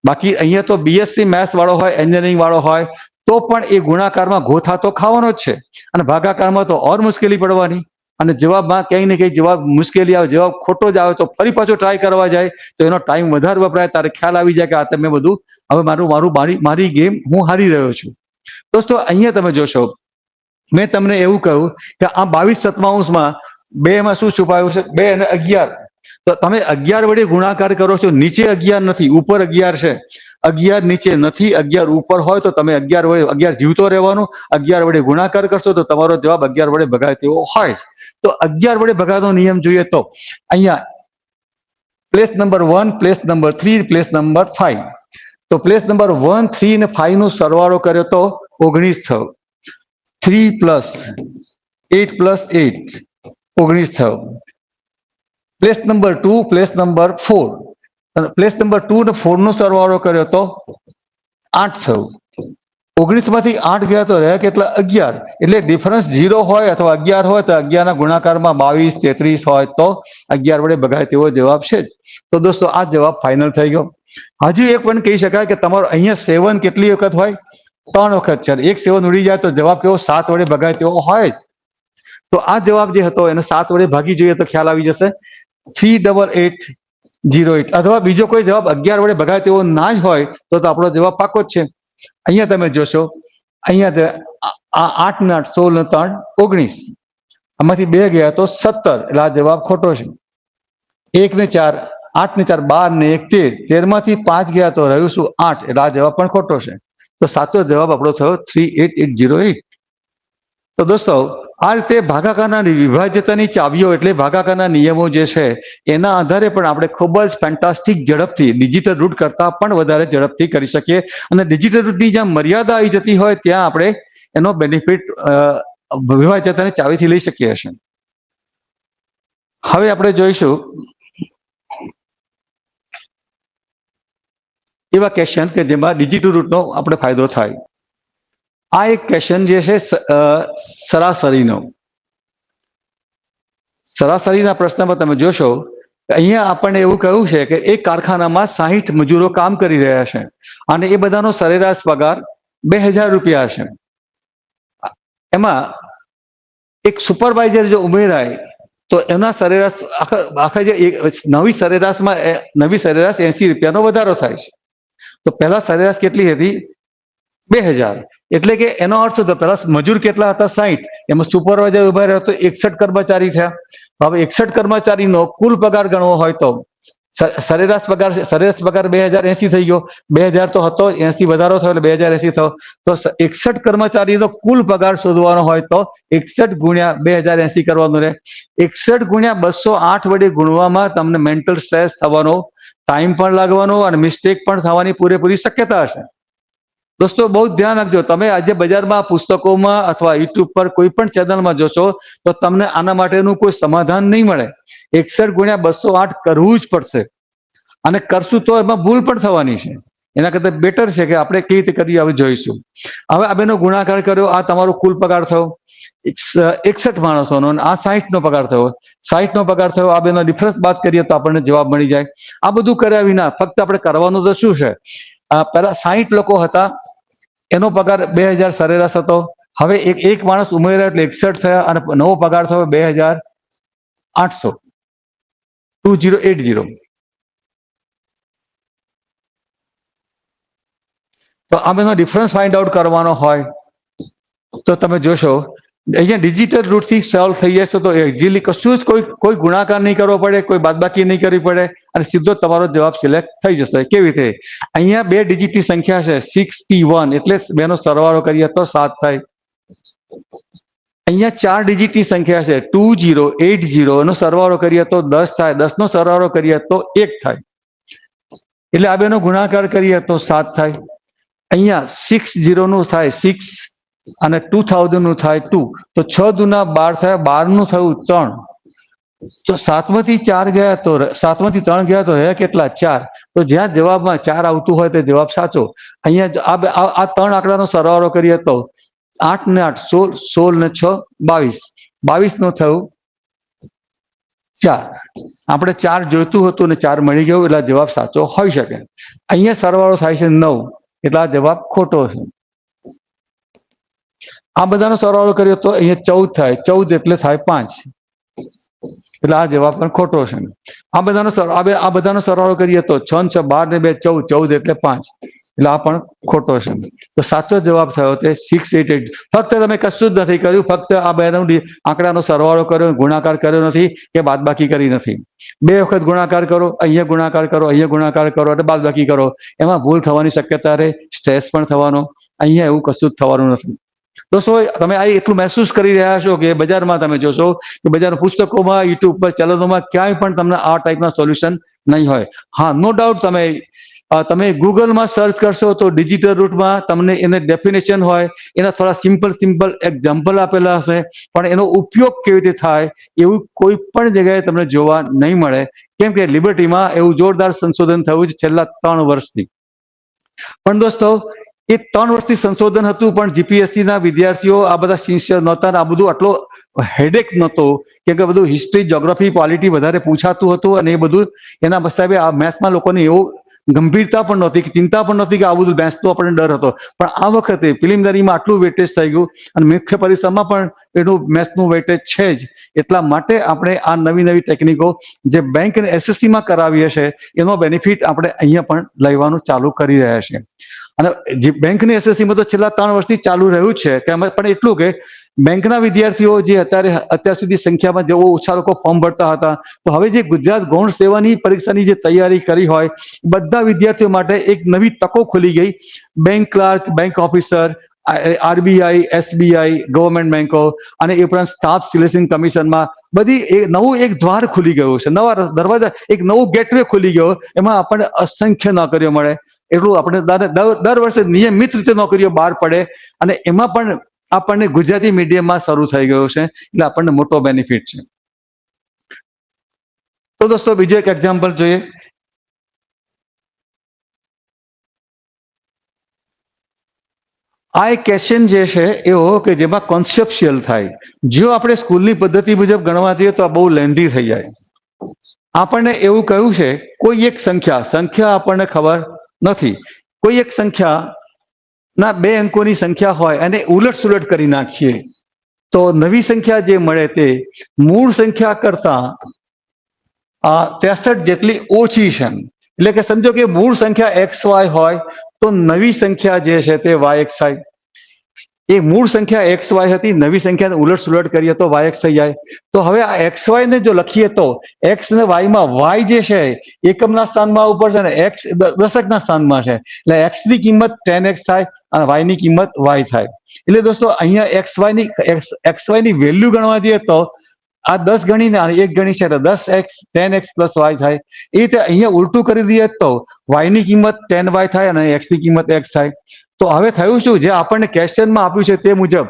બાકી અહીંયા તો બીએસસી મેથ્સ વાળો હોય, એન્જિનિયરિંગ વાળો હોય તો પણ એ ગુણાકારમાં ગોથા તો ખાવાનો જ છે અને ભાગાકારમાં તો ઓર મુશ્કેલી પડવાની. અને જવાબમાં ક્યાંય ને ક્યાંય જવાબ મુશ્કેલી આવે, જવાબ ખોટો જ આવે તો ફરી પાછો ટ્રાય કરવા જાય તો એનો ટાઈમ વધારે વપરાય. તારે ખ્યાલ આવી જાય કે આ તમે બધું હવે મારી ગેમ હું હારી રહ્યો છું. દોસ્તો અહીંયા તમે જોશો મેં તમને એવું કહ્યું કે આ 22/7 2 શું છુપાયું છે? 2 અને 11. તો તમે 11 વડે ગુણાકાર કરો છો, નીચે 11 નથી, ઉપર 11 છે. 11 નીચે નથી, 11 ઉપર હોય તો તમે 11 વડે 11 જીવતો રહેવાનું, 11 વડે ગુણાકાર કરશો તો તમારો જવાબ 11 વડે ભગાય તેવો હોય. તો 11 વડે ભગાતો નિયમ જોઈએ તો અહીંયા place number 1, place number 3, place number 5. તો પ્લેસ નંબર 1, 3 અને 5 નો સરવાળો કર્યો તો 19 થયો. 3 + 8 + 8 19 થયો. Place number 2, place number 4, place number 2 અને 4 નો સરવાળો કર્યો તો 8 થયું. 19 માંથી 8 ગયા તો રહ્યા કેટલા? 11. એટલે ડિફરન્સ 0 હોય અથવા 11 હોય તો 11 ના ગુણાકારમાં 22, 33 હોય તો 11 વડે ભગાય તેવો જવાબ છે. તો દોસ્તો આ જવાબ ફાઇનલ થઈ ગયો. હજુ એક પણ કહી શકાય કે તમારો અહીંયા 7 કેટલી વખત હોય? 3 વખત છે. એક 7 ઉડી જાય તો જવાબ કેવો? 7 વડે ભગાય તેવો હોય જ. તો આ જવાબ જે હતો એને 7 વડે ભાગી જોઈએ તો ખ્યાલ આવી જશે 38808. અથવા બીજો કોઈ જવાબ 11 વડે ભગાય તેવો ના જ હોય તો આપણો જવાબ પાકો જ છે. અહીંયા તમે જોશો અહીંયા 8 ને 8 16 ને 3 19. આમાંથી 2 ગયા તો 17. એટલે આ જવાબ ખોટો છે. 1 ને 4, 8 ને 4 12 ને 1 13. 13 માંથી 5 ગયા તો રહ્યું શું? 8. એટલે આ જવાબ પણ ખોટો છે. તો સાચો જવાબ આપણો થયો 38808. તો દોસ્તો આ રીતે ભાગાકારના વિભાજ્યતાની ચાવીઓ એટલે ભાગાકારના નિયમો જે છે એના આધારે પણ આપણે ખૂબ જ ફેન્ટાસ્ટિક ઝડપથી ડિજિટલ રૂટ કરતા પણ વધારે ઝડપથી કરી શકીએ. અને ડિજિટલ રૂટની જ્યાં મર્યાદા આવી જતી હોય ત્યાં આપણે એનો બેનિફિટ વિભાજ્યતાની ચાવીથી લઈ શકીએ છીએ. હવે આપણે જોઈશું એવા ક્વેશ્ચન કે જેમાં ડિજિટલ રૂટનો આપણે ફાયદો થાય. આ એક ક્વેશ્ચન જે છે સરાસરીનો. સરાસરીના પ્રશ્નમાં તમે જોશો અહીંયા આપણને એવું કહ્યું છે કે એક કારખાનામાં 60 મજૂરો કામ કરી રહ્યા છે અને એ બધાનો સરેરાશ પગાર 2000 રૂપિયા છે. એમાં એક સુપરવાઇઝર જો ઉમેરાય તો એના સરેરાશ આખા જે નવી સરેરાશ 80 રૂપિયાનો વધારો થાય છે. તો પહેલા સરેરાશ કેટલી હતી? 2000. એટલે કે એનો અર્થ તો પેલા મજૂર કેટલા હતા? 60. એમાં સુપરવાઇઝર ઉભા રહ્યો તો 61 કર્મચારી થયા. હવે 61 કર્મચારીનો કુલ પગાર ગણવો હોય તો સરેરાશ પગાર 2080 થઈ ગયો. 2000 તો હતો, 80 વધારો થયો એટલે 2080 થયો. તો 61 કર્મચારીનો કુલ પગાર શોધવાનો હોય તો 61 ગુણ્યા 2080 કરવાનું રહે. 61 ગુણ્યા 208 વડે ગુણવામાં તમને મેન્ટલ સ્ટ્રેસ થવાનો, ટાઈમ પણ લાગવાનો અને મિસ્ટેક પણ થવાની પૂરેપૂરી શક્યતા હશે. દોસ્તો બહુ ધ્યાન રાખજો. તમે આજે બજારમાં, પુસ્તકોમાં અથવા યુટ્યુબ પર કોઈ પણ ચેનલમાં જોશો તો તમને આના માટેનું કોઈ સમાધાન નહીં મળે. 61 ગુણ્યા 208 કરવું જ પડશે, અને કરશું તો એમાં ભૂલ પણ થવાની છે. એના કરતાં બેટર છે કે આપણે કેવી રીતે કરીએ હવે જોઈશું. હવે આ બેનો ગુણાકાર કર્યો, આ તમારો કુલ પગાર થયો 61 માણસોનો, અને આ 60 નો પગાર થયો. 60 નો પગાર થયો, આ બેનો ડિફરન્સ બાદ કરીએ તો આપણને જવાબ મળી જાય. આ બધું કર્યા વિના ફક્ત આપણે કરવાનું તો શું છે? પહેલા 60 લોકો હતા, એનો પગાર 2000 સરેરાશ હતો. હવે એક માણસ ઉમેર્યા એટલે 61 થયા, અને નવો પગાર થયો 2800, 2080. તો આ બેનો ડિફરન્સ ફાઇન્ડ આઉટ કરવાનો હોય તો તમે જોશો અહીંયા ડિજિટલ રૂટથી સોલ્વ થઈ જશે. તો ઇઝીલી કશું જ કોઈ ગુણાકાર નહીં કરવો પડે, કોઈ બાદબાકી નહીં કરવી પડે, અને સીધો તમારો જવાબ સિલેક્ટ થઈ જશે. કેવી રીતે? અહીંયા 2 ડિજિટની સંખ્યા છે 61, એટલે બેનો સરવાળો કરીએ તો 7 થાય. અહીંયા 4 ડિજિટની સંખ્યા છે 2080, એનો સરવાળો કરીએ તો 10 થાય. 10 નો સરવાળો કરીએ તો 1 થાય. એટલે આ બેનો ગુણાકાર કરીએ તો 7 થાય. અહીંયા 60 નું થાય 6, અને 2000 નું થાય 2. તો 6 દુના 12 થયા, 12 નું થયું 3. તો 7 માંથી 4 ગયા તો 7 માંથી 3 ગયા તો રહ્યા કેટલા? 4. તો જ્યાં જવાબમાં 4 આવતું હોય તે જવાબ સાચો. અહીંયા આ 3 આંકડાનો સરવાળો કરીએ તો 8 ને 8 16, 16 ને 6 22, 22 નું થયું 4. આપણે 4 જોઈતું હતું ને 4 મળી ગયું એટલે જવાબ સાચો હોઈ શકે. અહીંયા સરવાળો થાય છે 9, એટલે આ જવાબ ખોટો છે. આ બધાનો સરવાળો કર્યો તો અહીંયા 14 થાય. 14 એટલે થાય 5, એટલે આ જવાબ પણ ખોટો છે. આ બધાનો સરવાળો કરીએ તો 6 ને 6 12 ને 2 14, 14 એટલે 5, એટલે આ પણ ખોટો છે. તો સાચો જવાબ થયો તે 688. ફક્ત તમે કશું જ નથી કર્યું, ફક્ત આ બેનો આંકડાનો સરવાળો કર્યો, ગુણાકાર કર્યો નથી કે બાદબાકી કરી નથી. 2 વખત ગુણાકાર કરો, અહીંયા ગુણાકાર કરો, અહીંયા ગુણાકાર કરો અને બાદબાકી કરો. એમાં ભૂલ થવાની શક્યતા રહે, સ્ટ્રેસ પણ થવાનો. અહીંયા એવું કશું જ થવાનું નથી. દોસ્તો તમે આ એટલું મહેસૂસ કરી રહ્યા છો કે બજારમાં તમે જોશો કે બજારના પુસ્તકોમાં, યુટ્યુબ પર, ચેનલોમાં ક્યાંય પણ તમને આ ટાઈપના સોલ્યુશન નહીં હોય. હા, નો ડાઉટ તમે ગૂગલમાં સર્ચ કરશો તો ડિજિટલ રૂટમાં તમને એને ડેફિનેશન હોય, એના થોડા સિમ્પલ એક્ઝામ્પલ આપેલા હશે, પણ એનો ઉપયોગ કેવી રીતે થાય એવું કોઈ પણ જગ્યાએ તમને જોવા નહીં મળે. કેમ કે લિબર્ટીમાં એવું જોરદાર સંશોધન થયું છે છેલ્લા 3 વર્ષથી. પણ દોસ્તો એ 3 વર્ષથી સંશોધન હતું, પણ જીપીએસસી ના વિદ્યાર્થીઓ આ બધા સિન્સિયર નહોતા. આ બધું આટલો હેડેક નહોતો, કેમ કે બધું હિસ્ટ્રી, જ્યોગ્રાફી, પોલિટી વધારે પૂછાતું હતું, અને એ બધું એના હિસાબે આ મેથ્સમાં લોકોને એવું ગંભીરતા પણ નહોતી, કે ચિંતા પણ નહોતી, કે આ બધું મેથ્સનો આપણને ડર હતો. પણ આ વખતે પ્રિલિમિનરીમાં આટલું વેટેજ થઈ ગયું, અને મુખ્ય પરીક્ષામાં પણ એનું મેથ્સનું વેટેજ છે જ. એટલા માટે આપણે આ નવી ટેકનિકો જે બેંક અને એસએસસીમાં કરાવીએ છીએ એનો બેનિફિટ આપણે અહીંયા પણ લેવાનું ચાલુ કરી રહ્યા છીએ. અને જે બેંકની એસએસસીમાં તો છેલ્લા 3 વર્ષથી ચાલુ રહ્યું છે, તેમાં પણ એટલું કે બેંકના વિદ્યાર્થીઓ જે અત્યાર સુધી સંખ્યામાં જેવો ઓછા લોકો ફોર્મ ભરતા હતા, તો હવે જે ગુજરાત ગૌણ સેવાની પરીક્ષાની જે તૈયારી કરી હોય, બધા વિદ્યાર્થીઓ માટે એક નવી તકો ખુલી ગઈ. Bank clerk, bank officer, RBI, SBI, government બેંકો, અને એ ઉપરાંત સ્ટાફ સિલેક્શન કમિશનમાં બધી નવું એક દ્વાર ખુલી ગયું છે, નવા દરવાજા, એક નવું ગેટવે ખુલી ગયો. એમાં આપણને અસંખ્ય નોકરીઓ મળે. એટલું આપણે દર વર્ષે નિયમિત રીતે નોકરીઓ બહાર પડે, અને એમાં પણ આપણને ગુજરાતી મીડિયમમાં શરૂ થઈ ગયું છે, એટલે આપણને મોટો બેનિફિટ છે. તો દોસ્તો બીજો એક એક્ઝામ્પલ જોઈએ. આ એક ક્વેશ્ચન જે છે એવો કે જેમાં કોન્સેપ્ચ્યુઅલ થાય. જો આપણે સ્કૂલની પદ્ધતિ મુજબ ગણવા જઈએ તો આ બહુ લેન્ધી થઈ જાય. આપણને એવું કહ્યું છે કોઈ એક સંખ્યા આપણને ખબર નથી, કોઈ એક સંખ્યા ના 2 અંકોની સંખ્યા હોય અને ઉલટ સુલટ કરી નાખીએ તો નવી સંખ્યા જે મળે તે મૂળ સંખ્યા કરતા 63 જેટલી ઓછી છે. એટલે કે સમજો કે મૂળ સંખ્યા XY હોય તો નવી સંખ્યા જે છે તે YX થાય. એ મૂળ સંખ્યા XY હતી, નવી સંખ્યાને ઉલટ સુલટ કરીએ તો YX થઈ જાય. તો હવે આ XY ને જો લખીએ તો X ને Y માં Y જે છે એકમના સ્થાનમાં ઉપર છે ને X દશકના સ્થાનમાં છે. એટલે X ની કિંમત 10X થાય અને Y ની કિંમત Y થાય. એટલે દોસ્તો અહીંયા XY ની વેલ્યુ ગણવા જઈએ તો આ 10 ગણીને અને 1 ગણી છે એટલે 10X 10X પ્લસ Y થાય. એ રીતે અહીંયા ઉલટું કરી દઈએ તો Y ની કિંમત 10Y થાય અને X ની કિંમત X થાય. તો હવે થયું શું, જે આપણને ક્વેશ્ચનમાં આપ્યું છે તે મુજબ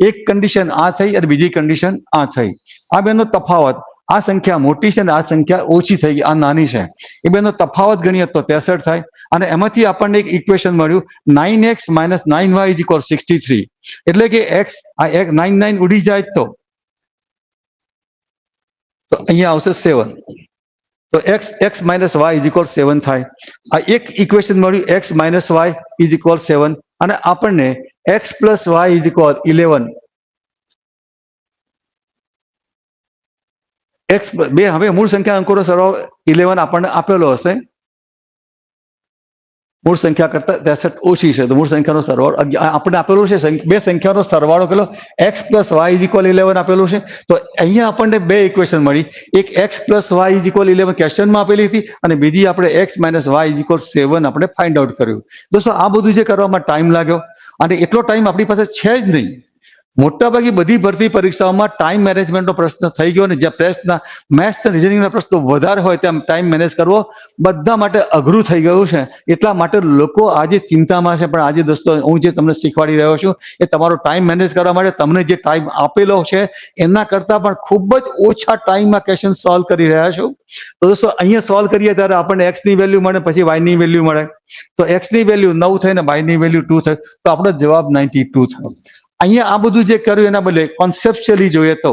એક કન્ડિશન આ થઈ અને બીજી કન્ડિશન આ થઈ. આ બેનો તફાવત, આ સંખ્યા મોટી છે અને આ સંખ્યા ઓછી થઈ ગઈ, આ નાની છે. એ બેનો તફાવત ગણીએ તો 63 થાય. અને એમાંથી આપણને એક ઇક્વેશન મળ્યું 9X - 9Y = 63. એટલે કે X આ 9 ઉડી જાય તો અહીંયા આવશે 7. તો X - Y = 7 થાય. આ એક ઇક્વેશન મળ્યું X - Y = 7 અને આપણને X + Y = 11. હવે મૂળ સંખ્યા અંકોનો સરવાળો 11 આપણને આપેલો હશે. મૂળ સંખ્યા કરતા 63 ઓછી છે તો મૂળ સંખ્યાનો સરવાળો આપણે આપેલું છે. બે સંખ્યાનો સરવાળો કેટલો X + Y = 11 આપેલું છે. તો અહીંયા આપણને બે ઇક્વેશન મળી. એક X + Y = 11 ક્વેશ્ચનમાં આપેલી હતી અને બીજી આપણે X - Y = 7 આપણે ફાઇન્ડ આઉટ કર્યું. દોસ્તો આ બધું જે કરવામાં ટાઈમ લાગ્યો અને એટલો ટાઈમ આપણી પાસે છે જ નહીં. મોટાભાગી બધી ભરતી પરીક્ષાઓમાં ટાઈમ મેનેજમેન્ટનો પ્રશ્ન થઈ ગયો અને જ્યાં પ્રશ્ન મેથ્સ અને રિઝનિંગના પ્રશ્નો વધારે હોય ત્યાં ટાઈમ મેનેજ કરવો બધા માટે અઘરું થઈ ગયું છે. એટલા માટે લોકો આજે ચિંતામાં છે. પણ આજે દોસ્તો હું જે તમને શીખવાડી રહ્યો છું એ તમારો ટાઈમ મેનેજ કરવા માટે તમને જે ટાઈમ આપેલો છે એના કરતાં પણ ખૂબ જ ઓછા ટાઈમમાં ક્વેશ્ચન સોલ્વ કરી રહ્યા છો. તો દોસ્તો અહીંયા સોલ્વ કરીએ ત્યારે આપણને X ની વેલ્યુ મળે, પછી Y ની વેલ્યુ મળે. તો X ની વેલ્યુ 9 થાય ને Y ની વેલ્યુ 2 થાય તો આપણો જવાબ 92 થાય. અહીંયા આ બધું જે કર્યું એના બદલે કોન્સેપ્ચ્યુઅલી જોઈએ તો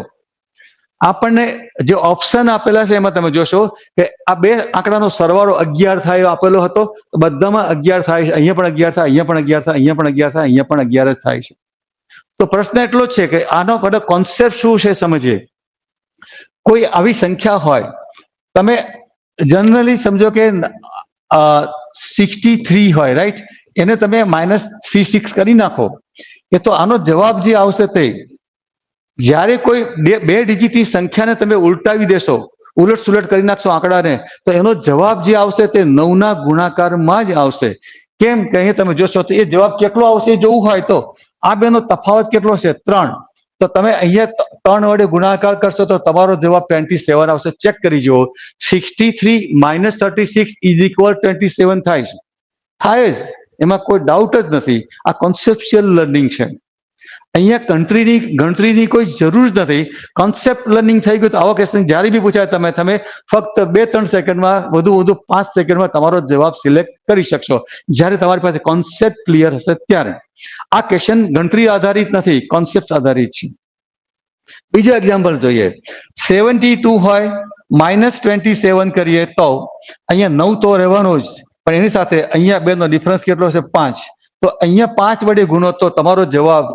આપણને જે ઓપ્શન આપેલા છે એમાં તમે જોશો કે આ બે આંકડાનો સરવાળો 11 થાય આપેલો હતો. બધામાં 11 થાય છે. અહીંયા પણ 11 થાય, અહીંયા પણ 11 થાય, અહીંયા પણ 11 થાય, અહીંયા પણ 11 જ થાય છે. તો પ્રશ્ન એટલો જ છે કે આનો બધો કોન્સેપ્ટ શું છે સમજીએ. કોઈ આવી સંખ્યા હોય, તમે જનરલી સમજો કે 63 હોય, રાઈટ, એને તમે -36 કરી નાખો એ તો આનો જવાબ જે આવશે તે જ્યારે કોઈ બે ડિજિટની સંખ્યાને તમે ઉલટાવી દેશો, ઉલટ સુલટ કરી નાખશો આંકડાને, તો એનો જવાબ જે આવશે તે 9 ના ગુણાકારમાં જ આવશે. કેમ કે અહીં તમે જોશો તો એ જવાબ કેટલો આવશે જોવું હોય તો આ બેનો તફાવત કેટલો છે 3. તો તમે અહીંયા 3 વડે ગુણાકાર કરશો તો તમારો જવાબ 27 આવશે. ચેક કરી જુઓ. 63 - 36 = 27 થાય છે. થાય જ, એમાં કોઈ ડાઉટ જ નથી. આ કોન્સેપ્ચ્યુઅલ લર્નિંગ છે. અહીંયા ગણતરીની કોઈ જરૂર જ નથી. કોન્સેપ્ટ લર્નિંગ થઈ ગયું તો આવો ક્વેશ્ચન જ્યારે બી પૂછાય તમે ફક્ત 2-3 સેકન્ડમાં, વધુ 5 સેકન્ડમાં તમારો જવાબ સિલેક્ટ કરી શકશો જ્યારે તમારી પાસે કોન્સેપ્ટ ક્લિયર હશે ત્યારે. આ ક્વેશ્ચન ગણતરી આધારિત નથી, કોન્સેપ્ટ આધારિત છે. બીજો એક્ઝામ્પલ જોઈએ. 72 હોય -27 કરીએ તો અહીંયા 9 તો રહેવાનો જ, પણ એની સાથે અહીંયા બેનો ડિફરન્સ કેટલો છે 5. તો અહીંયા 5 વડે ગુણો તો તમારો જવાબ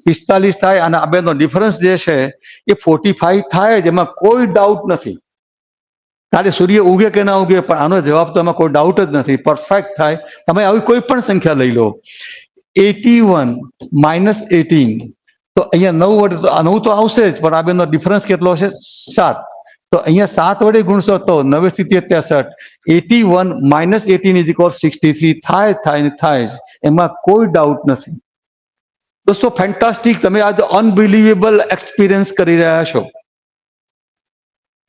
45 થાય અને આ બેનો ડિફરન્સ જે છે એ 45 થાય જ, એમાં કોઈ ડાઉટ નથી. કાલે સૂર્ય ઉગે કે ના ઉગે પણ આનો જવાબ તો એમાં કોઈ ડાઉટ જ નથી, પરફેક્ટ થાય. તમે આવી કોઈ પણ સંખ્યા લઈ લો. 81 - 18 તો અહીંયા 9 વડે તો 9 તો આવશે જ, પણ આ બેનો ડિફરન્સ કેટલો છે 7. તો અહીંયા 7 વડે ગુણશો તો 9 × 7 = 81 - 18 = 63 થાય જ, એમાં કોઈ ડાઉટ નથી. દોસ્તો ફેન્ટાસ્ટિક, તમે આજ અનબિલીવેબલ એક્સપિરિયન્સ કરી રહ્યા છો.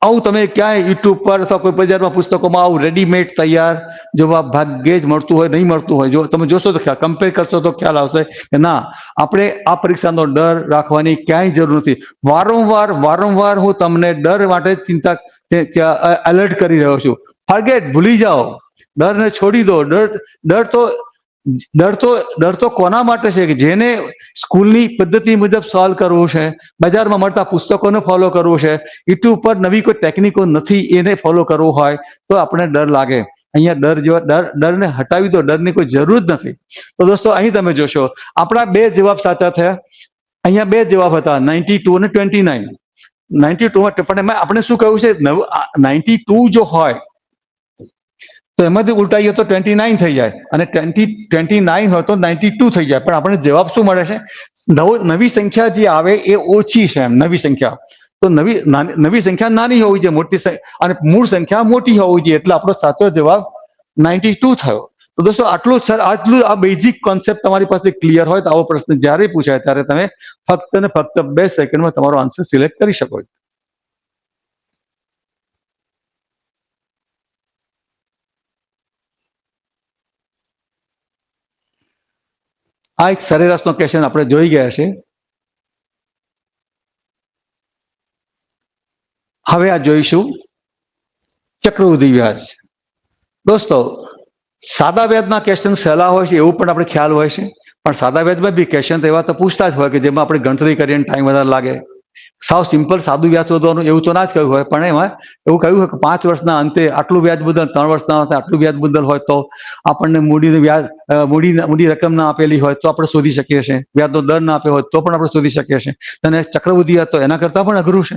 આવું તમે ક્યાંય યુટ્યુબ પર અથવા કોઈ બજારમાં પુસ્તકોમાં આવું રેડીમેડ તૈયાર જવાબ ભાગ્યે જ મળતું હોય, નહીં મળતું હોય. જો તમે જોશો તો ખ્યાલ, કમ્પેર કરશો તો ખ્યાલ આવશે કે ના, આપણે આ પરીક્ષાનો ડર રાખવાની ક્યાંય જરૂર નથી. વારંવાર હું તમને ડર માટે ચિંતા એલર્ટ કરી રહ્યો છું. ફોરગેટ, ભૂલી જાઓ, ડરને છોડી દો. ડર તો કોના માટે છે કે જેને સ્કૂલની પદ્ધતિ મુજબ સોલ્વ કરવું છે, બજારમાં મળતા પુસ્તકોને ફોલો કરવું છે, યુટ્યુબ પર નવી કોઈ ટેકનિકો નથી એને ફોલો કરવું હોય તો આપણે ડર લાગે. અહીંયા ડરને હટાવી દો, ડરની કોઈ જરૂર જ નથી. તો દોસ્તો અહીં તમે જોશો આપણા બે જવાબ સાચા થયા. અહીંયા બે જવાબ હતા 92 અને 29. 92 પણ એમાં આપણે શું કહ્યું છે 92 જો હોય તો એમાંથી ઉલટાઈએ તો 29 થઈ જાય અને 29 હોય તો 92 થઈ જાય, પણ આપણે જવાબ શું મળે છે? નવી સંખ્યા જે આવે એ ઓછી છે, એમ નવી સંખ્યા. તો નવી સંખ્યા નાની હોવી જોઈએ, મોટી અને મૂળ સંખ્યા મોટી હોવી જોઈએ, એટલે આપણો સાચો જવાબ 92 થયો. તો દોસ્તો આટલું આ બેઝિક કોન્સેપ્ટ તમારી પાસે ક્લિયર હોય તો આવો પ્રશ્ન જ્યારે પૂછાય ત્યારે તમે ફક્ત ને ફક્ત 2 સેકન્ડમાં તમારો આન્સર સિલેક્ટ કરી શકો છો. આ એક સરેરાશનો ક્વેશ્ચન આપણે જોઈ ગયા છે. હવે આ જોઈશું ચક્રવૃદ્ધિ વ્યાજ. દોસ્તો સાદા વ્યાજના ક્વેશ્ચન સહેલા હોય છે એવું પણ આપણે ખ્યાલ હોય છે, પણ સાદા વ્યાજમાં બી ક્વેશ્ચન તો એવા તો પૂછતા જ હોય કે જેમાં આપણે ગણતરી કરીને ટાઈમ વધારે લાગે. સાવ સિમ્પલ સાદું વ્યાજ શોધવાનું એવું તો ના જ કહ્યું હોય, પણ એમાં એવું કહ્યું હોય કે 5 વર્ષના અંતે આટલું વ્યાજ બદલ, 3 વર્ષના અંતે આટલું વ્યાજ બદલ હોય તો આપણને મૂડી રકમ ના આપેલી હોય તો આપણે શોધી શકીએ છીએ, વ્યાજનો દર ના આપ્યો હોય તો પણ આપણે શોધી શકીએ છીએ, અને ચક્રવૃદ્ધિ વ્યાજ તો એના કરતા પણ અઘરું છે.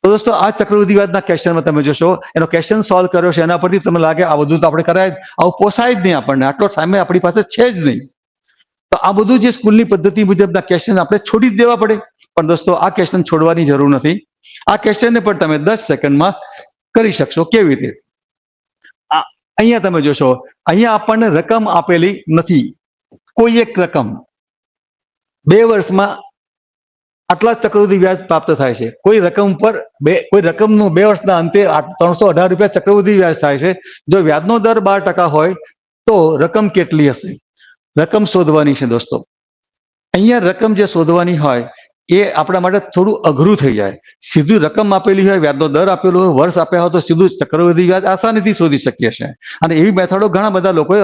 તો દોસ્તો આ ચક્રવૃદ્ધિ વ્યાજના ક્વેશ્ચનમાં તમે જોશો, એનો ક્વેશ્ચન સોલ્વ કર્યો છે, એના પરથી તમને લાગે આ બધું તો આપણે કરાય જ, આવું પોસાય જ નહીં, આપણને આટલો ટાઈમ આપણી પાસે છે જ નહીં. તો આ બધું જે સ્કૂલની પદ્ધતિ મુજબના ક્વેશ્ચન આપણે છોડી જ દેવા પડે. પણ દોસ્તો આ ક્વેશ્ચન છોડવાની જરૂર નથી. આ ક્વેશ્ચનને પણ તમે 10 સેકન્ડમાં કરી શકશો. કેવી રીતે? અહીંયા તમે જોશો, અહીંયા આપણને રકમ આપેલી નથી, કોઈ એક રકમ 2 વર્ષમાં આટલા ચક્રવૃદ્ધિ વ્યાજ પ્રાપ્ત થાય છે. કોઈ રકમ પર કોઈ રકમનું 2 વર્ષના અંતે 318 રૂપિયા ચક્રવૃદ્ધિ વ્યાજ થાય છે. જો વ્યાજનો દર 12% હોય તો રકમ કેટલી હશે? રકમ શોધવાની છે દોસ્તો. અહીંયા રકમ જે શોધવાની હોય એ આપણા માટે થોડું અઘરું થઈ જાય. સીધું રકમ આપેલી હોય, વ્યાજનો દર આપેલો હોય, વર્ષ આપ્યા હોય તો સીધું ચક્રવૃદ્ધિ વ્યાજ આસાનીથી શોધી શકીએ છીએ, અને એવી મેથડો ઘણા બધા લોકોએ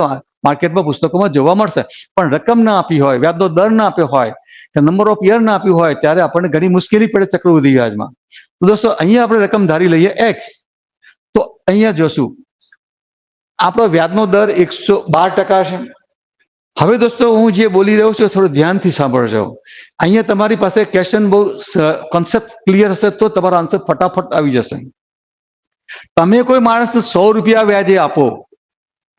માર્કેટમાં પુસ્તકોમાં જોવા મળશે. પણ રકમ ના આપી હોય, વ્યાજનો દર ના આપ્યો હોય, નંબર ઓફ યર ના આપ્યું હોય ત્યારે આપણને ઘણી મુશ્કેલી પડે ચક્રવૃદ્ધિ વ્યાજમાં. તો દોસ્તો અહીંયા આપણે રકમ ધારી લઈએ x. તો અહીંયા જોશું આપણો વ્યાજનો દર 112% છે. હવે દોસ્તો હું જે બોલી રહ્યો છું થોડું ધ્યાનથી સાંભળજો. અહીંયા તમારી પાસે ક્વેશ્ચન બહુ કોન્સેપ્ટ ક્લિયર હશે તો તમારો આન્સર ફટાફટ આવી જશે. તમે કોઈ માણસને 100 રૂપિયા વ્યાજે આપો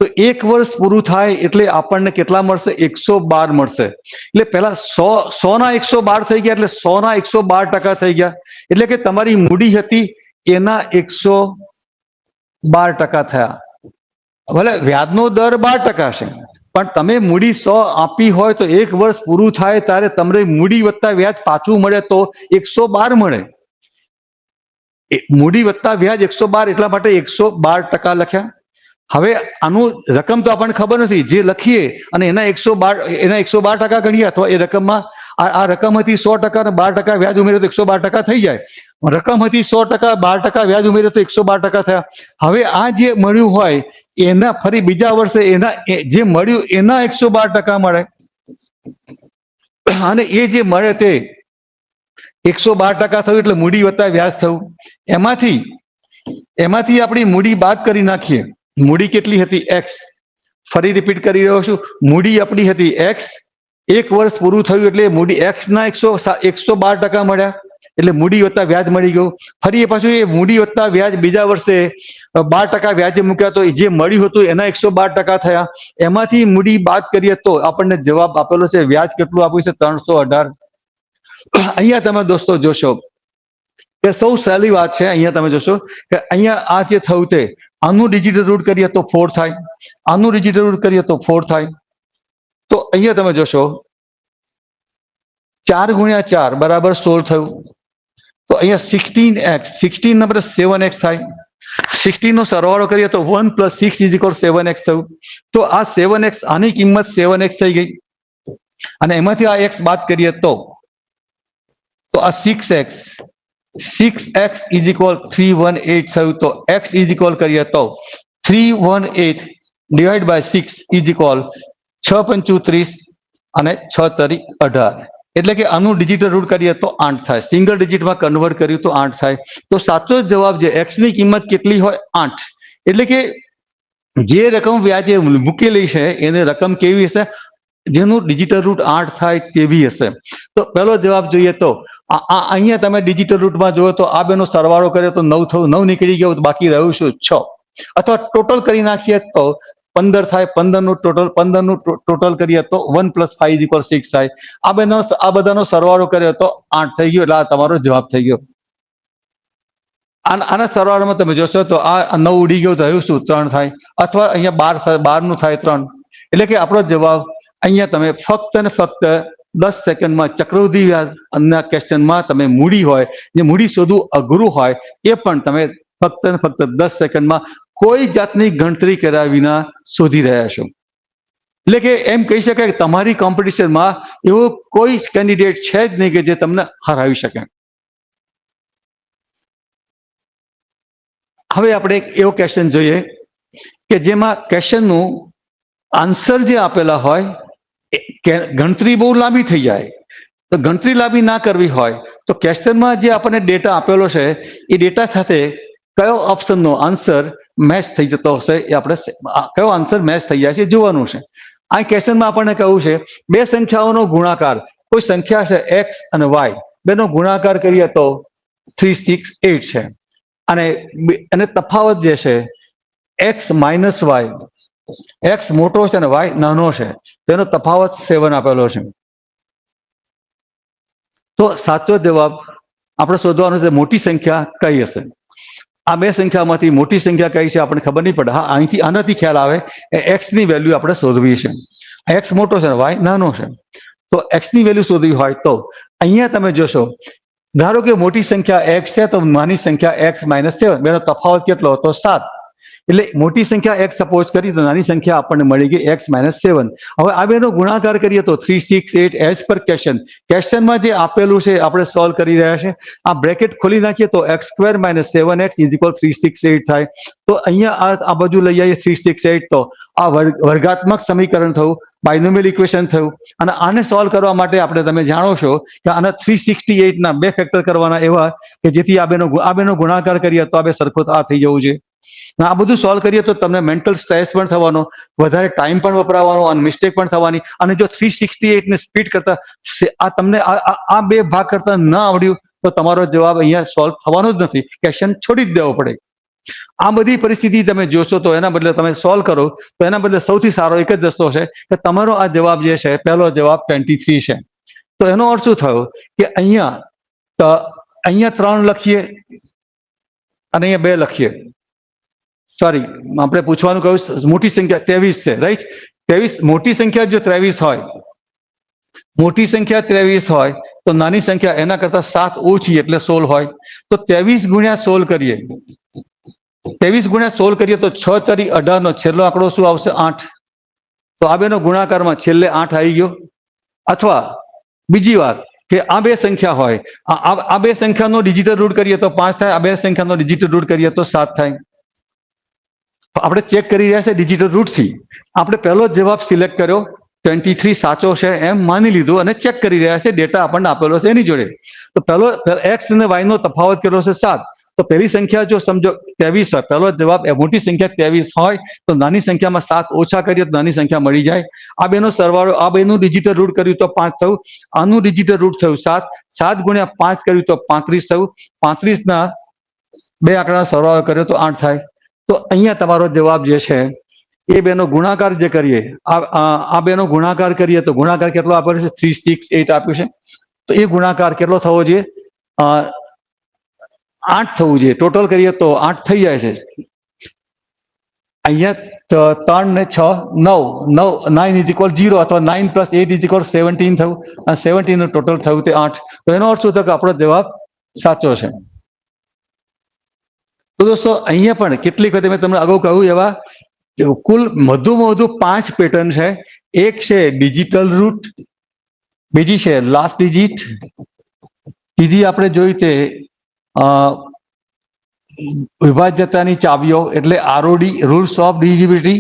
તો 1 વર્ષ પૂરું થાય એટલે આપણને કેટલા મળશે? 112 મળશે. એટલે પહેલા 100 ના 112 થઈ ગયા, એટલે 100 ના 112% થઈ ગયા. એટલે કે તમારી મૂડી હતી એના 112% થયા. ભલે વ્યાજનો દર 12% છે, પણ તમે મૂડી 100 આપી હોય તો 1 વર્ષ પૂરું થાય ત્યારે તમને મૂડી વત્તા વ્યાજ પાછું મળે તો 112 મળે. મૂડી વત્તા વ્યાજ 112, એટલા માટે 112% લખ્યા. હવે આનું રકમ તો આપણને ખબર નથી, જે લખીએ અને એના 112% ગણીએ, અથવા એ રકમમાં આ રકમ હતી 100% અને 12% વ્યાજ ઉમેર્યો તો 112% થઈ જાય. રકમ હતી 100%, 12% વ્યાજ ઉમેર્યો તો 112% થયા. હવે આ જે મળ્યું હોય એના ફરી બીજા વર્ષે એના જે મળ્યું એના 112% મળે, અને એ જે મળે તે 112% થયું એટલે મૂડી વત્તા વ્યાજ થયું. એમાંથી આપણી મૂડી બાદ કરી નાખીએ. મૂડી કેટલી હતી? x. ફરી રિપીટ કરી રહ્યો છું, મૂડી આપણી હતી x. 1 વર્ષ પૂરું થયું એટલે મૂડી x ના 112% મળ્યા, એટલે મૂડી વત્તા વ્યાજ મળી ગયું. ફરી એ પાછું એ મૂડી વત્તા વ્યાજ બીજા વર્ષે 12% વ્યાજે મૂક્યા તો જે મળ્યું હતું એના 112% થયા. એમાંથી મૂડી બાદ કરીએ તો આપણને જવાબ આપેલો છે, વ્યાજ કેટલું આપ્યું છે? 318. અહીંયા તમે દોસ્તો જોશો કે સૌ સહેલી વાત છે. અહીંયા તમે જોશો કે અહીંયા આ જે થયું તે આનું ડિજિટલ રૂટ કરીએ તો 4 થાય, આનું ડિજિટલ રૂટ કરીએ તો 4 થાય. તો અહીંયા તમે જોશો 4 ગુણ્યા 4 બરાબર 16 થયું. તો અહીંયા 16 ના બદલે 7x થાય. 16 નો સરવાળો કરીએ તો 1 + 6 = 7x થયું. તો આ 7x, આની કિંમત 7x થઈ ગઈ, અને એમાંથી આ x બાદ કરીએ તો આ 6x = 318 થયું. તો x = કરીએ તો 318 / 6 = 6 × 5 = 30 અને 6 × 3 = 18. એટલે કે આનું ડિજિટલ રૂટ કરીએ તો 8 થાય. સિંગલ ડિજિટમાં કન્વર્ટ કર્યું તો 8 થાય. તો સાચો જવાબ જે x ની કિંમત કેટલી હોય? 8. એટલે કે જે રકમ વ્યાજે મૂકેલી છે એને રકમ કેવી હશે? જેનું ડિજિટલ રૂટ 8 થાય તેવી હશે. તો પહેલો જવાબ જોઈએ તો અહીંયા તમે ડિજિટલ રૂટમાં જુઓ તો આ બેનો સરવાળો કર્યો તો 9 થયું, 9 નીકળી ગયો, બાકી રહ્યું શું 6. અથવા ટોટલ કરી નાખીએ તો 15 થાય, 15 નું ટોટલ કરીએ તો 1 + 5 = 6 થાય. આ બધાનો સરવાળો કર્યો તો 8 થઈ ગયો, એટલે આ તમારો જવાબ થઈ ગયો. આના સરવાળામાં તમે જોશો તો આ 9 ઉડી ગયો તો રહ્યું શું 3 થાય, અથવા અહીંયા 12 નું થાય 3. એટલે કે આપણો જવાબ અહીંયા તમે ફક્ત ને ફક્ત 10 સેકન્ડમાં ચક્રવૃદ્ધિ વ્યાજના ક્વેશ્ચનમાં તમે મૂડી હોય, જે મૂડી શોધવું અઘરું હોય, એ પણ તમે ફક્ત ને ફક્ત 10 સેકન્ડમાં કોઈ જાતની ગણતરી કર્યા વિના શોધી રહ્યા છો. એટલે કે એમ કહી શકાય કે તમારી કોમ્પિટિશનમાં એવો કોઈ કેન્ડિડેટ છે જ નહીં કે જે તમને હરાવી શકે. હવે આપણે એક એવો ક્વેશ્ચન જોઈએ કે જેમાં ક્વેશ્ચનનું આન્સર જે આપેલા હોય, ગણતરી બહુ લાંબી થઈ જાય. તો ગણતરી લાંબી ના કરવી હોય તો ક્વેશ્ચનમાં જે આપણને ડેટા આપેલો છે એ ડેટા સાથે કયો ઓપ્શનનો આન્સર મેચ થઈ જતો હશે, એ આપણે કયો આન્સર મેચ થઈ જાય છે જોવાનું છે. આ ક્વેશ્ચનમાં આપણને કહ્યું છે બે સંખ્યાઓનો ગુણાકાર, કોઈ સંખ્યા છે x અને y, બેનો ગુણાકાર કરીએ તો 368 છે. અને તફાવત જે છે x - y, x મોટો છે અને y નાનો છે, તેનો તફાવત 7 આપેલો છે. તો સાચો જવાબ આપણે શોધવાનો છે મોટી સંખ્યા કઈ હશે. આ બે સંખ્યામાંથી મોટી સંખ્યા કઈ છે આપણને ખબર નહીં પડે. હા, અહીંથી આનાથી ખ્યાલ આવે x ની વેલ્યુ આપણે શોધવી છે. x મોટો છે અને y નાનો છે, તો x ની વેલ્યુ શોધવી હોય તો અહીંયા તમે જોશો, ધારો કે મોટી સંખ્યા x છે તો નાની સંખ્યા x - 7, બેનો તફાવત કેટલો હતો 7. એટલે મોટી સંખ્યા x સપોઝ કરી તો નાની સંખ્યા આપણને મળી ગઈ x - 7. હવે આ બેનો ગુણાકાર કરીએ તો 368 એઝ પર ક્વેશ્ચનમાં જે આપેલું છે આપણે સોલ્વ કરી રહ્યા છે. આ બ્રેકેટ ખોલી નાખીએ તો x² - 7x = 368 થાય. તો અહીંયા આ બાજુ લઈ આવીએ 368, તો આ વર્ગાત્મક સમીકરણ થયું, બાયનોમિયલ ઇક્વેશન થયું. અને આને સોલ્વ કરવા માટે તમે જાણો છો કે આના 368 ના 2 ફેક્ટર કરવાના એવા કે જેથી આ બેનો ગુણાકાર કરીએ તો આ બે સરખો આ થઈ જવું છે. આ બધું સોલ્વ કરીએ તો તમને મેન્ટલ સ્ટ્રેસ પણ થવાનો, વધારે ટાઈમ પણ વપરાવાનો અને મિસ્ટેક પણ થવાની. અને જો 368 ને સ્પીડ કરતા તમને આ બે ભાગ કરતા ન આવડ્યું તો તમારો જવાબ અહીંયા સોલ્વ થવાનો જ નથી, ક્વેશ્ચન છોડી જ દેવો પડે. આ બધી પરિસ્થિતિ તમે જોશો તો એના બદલે તમે સોલ્વ કરો તો એના બદલે સૌથી સારો એક જ રસ્તો છે કે તમારો આ જવાબ જે છે પહેલો જવાબ 23 છે. તો એનો અર્થ શું થયો કે અહીંયા 3 લખીએ અને અહીંયા 2 લખીએ. સોરી, આપણે પૂછવાનું કહ્યું મોટી સંખ્યા 23 છે, રાઈટ? 23 મોટી સંખ્યા જો 23 હોય, મોટી સંખ્યા 23 હોય તો નાની સંખ્યા એના કરતા 7 ઓછી એટલે 16 હોય. તો 23 ગુણ્યા 16 કરીએ, 23 ગુણ્યા 16 કરીએ તો 6 તરી 18 નો છેલ્લો આંકડો શું આવશે? 8. તો આ બેનો ગુણાકારમાં છેલ્લે 8 આવી ગયો. અથવા બીજી વાત કે આ બે સંખ્યા હોય, આ બે સંખ્યાનો ડિજિટલ રૂટ કરીએ તો 5 થાય, આ બે સંખ્યાનો ડિજિટલ રૂટ કરીએ તો 7 થાય. આપણે ચેક કરી રહ્યા છે ડિજિટલ રૂટથી. આપણે પહેલો જવાબ સિલેક્ટ કર્યો, 23 સાચો છે એમ માની લીધું અને ચેક કરી રહ્યા છે, ડેટા આપણને આપેલો છે એની જોડે. તો પહેલો x અને y નો તફાવત કેટલો છે? 7. તો પહેલી સંખ્યા જો સમજો 23 હોય, પહેલો જવાબ મોટી સંખ્યા 23 હોય તો નાની સંખ્યામાં 7 ઓછા કરીએ તો નાની સંખ્યા મળી જાય. આ બેનો સરવાળો, આ બેનું ડિજિટલ રૂટ કર્યું તો 5 થયું, આનું ડિજિટલ રૂટ થયું 7. 7 ગુણ્યા 5 કર્યું તો 35 થયું. 35 ના બે આંકડાનો સરવાળો કર્યો તો 8 થાય. તો અહીંયા તમારો જવાબ જે છે એ બેનો ગુણાકાર જે કરીએ, આ બેનો ગુણાકાર કરીએ તો ગુણાકાર કેટલો આપ્યો છે? 368 આપ્યું છે. તો એ ગુણાકાર કેટલો થવો જોઈએ? 8 થવું જોઈએ. ટોટલ કરીએ તો 8 થઈ જાય છે. અહીંયા 3 ને 6 9, 9 = 0 અથવા 9 + 8 = 17 થયું. અને 17 નું ટોટલ થયું તે 8. તો એનો અર્થ શું થયો કે આપણો જવાબ સાચો છે. તો દોસ્તો અહીંયા પણ કેટલીક વખત મેં તમને અગાઉ કહ્યું એવા કુલ વધુમાં વધુ 5 પેટર્ન છે. એક છે ડિજિટલ રૂટ, બીજી છે લાસ્ટ ડિજિટ, ત્રીજી આપણે જોઈ તે વિભાજ્યતાની ચાવીઓ એટલે ROD, રૂલ્સ ઓફ ડિવિઝિબિલિટી.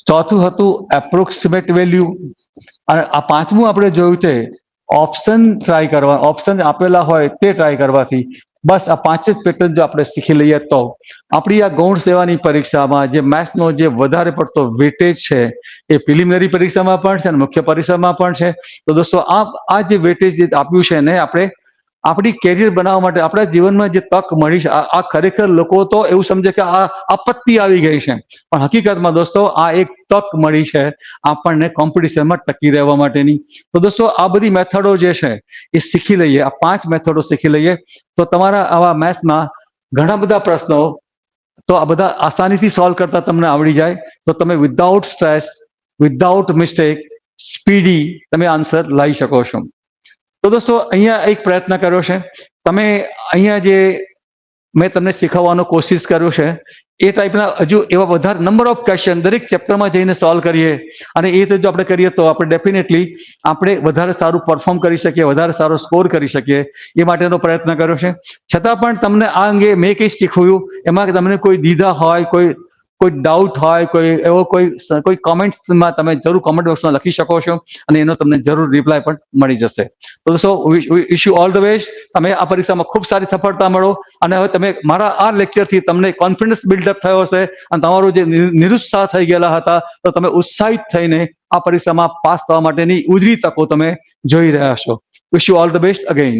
ચોથું હતું એપ્રોક્સિમેટ વેલ્યુ. અને આ પાંચમું આપણે જોયું તે ઓપ્શન ટ્રાય કરવા, ઓપ્શન આપેલા હોય તે ટ્રાય કરવાથી. બસ આ 5 જ પેટર્ન જો આપણે શીખી લઈએ તો આપણી આ ગૌણ સેવાની પરીક્ષામાં જે મેથ્સનો જે વધારે પડતો વેટેજ છે એ પ્રિલિમિનરી પરીક્ષામાં પણ છે અને મુખ્ય પરીક્ષામાં પણ છે. તો દોસ્તો આ જે વેટેજ જે આપ્યું છે ને આપણે આપણી કેરિયર બનાવવા માટે આપણા જીવનમાં જે તક મળી છે આ ખરેખર લોકો તો એવું સમજે કે આ આપત્તિ આવી ગઈ છે, પણ હકીકતમાં દોસ્તો આ એક તક મળી છે આપણને કોમ્પિટિશનમાં ટકી રહેવા માટેની. તો દોસ્તો આ બધી મેથડો જે છે એ શીખી લઈએ, આ 5 મેથડો શીખી લઈએ તો તમારા આવા મેથ્સમાં ઘણા બધા પ્રશ્નો તો આ બધા આસાનીથી સોલ્વ કરતા તમને આવડી જાય, તો તમે without stress, without mistake, speedy તમે આન્સર લાવી શકો છો. તો દોસ્તો અહીંયા એક પ્રયત્ન કર્યો છે, તમે અહીંયા જે મેં તમને શીખવવાનો કોશિશ કર્યો છે એ ટાઈપના હજુ એવા વધારે નંબર ઓફ ક્વેશ્ચન દરેક ચેપ્ટરમાં જઈને સોલ્વ કરીએ અને એ રીતે જો આપણે કરીએ તો આપણે ડેફિનેટલી આપણે વધારે સારું પરફોર્મ કરી શકીએ, વધારે સારો સ્કોર કરી શકીએ એ માટેનો પ્રયત્ન કર્યો છે. છતાં પણ તમને આ અંગે મેં કંઈ શીખવ્યું એમાં તમને કોઈ દીધા હોય, કોઈ ડાઉટ હોય, કોઈ એવો કોઈ કોમેન્ટ્સમાં તમે જરૂર કોમેન્ટ બોક્સમાં લખી શકો છો અને એનો તમને જરૂર રિપ્લાય પણ મળી જશે. તો દોસ્તો wish you all the best. તમે આ પરીક્ષામાં ખૂબ સારી સફળતા મળો અને હવે તમે મારા આ લેક્ચરથી તમને કોન્ફિડન્સ બિલ્ડઅપ થયો હશે અને તમારું જે નિરુત્સાહ થઈ ગયેલા હતા તો તમે ઉત્સાહિત થઈને આ પરીક્ષામાં પાસ થવા માટેની ઉજળી તકો તમે જોઈ રહ્યા છો. Wish you all the best again.